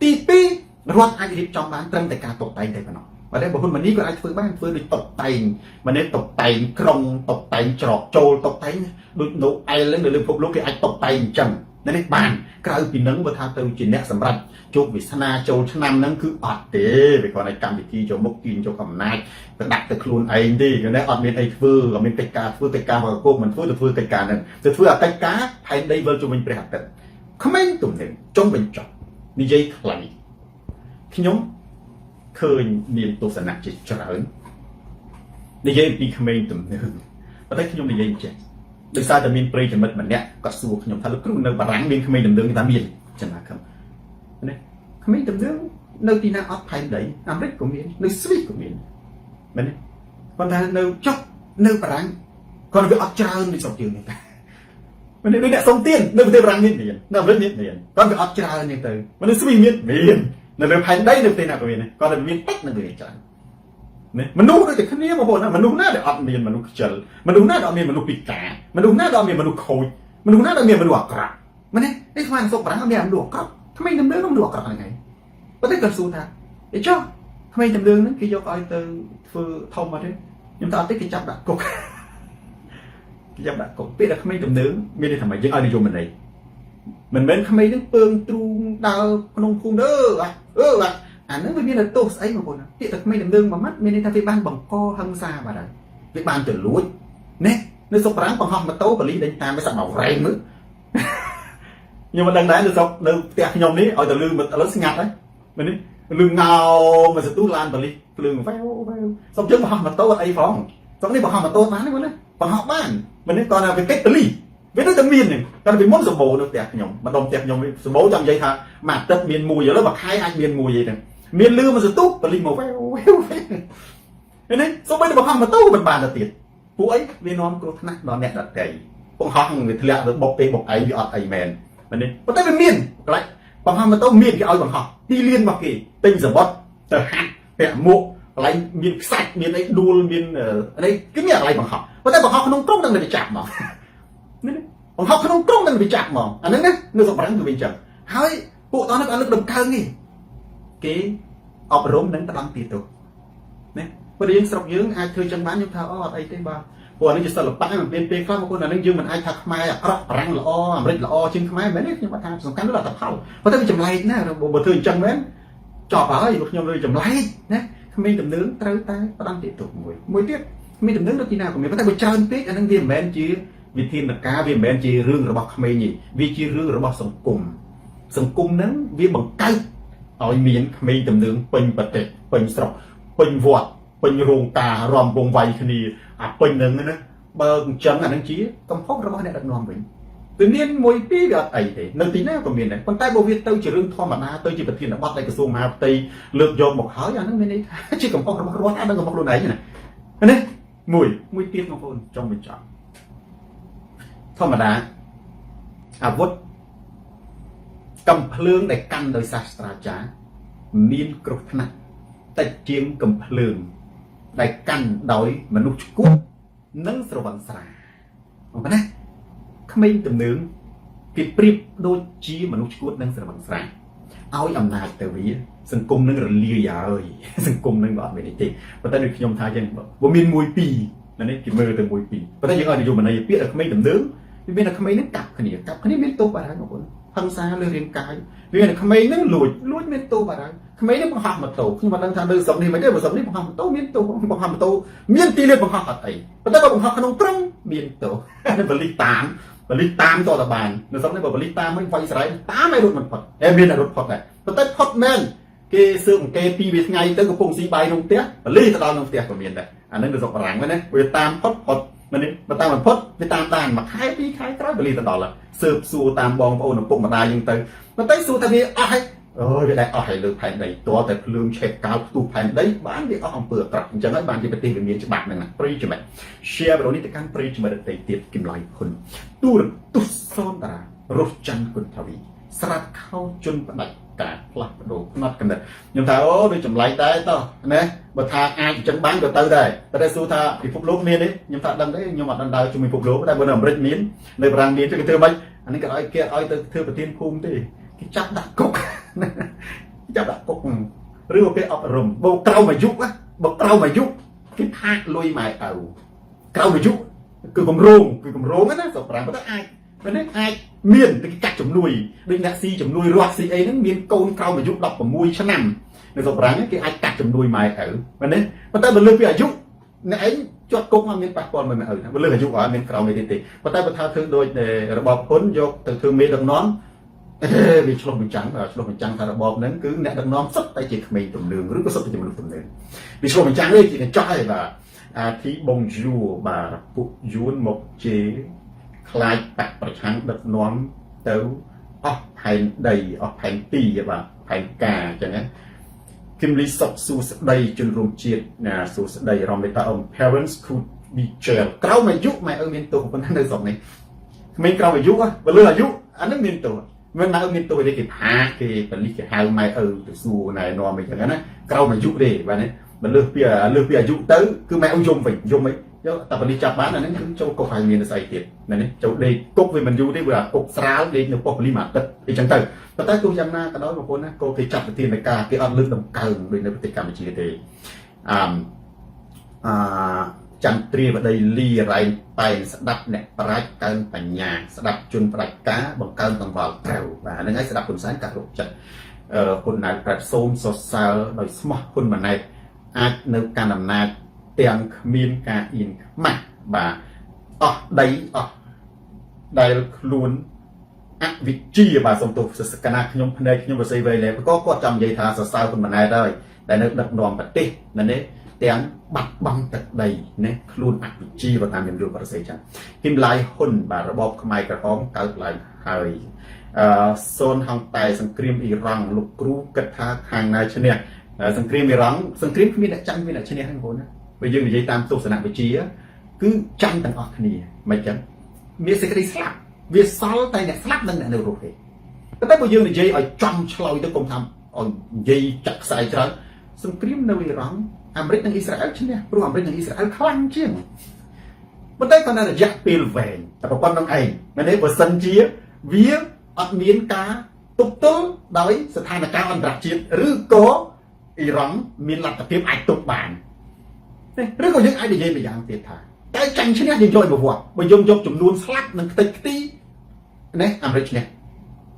ទី2រដ្ឋអាចរៀបចំបានត្រឹមតែការតុបតែងតែប៉ុណ្ណោះបើតែបុគ្គលម្នីក៏អាចធ្វើបានធ្វើដូចតុបតែងម្នាក់តុបតែងក្រុងតុបតែងច្រកចូលតុបតែងដូចនៅអែលនៅលើពិភពលោកគេអាចតុបតែងអញ្ចឹងនេះបានក្រៅពីនឹងបើថាទៅជាអ្នកសម្រាប់ជោគវាសនាចូលឆ្នាំហ្នឹងគឺអត់ទេវាគ្រាន់តែកម្មវិធីចូលមុខទាញយកអំណាចទៅដាក់ទៅខ្លួនឯងទេគេណាអត់មានអីធ្វើអត់មានកិច្ចការធ្វើកិច្ចការរបស់គោកមិនធ្វើទៅធ្វើកិច្ចការហ្នឹងទៅធ្វើអកិច្ចការផែនដីវិលជុំវិញព្រះអាទិត្យក្មេងទំនើបចុងបញ្ចប់និយាយខ្លីខ្ញុំឃើញមានទស្សនៈជាច្រើននិយាយពីក្មេងទំនើបប៉ុន្តែខ្ញុំនិយាយចេះដោយសារតែមានប្រិយមិត្តម្នាក់គាត់សួរខ្ញុំថាលោកគ្រូនៅបារាំងមានក្មេងទំនើបថាមានចំណាខំណាក្មេងទំនើបនៅទីណាអត់ផែនដីអាមេរិកក៏មាននៅស្វីសក៏មានមែនទេប៉ុន្តែនៅចុះនៅបារាំងគាត់វាអត់ច្រើនដូចស្រុកយើងនេះតែមែនទេដូចអ្នកសុំទាននៅប្រទេសបារាំងមាននៅអាមេរិកមានគាត់វាអត់ច្រើននេះទៅនៅស្វីសមាននៅលើផែនដីនៅប្រទេសណាក៏មានគាត់តែមានតិចនៅវាច្រើនណាមនុស្សដូចតែគ្នាបងប្អូនណាមនុស្សណាដែលអត់មានមនុស្សខ្ជិលមនុស្សណាដែលអត់មានមនុស្សពិការមនុស្សណាដែលអត់មានមនុស្សខូចមនុស្សណាដែលមានមនុស្សអាក្រក់មែនទេនេះស្មានសុខប្រាំងមានមនុស្សអាក្រក់ថ្មីដំណើរមនុស្សអាក្រក់ហ្នឹងហើយប៉ុន្តែគាត់សួរថាអីចុះថ្មីដំណើរហ្នឹងគេយកឲ្យទៅធ្វើធំអត់ទេខ្ញុំថាអត់ទេគេចាប់ដាក់គុកគេចាប់ដាក់គុកពេលដែលថ្មីដំណើរមានន័យថាម៉េចយើងឲ្យនិយមន័យមិនមែនថ្មីហ្នឹងពើងទ្រូងដើរក្នុងភូមិអាហ្នឹងវាមានទោសស្អីបងប្អូនពាក្យតែក្មេងដំណើរមួយម៉ាត់មានន័យថាវាបានបង្កហិង្សាបាទហើយវាបានទៅលួចណានៅស្រុកប្រាំងបង្ហោះម៉ូតូបលីដេញតាមវាសាប់មកវែងមើលខ្ញុំមិនដឹងដែរនៅស្រុកនៅផ្ទះខ្ញុំនេះឲ្យទៅលឺឥឡូវស្ងាត់ហើយមែនទេលឺងោមកសទូឡានបលីភ្លើងវ៉ាវសុំជើងបង្ហោះម៉ូតូអត់អីផងស្រុកនេះបង្ហោះម៉ូតូបានទេមើលណាបង្ហោះបានមែនទេគាត់ថាវាកិច្ចបលីវានៅតែមានហ្នឹងតែពីមុនសម្បូរនៅផ្ទះខ្ញុំម្ដុំផ្ទះខ្ញុំសម្បូរចង់និយាយថាមួយអាទិត្យមានមួយឥឡូវមួយខែអាចមានមួយអីហ្នឹងមានលឺមកសន្ទុះបលីមកវ៉ាវនេះសូម្បីតែបង្ហោះម៉ូតូមិនបានទៅទៀតពួកអីវានាំគ្រោះថ្នាក់ដល់អ្នកដទៃបង្ហោះវាធ្លាក់ទៅបុកទេបុកឯងវាអត់អីមែនមែនទេប៉ុន្តែវាមានកន្លែងបង្ហោះម៉ូតូមានគេឲ្យបង្ហោះទីលានរបស់គេទិញសបុតទៅហាត់ពាក់មួកកន្លែងមានខ្សាច់មានអីដួលមានអីគេមានកន្លែងបង្ហោះប៉ុន្តែបង្ហោះក្នុងក្រុងនឹងទៅចាប់មកនេះបង្ហោះក្នុងក្រុងនឹងទៅចាប់មកអាហ្នឹងណានៅស្រុកបារាំងគឺវាអញ្ចឹងហើយពួកតោះនោះអត់លើកដំកើងទេគេអប់រំនឹងទៅដល់ទីទៅណាព្រោះយើងស្រុកយើងអាចធ្វើចឹងបានខ្ញុំថាអត់អីទេបាទព្រោះអានេះជាសិល្បៈមិនមានពេលខ្លះមកគុណអានេះយើងមិនអាចថាខ្មែរអាក្រក់បារាំងល្អអាមេរិកល្អជាងខ្មែរមែនទេខ្ញុំគាត់ថាសំខាន់គឺលទ្ធផលប៉ុន្តែវាចម្លែកណាបើធ្វើអញ្ចឹងមែនចប់ហើយពួកខ្ញុំលើចម្លែកណាក្មេងដំណើរត្រូវតែផ្ដំទីទុកមួយទៀតក្មេងដំណើរនៅទីណាក៏មានប៉ុន្តែបើច្រើនពេកអានឹងវាមិនមែនជាវិធានការវាមិនមែនជារឿងរបស់ក្មេងទេវាជារឿងរបស់សង្គមហ្នឹងវាបង្កើតឲ្យមានក្មេងទំនើងពេញប្រទេសពេញស្រុកពេញវត្តពេញរោងការរំវងវាយគ្នាអាពេញហ្នឹងណាបើអញ្ចឹងអានឹងជាកំហុសរបស់អ្នកដឹកនាំវិញគឺមានមួយពីរវាអត់អីទេនៅទីណាក៏មានដែរប៉ុន្តែបើវាទៅជារឿងធម្មតាទៅជាប្រធានបទនៃក្រសួងមហាផ្ទៃលើកយកមកហើយអានឹងមានន័យថាជាកំហុសរបស់រដ្ឋអានឹងកំហុសខ្លួនឯងណានេះមួយទៀតបងប្អូនចង់បញ្ចប់ធម្មតាអាវុធកំភ្លើងដែលកាន់ដោយសាស្ត្រាចារ្យមានគ្រោះថ្នាក់តិចជាងកំភ្លើងដែលកាន់ដោយមនុស្សឆ្កួតនិងស្រវឹងស្រាបងប្អូនណាក្មេងទំនើងគេប្រៀបដូចជាមនុស្សឆ្កួតនិងស្រវឹងស្រាឲ្យអំណាចទៅវាសង្គមនឹងរលាយហើយសង្គមនឹងអត់មានអីទេប៉ុន្តែដូចខ្ញុំថាចឹងបើមានមួយពីរនេះគេមើលទៅមួយពីរប៉ុន្តែយើងឲ្យនិយមន័យពាក្យឲ្យក្មេងទំនើងវាមានតែក្មេងនឹងកាប់គ្នាមានទោសបាត់ហើយបងប្អូនហិង្សាលើរាងកាយវាតែក្មេងនឹងលួចមានទោសបាត់ហើយក្មេងនឹងបង្ហោះម៉ូតូខ្ញុំមិនដឹងថានៅស្រុកនេះមិនទេបើស្រុកនេះបង្ហោះម៉ូតូមានទោសបង្ហោះម៉ូតូមានទីលានបង្ហោះអត់អីប៉ុន្តែបើបង្ហោះក្នុងព្រំមានទោសបលិតាមតតបាននៅស្រុកនេះបើបលិតាមមិនវាយស្រែតាមឲ្យរត់មិនផុតមានតែរត់ផុតដែរប៉ុន្តែផុតមែនគេសើបអង្កេតពីវាថ្ងៃទៅកំពុងស៊ីបាយក្នុងផ្ទះបលិទៅដល់ក្នុងផ្ទះក៏មានដែរអានឹងនៅស្រុកបារាំងហ្នឹងណាវាតាមផុតមែនទេបើតាមផុតវាតាមដានមួយខែពីរខែក្រោយបលិទៅដល់ហើយសើបសួរតាមបងប្អូនឪពុកម្ដាយយើងទៅប៉ុន្តែសួរថាវាអស់ហើយវាដែរអស់ហើយលើផែនដីតើតែភ្លើងឆេះកោផ្ទុះផែនដីបានវាអស់អំពើអាក្រក់អញ្ចឹងហើយបានជាប្រទេសវាមានច្បាប់ហ្នឹងណាប្រិយមិត្ត share វីដេអូនេះទៅកាន់ប្រិយមិត្តដទៃទៀតគឹមឡៃហ៊ុនទូរទស្សន៍សនតារា រស់ច័ន្ទគុណថាវីស្រាត់ខោជន់ផ្ដាច់ការផ្លាស់ប្ដូរផ្នត់កំណត់ខ្ញុំថាអូដូចចម្លែកដែរតោះណាបើថាអាចអញ្ចឹងបានក៏ទៅដែរតែសួរថាពិភពលោកមានទេខ្ញុំថាដឹងទេខ្ញុំអត់ដឹងដើរជាមួយពិភពលោកតែបើនៅអាមេរិកមាននៅបារាំងមានគេធ្វើម៉េចអានេះក៏ឲ្យគេឲ្យទៅធ្វើប្រធានភូមិទេគេចាប់ដាក់គុកចាប់ដាក់គុកឬក៏គេអប់រំបើក្រៅអាយុបើក្រៅអាយុគេផាកលុយម៉ែឪក្រៅអាយុគឺគម្រោងណាសប្រាំតែអាចនេះអាចមានគេកាត់ជំនួយដូចអ្នកស៊ីជំនួយរស់ស៊ីអីហ្នឹងមានកូនក្រៅអាយុ16ឆ្នាំនៅសប្រាំគេអាចកាត់ជំនួយម៉ែឪមែនទេប៉ុន្តែបើលើសពីអាយុអ្នកឯងជាប់គុកមកមានប៉ះពាល់មួយម៉ែឪណាបើលើសអាយុអត់មានក្រៅមេទេប៉ុន្តែបើថាធ្វើដូចរបបហ៊ុនយកទៅធ្វើមេដឹកនាំវាឆ្លុះបញ្ចាំងថារបបហ្នឹងគឺអ្នកដឹកនាំសុទ្ធតែជាក្មេងទំនើងឬក៏សុទ្ធតែជាមនុស្សទំនើងវាឆ្លុះបញ្ចាំងនេះជាកញ្ចក់ឯបាទអាធីបងយួរបាទពួកយួនមកជេខ្លាចបកប្រឆាំងដឹកនាំទៅអស់ផែនដីអស់ផែនទីបាទផែនការអញ្ចឹងណាគឹមលីសុកសួស្ដីជនរួមជាតិណាសួស្ដីរំលេចថា parents could be jail ក្រៅអាយុម៉ែឪមានទោសប៉ុន្តែនៅស្រុកនេះក្មេងក្រៅអាយុបើលើអាយុអានឹងមានទោសមិនម៉ែឪមានទោសទេគេផាគេបលិសគេហៅម៉ែឪទៅសួរណែនាំអីចឹងណាក្រៅអាយុទេបាទនេះបើលើសពីអាយុទៅគឺម៉ែឪយំវិញយំអីយកតែបលិសចាប់បានអាហ្នឹងគឺចូលគុកហើយមានស្អីទៀតណានេះចូលដេកគុកវាមិនយូរទេវាគុកស្រាលដេកនៅប៉ុស្តិ៍បលិសមួយអាទិត្យអីចឹងទៅប៉ុន្តែទោះយ៉ាងណាក៏ដោយបងប្អូនណាក៏គេចាត់វិធានការគេអត់លើកដំកើងដូចនៅប្រទេសកម្ពុជាទេចន្ទ្រាវតីលីរ៉ៃតែងស្ដាប់អ្នកប្រាជ្ញកើនបញ្ញាស្ដាប់ជនផ្ដាច់ការបង្កើនតង្វល់ត្រូវបាទហ្នឹងហើយស្ដាប់ហ៊ុនសែនការរកចិត្តហ៊ុនណែតប្រាត់សូមសរសើរដោយស្មោះហ៊ុនម៉ាណែតអាចនៅកាន់អំណាចទាំងគ្មានការអៀនខ្មាស់បាទអស់ដីអស់ដែលខ្លួនអវិជ្ជាបាទសំទោសកណាខ្ញុំភ្នែកខ្ញុំរស័យវែងលែក៏គាត់ចង់និយាយថាសរសើរហ៊ុនម៉ាណែតហើយដែលនៅដឹកនាំប្រទេសណានេះទាំងបាត់បង់ទឹកដីណាខ្លួនអវិជ្ជាបើតាមខ្ញុំយល់ប្រសិទ្ធចឹងហ៊ីមឡាយហ៊ុនបាទរបបខ្មែរក្រហមកើតឡើងហើយសូនហងតែសង្គ្រាមអ៊ីរ៉ង់លោកគ្រូគិតថាខាងណាឈ្នះសង្គ្រាមអ៊ីរ៉ង់សង្គ្រាមគ្មានអ្នកចាញ់មានអ្នកឈ្នះហ្នឹងបងប្អូនណាបើយើងនិយាយតាមទស្សនវិជ្ជាគឺចាញ់ទាំងអស់គ្នាមិនចឹងមានសេចក្តីស្លាប់វាសល់តែអ្នកស្លាប់និងអ្នកនៅរស់ទេតែបើយើងនិយាយឲ្យចំឆ្លើយទៅកុំថាឲ្យនិយាយចាក់ខ្សែច្រើនសង្គ្រាមនៅអ៊ីរ៉ង់អាមេរិកនិងអ៊ីស្រាអែលឈ្នះព្រោះអាមេរិកនិងអ៊ីស្រាអែលខ្លាំងជាងប៉ុន្តែគាត់នៅរយៈពេលវែងតែប៉ុណ្្នឹងឯងមែនទេបើសិនជាវាអត់មានការទប់ទល់ដោយស្ថានភាពអន្តរជាតិឬក៏អ៊ីរ៉ង់មានលទ្ធភាពអាចទប់បានឬក៏យើងអាចនិយាយម្យ៉ាងទៀតថាតែចាញ់ឈ្នះយើងយកមកវាត់បើយើងយកចំនួនស្លាប់និងខ្ទេចខ្ទីណាអាមេរិកឈ្នះ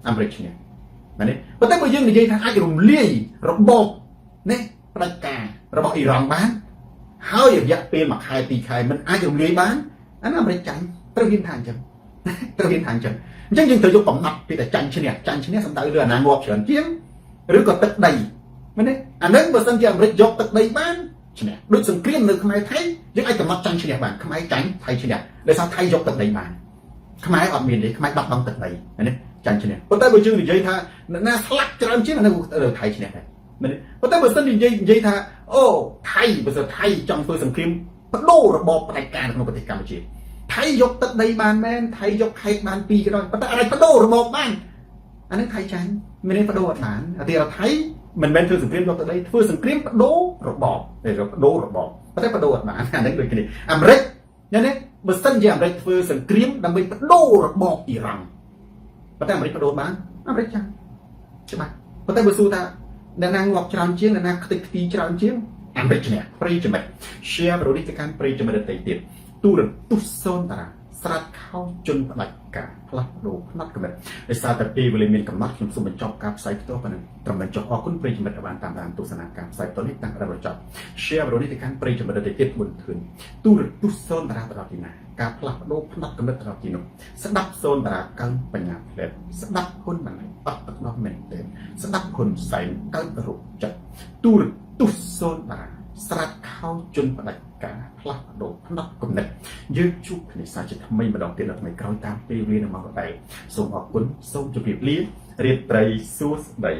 មែនទេប៉ុន្តែបើយើងនិយាយថាអាចរំលាយរបបណាផ្ដាច់ការរបស់អ៊ីរ៉ង់បានហើយរយៈពេល1ខែ2ខែមិនអាចរំលាយបានអានោះអាមេរិកចាញ់ត្រូវហ៊ានថាអញ្ចឹងអញ្ចឹងយើងត្រូវយកកំណត់ពីតែចាញ់ឈ្នះសំដៅលើអាណាងាប់ច្រើនជាងឬក៏ទឹកដីមែនទេអានឹងបើសិនជាអាមេរិកយកទឹកដីបានឈ្នះដូចសង្គ្រាមនៅខ្មែរថៃយើងអាចកំណត់ចាញ់ឈ្នះបានខ្មែរចាញ់ថៃឈ្នះដោយសារថៃយកទឹកដីបានខ្មែរអត់មានទេខ្មែរបាត់បង់ទឹកដីណាចាញ់ឈ្នះប៉ុន្តែបើយើងនិយាយថាអ្នកណាស្លាប់ច្រើនជាងអានោះថៃឈ្នះដែរមែនទេប៉ុន្តែបើសិននិយាយថាអូថៃបើសិនថៃចង់ធ្វើសង្គ្រាមបដូររបបផ្ដាច់ការក្នុងប្រទេសកម្ពុជាថៃយកទឹកដីបានមែនថៃយកខេត្តបាន2ក៏ដោយប៉ុន្តែអាចបដូររបបបានអានឹងថៃចាញ់មានបដូរអត់បានអាទីថៃមិនមែនធ្វើសង្គ្រាមយកទឹកដីធ្វើសង្គ្រាមបដូររបបតែបដូររបបប៉ុន្តែបដូរអត់បានអានឹងដូចគ្នាអាមេរិកណាបើសិនជាអាមេរិកធ្វើសង្គ្រាមដើម្បីបដូររបបអ៊ីរ៉ង់ប៉ុន្តែអាមេរិកបដូរបានអាមេរិកចាញ់ច្បាស់ប៉ុន្តែបើសួរថាអ្នកណាងាប់ច្រើនជាងអ្នកណាខ្ទេចខ្ទីច្រើនជាងអាមេរិកឈ្នះប្រិយមិត្ត share ប្រទេសទៅកាន់ប្រិយមិត្តដទៃទៀតទូរទស្សន៍សូនតារាស្រាត់ខោជន់ផ្ដាច់ការផ្លាស់ប្ដូរផ្នត់កំណត់ដោយសារតែពេលវេលាមានកំណត់ខ្ញុំសូមបញ្ចប់ការផ្សាយផ្ទាល់ប៉ុណ្ណឹងត្រឹមបញ្ចប់អរគុណប្រិយមិត្តដែលបានតាមដានទស្សនាការផ្សាយផ្ទាល់នេះតាំងពីបញ្ចប់ share ប្រទេសទៅកាន់ប្រិយមិត្តដទៃទៀតមុនធឿនទូរទស្សន៍សូនតារាទៅដល់ទីណាការផ្លាស់ប្ដូរផ្នត់កំណត់ទៅដល់ទីនោះស្ដាប់សូនតារាកើនបញ្ញាផ្លែស្ដាប់ហ៊ុនម៉ាណែតអត់ទឹកនោះមែនទេស្ដាប់ហ៊ុនសែនកើនរោគចិត្តទូរទស្សន៍សូនតារាស្រាត់ខោជន់ផ្ដាច់ការផ្លាស់ប្ដូរផ្នត់គំនិតយើងជួបគ្នាសាជាថ្មីម្ដងទៀតនៅថ្ងៃក្រោយតាមពេលវេលានៅម៉ោងដដែលសូមអរគុណសូមជម្រាបលារាត្រីសួស្ដី